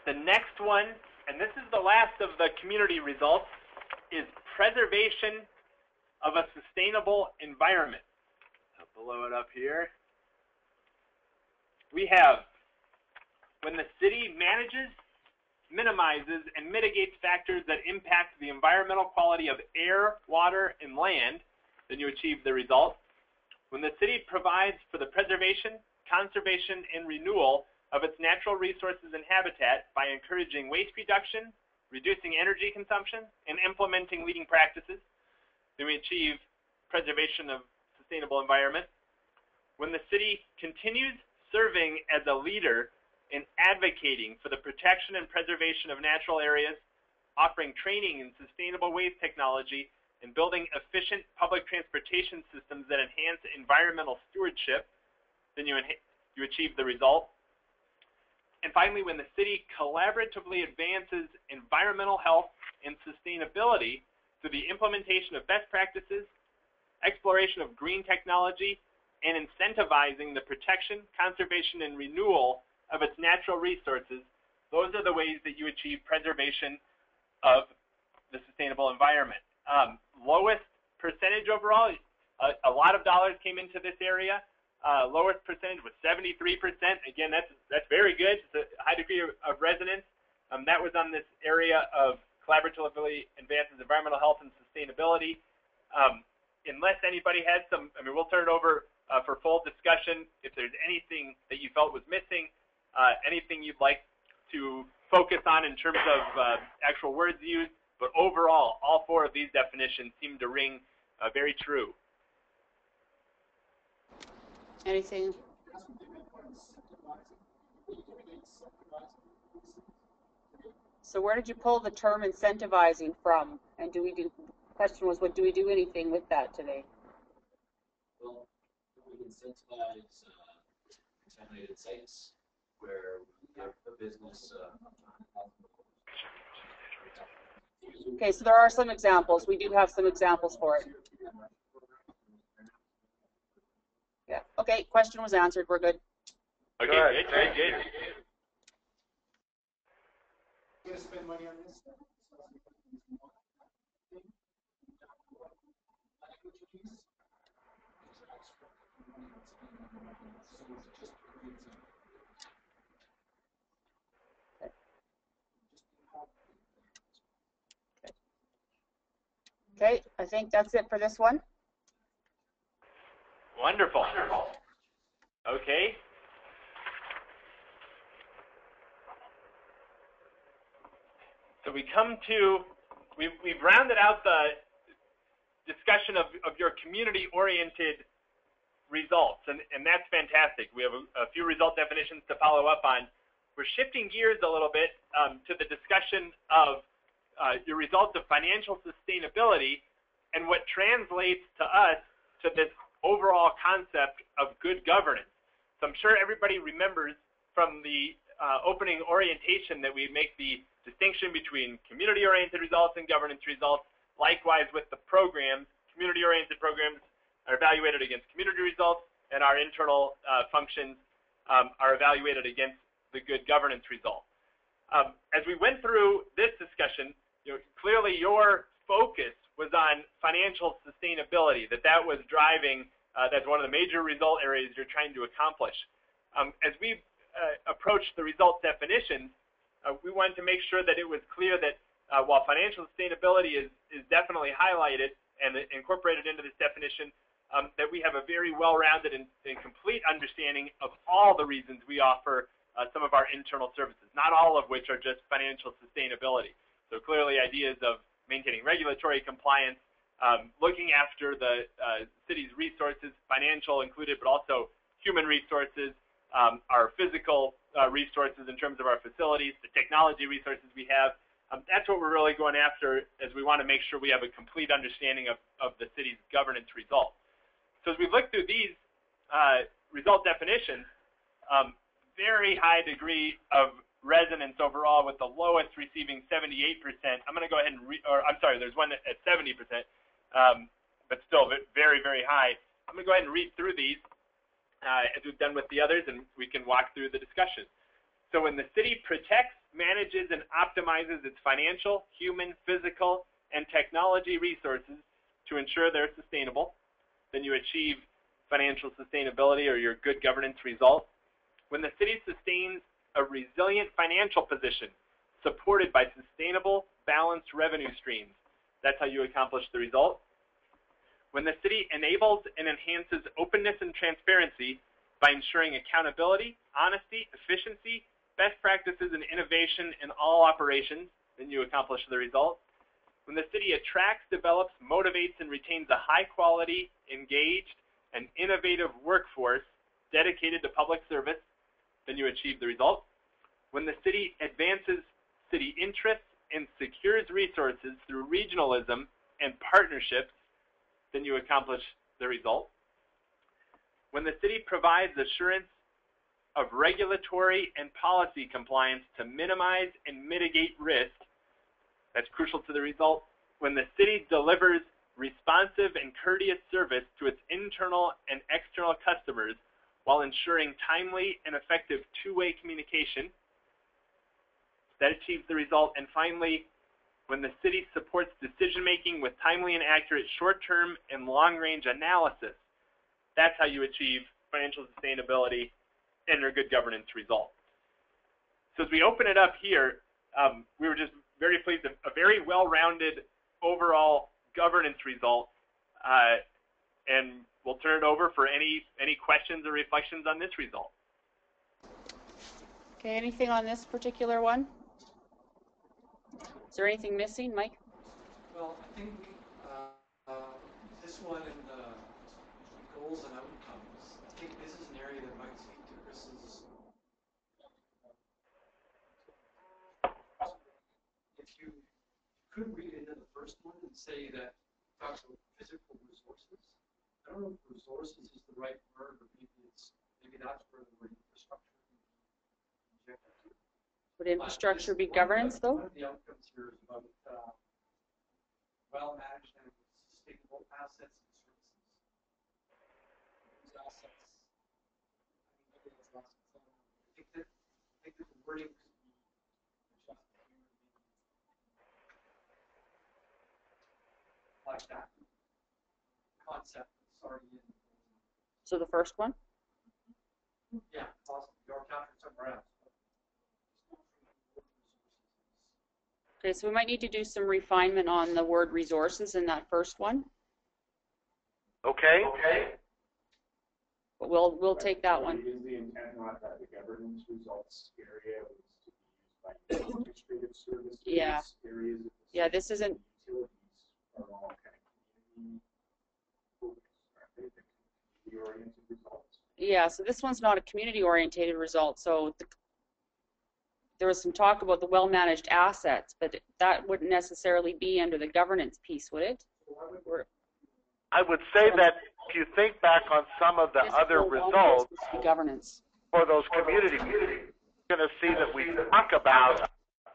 The next one, and this is the last of the community results, is preservation of a sustainable environment. I'll blow it up here. We have, when the city manages, minimizes, and mitigates factors that impact the environmental quality of air, water, and land, then you achieve the result. When the city provides for the preservation, conservation, and renewal of its natural resources and habitat by encouraging waste reduction, reducing energy consumption, and implementing leading practices, then we achieve preservation of sustainable environment. When the city continues serving as a leader in advocating for the protection and preservation of natural areas, offering training in sustainable waste technology, and building efficient public transportation systems that enhance environmental stewardship, then you achieve the result. And finally, when the city collaboratively advances environmental health and sustainability through the implementation of best practices, exploration of green technology, and incentivizing the protection, conservation, and renewal of its natural resources, those are the ways that you achieve preservation of the sustainable environment. Lowest percentage overall, a lot of dollars came into this area. Lowest percentage was 73%. Again, that's very good. It's a high degree of resonance. That was on this area of collaboratively advances environmental health and sustainability. Unless anybody has some, we'll turn it over for full discussion. If there's anything that you felt was missing, anything you'd like to focus on in terms of actual words used, but overall, all four of these definitions seem to ring very true. Anything? So where did you pull the term incentivizing from? And the question was, what do we do anything with that today? Well, we incentivize contaminated sites where we have a business. Okay, so there are some examples. We do have some examples for it. Yeah. Okay, question was answered. We're good. Okay, good. You're gonna spend money on this? Okay, I think that's it for this one. Wonderful. Okay. So we come to, we've rounded out the discussion of your community-oriented results, and that's fantastic. We have a few result definitions to follow up on. We're shifting gears a little bit to the discussion of your results of financial sustainability and what translates to us to this overall concept of good governance. So I'm sure everybody remembers from the opening orientation that we make the distinction between community-oriented results and governance results. Likewise with the programs, community-oriented programs are evaluated against community results, and our internal functions are evaluated against the good governance results. As we went through this discussion, clearly your focus was on financial sustainability, that was driving, that's one of the major result areas you're trying to accomplish. As we approached the result definitions, we wanted to make sure that it was clear that while financial sustainability is definitely highlighted and incorporated into this definition, that we have a very well-rounded and complete understanding of all the reasons we offer some of our internal services, not all of which are just financial sustainability. So clearly ideas of maintaining regulatory compliance, looking after the city's resources, financial included, but also human resources, our physical resources in terms of our facilities, the technology resources we have. That's what we're really going after, as we want to make sure we have a complete understanding of the city's governance results. So as we look through these result definitions, very high degree of resonance overall, with the lowest receiving 78%. I'm going to go ahead and I'm sorry, there's one at 70%, but still very, very high. I'm going to go ahead and read through these as we've done with the others, and we can walk through the discussion. So when the city protects, manages, and optimizes its financial, human, physical, and technology resources to ensure they're sustainable, then you achieve financial sustainability or your good governance result. When the city sustains a resilient financial position supported by sustainable, balanced revenue streams, that's how you accomplish the result. When the city enables and enhances openness and transparency by ensuring accountability, honesty, efficiency, best practices, and innovation in all operations, then you accomplish the result. When the city attracts, develops, motivates, and retains a high-quality, engaged, and innovative workforce dedicated to public service, then you achieve the result. When the city advances city interests and secures resources through regionalism and partnerships, then you accomplish the result. When the city provides assurance of regulatory and policy compliance to minimize and mitigate risk, that's crucial to the result. When the city delivers responsive and courteous service to its internal and external customers while ensuring timely and effective two-way communication, that achieves the result. And finally, when the city supports decision-making with timely and accurate short-term and long-range analysis, that's how you achieve financial sustainability and your good governance result. So as we open it up here, we were just very pleased, a very well-rounded overall governance result, and we'll turn it over for any questions or reflections on this result. Okay, anything on this particular one? Is there anything missing, Mike? Well, I think this one and goals and outcomes, I think this is an area that might speak to Chris's. If you could read into the first one and say that it talks about physical resources. I don't know if resources is the right word, or maybe that's where the word infrastructure is injected to. Would infrastructure be governance, though? One of the outcomes here is about well-managed and sustainable assets and services. Those assets. I think that the wording could be adjusted like that concept that's already in. So the first one? Yeah, possibly. Or captured somewhere else. Okay, so we might need to do some refinement on the word resources in that first one. Okay. But we'll take that one. Is the intent not that the governance results area was to be used by administrative services? Yeah. Areas of the Yeah, this isn't. Utilities are all kind of community-oriented results. Yeah, so this one's not a community-oriented result. So there was some talk about the well-managed assets, but that wouldn't necessarily be under the governance piece, would it? I would say that if you think back on some of the other results governance for those communities, you're going to see that we talk about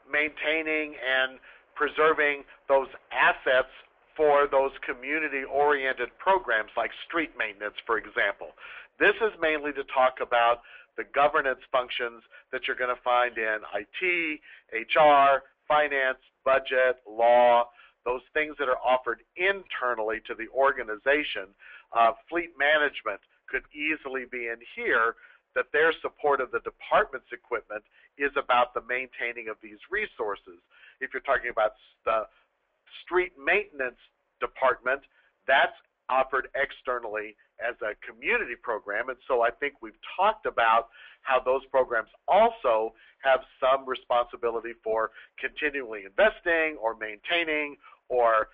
maintaining and preserving those assets for those community-oriented programs like street maintenance, for example. This is mainly to talk about the governance functions that you're going to find in IT, HR, finance, budget, law, those things that are offered internally to the organization. Fleet management could easily be in here, that their support of the department's equipment is about the maintaining of these resources. If you're talking about the street maintenance department, that's offered externally as a community program, and so I think we've talked about how those programs also have some responsibility for continually investing or maintaining or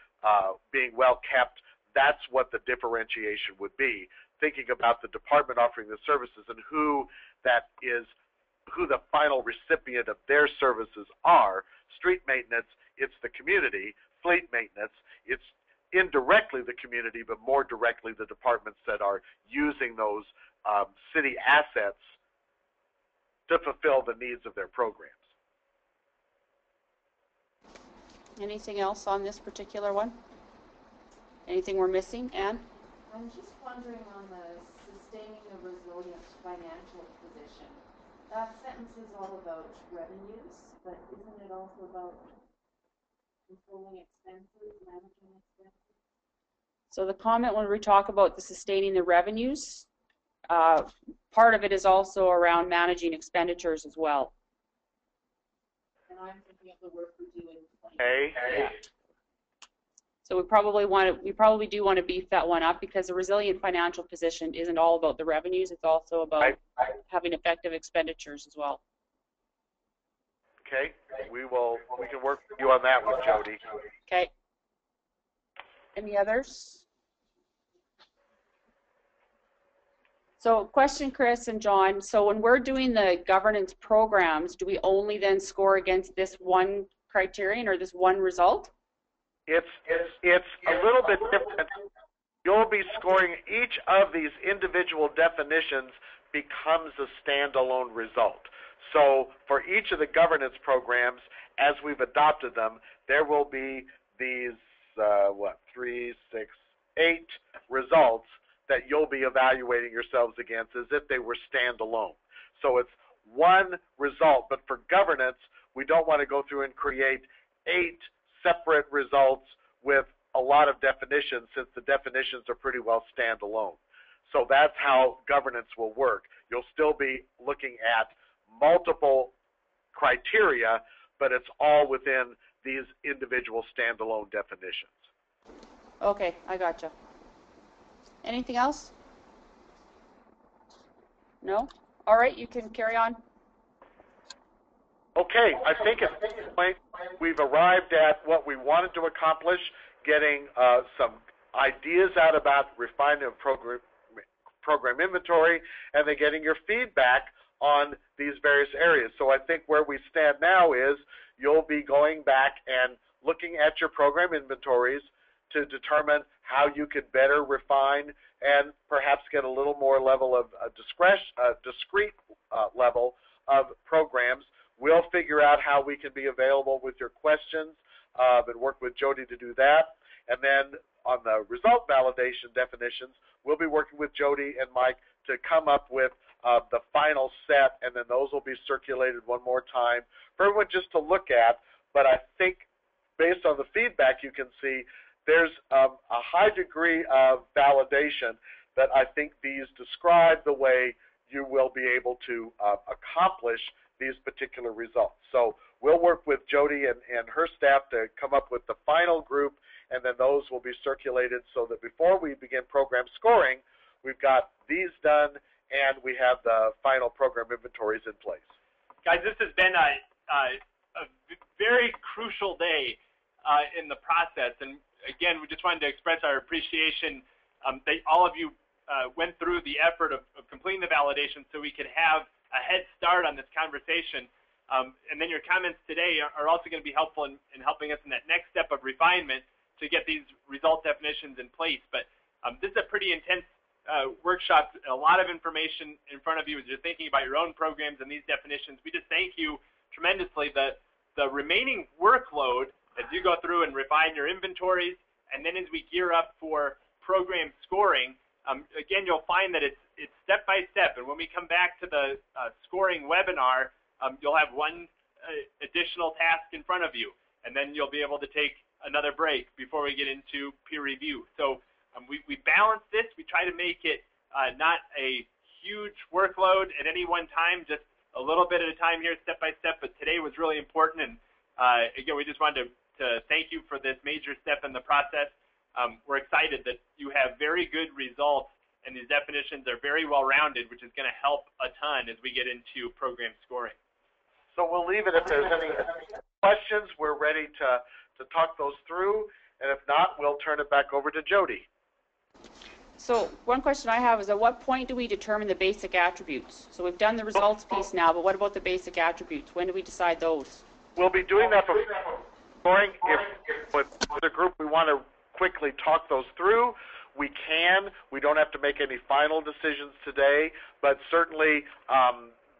being well kept. That's what the differentiation would be, thinking about the department offering the services and who the final recipient of their services are. Street maintenance, it's the community. Fleet maintenance, it's indirectly the community, but more directly the departments that are using those city assets to fulfill the needs of their programs. Anything else on this particular one? Anything we're missing, Anne? I'm just wondering on the sustaining a resilient financial position. That sentence is all about revenues, but isn't it also about controlling expenses, managing expenses? So the comment when we talk about the sustaining the revenues, part of it is also around managing expenditures as well. And I'm thinking of the work we do in Okay. Yeah. So we probably do want to beef that one up, because the resilient financial position isn't all about the revenues, it's also about having effective expenditures as well. Okay, we can work with you on that one, Jody. Okay. Any others? So question, Chris and John, so when we're doing the governance programs, do we only then score against this one criterion or this one result? It's a little bit different. You'll be scoring each of these individual definitions becomes a standalone result. So for each of the governance programs, as we've adopted them, there will be these, 3, 6, 8 results that you'll be evaluating yourselves against as if they were standalone. So it's one result, but for governance, we don't want to go through and create 8 separate results with a lot of definitions, since the definitions are pretty well standalone. So that's how governance will work. You'll still be looking at multiple criteria, but it's all within these individual standalone definitions. Okay, I gotcha. Anything else? No? All right, you can carry on. Okay, I think at this point we've arrived at what we wanted to accomplish, getting some ideas out about refinement of program inventory, and then getting your feedback on these various areas. So I think where we stand now is you'll be going back and looking at your program inventories to determine how you could better refine and perhaps get a little more level of discrete level of programs. We'll figure out how we can be available with your questions and work with Jody to do that. And then on the result validation definitions, we'll be working with Jody and Mike to come up with the final set, and then those will be circulated one more time for everyone just to look at. But I think based on the feedback you can see, there's a high degree of validation that I think these describe the way you will be able to accomplish these particular results. So we'll work with Jody and her staff to come up with the final group, and then those will be circulated so that before we begin program scoring, we've got these done and we have the final program inventories in place. Guys, this has been a very crucial day in the process, and again, we just wanted to express our appreciation that all of you went through the effort of completing the validation so we could have a head start on this conversation. And then your comments today are also going to be helpful in helping us in that next step of refinement to get these result definitions in place. But this is a pretty intense workshop, a lot of information in front of you as you're thinking about your own programs and these definitions. We just thank you tremendously. The remaining workload as you go through and refine your inventories, And then as we gear up for program scoring, again, you'll find that it's step by step. And when we come back to the scoring webinar, you'll have one additional task in front of you, and then you'll be able to take another break before we get into peer review. So we balance this. We try to make it not a huge workload at any one time, just a little bit at a time here, step by step. But today was really important, and again, we just wanted to thank you for this major step in the process. We're excited that you have very good results, and these definitions are very well-rounded, which is going to help a ton as we get into program scoring. So we'll leave it. If there's any questions, we're ready to talk those through, and if not, we'll turn it back over to Jody. So one question I have is, at what point do we determine the basic attributes? So we've done the results piece now, but what about the basic attributes? When do we decide those? We'll be doing that for scoring. If with the group we want to quickly talk those through, we can. We don't have to make any final decisions today, but certainly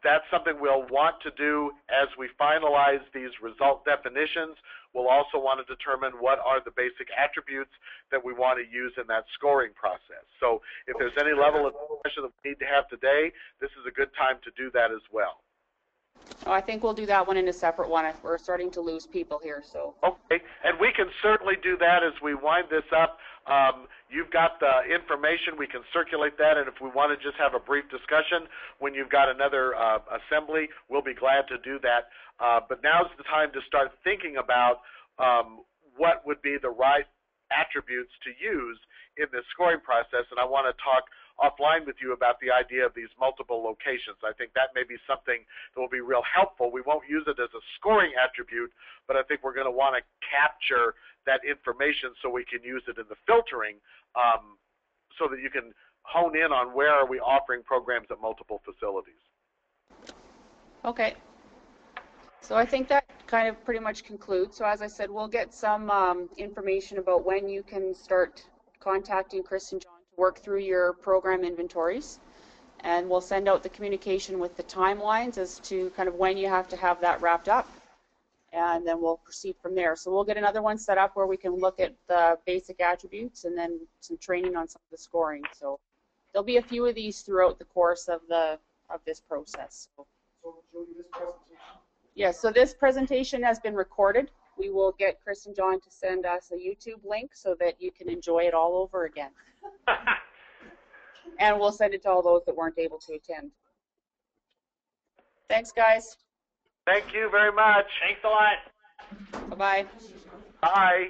that's something we'll want to do as we finalize these result definitions. We'll also want to determine what are the basic attributes that we want to use in that scoring process. So if there's any level of discussion that we need to have today, this is a good time to do that as well. Oh, I think we'll do that one in a separate one. We're starting to lose people here, so. Okay, and we can certainly do that as we wind this up. You've got the information. We can circulate that, and if we want to just have a brief discussion when you've got another assembly, we'll be glad to do that. But now's the time to start thinking about what would be the right attributes to use in this scoring process, and I want to talk offline with you about the idea of these multiple locations. I think that may be something that will be real helpful. We won't use it as a scoring attribute, but I think we're going to want to capture that information so we can use it in the filtering so that you can hone in on where are we offering programs at multiple facilities. Okay. So I think that kind of pretty much concludes. So as I said, we'll get some information about when you can start contacting Chris and John to work through your program inventories. And we'll send out the communication with the timelines as to kind of when you have to have that wrapped up. And then we'll proceed from there. So we'll get another one set up where we can look at the basic attributes and then some training on some of the scoring. So there'll be a few of these throughout the course of this process. So, Jody, this presentation? Yes, so this presentation has been recorded. We will get Chris and John to send us a YouTube link so that you can enjoy it all over again. And we'll send it to all those that weren't able to attend. Thanks, guys. Thank you very much. Thanks a lot. Bye-bye. Bye.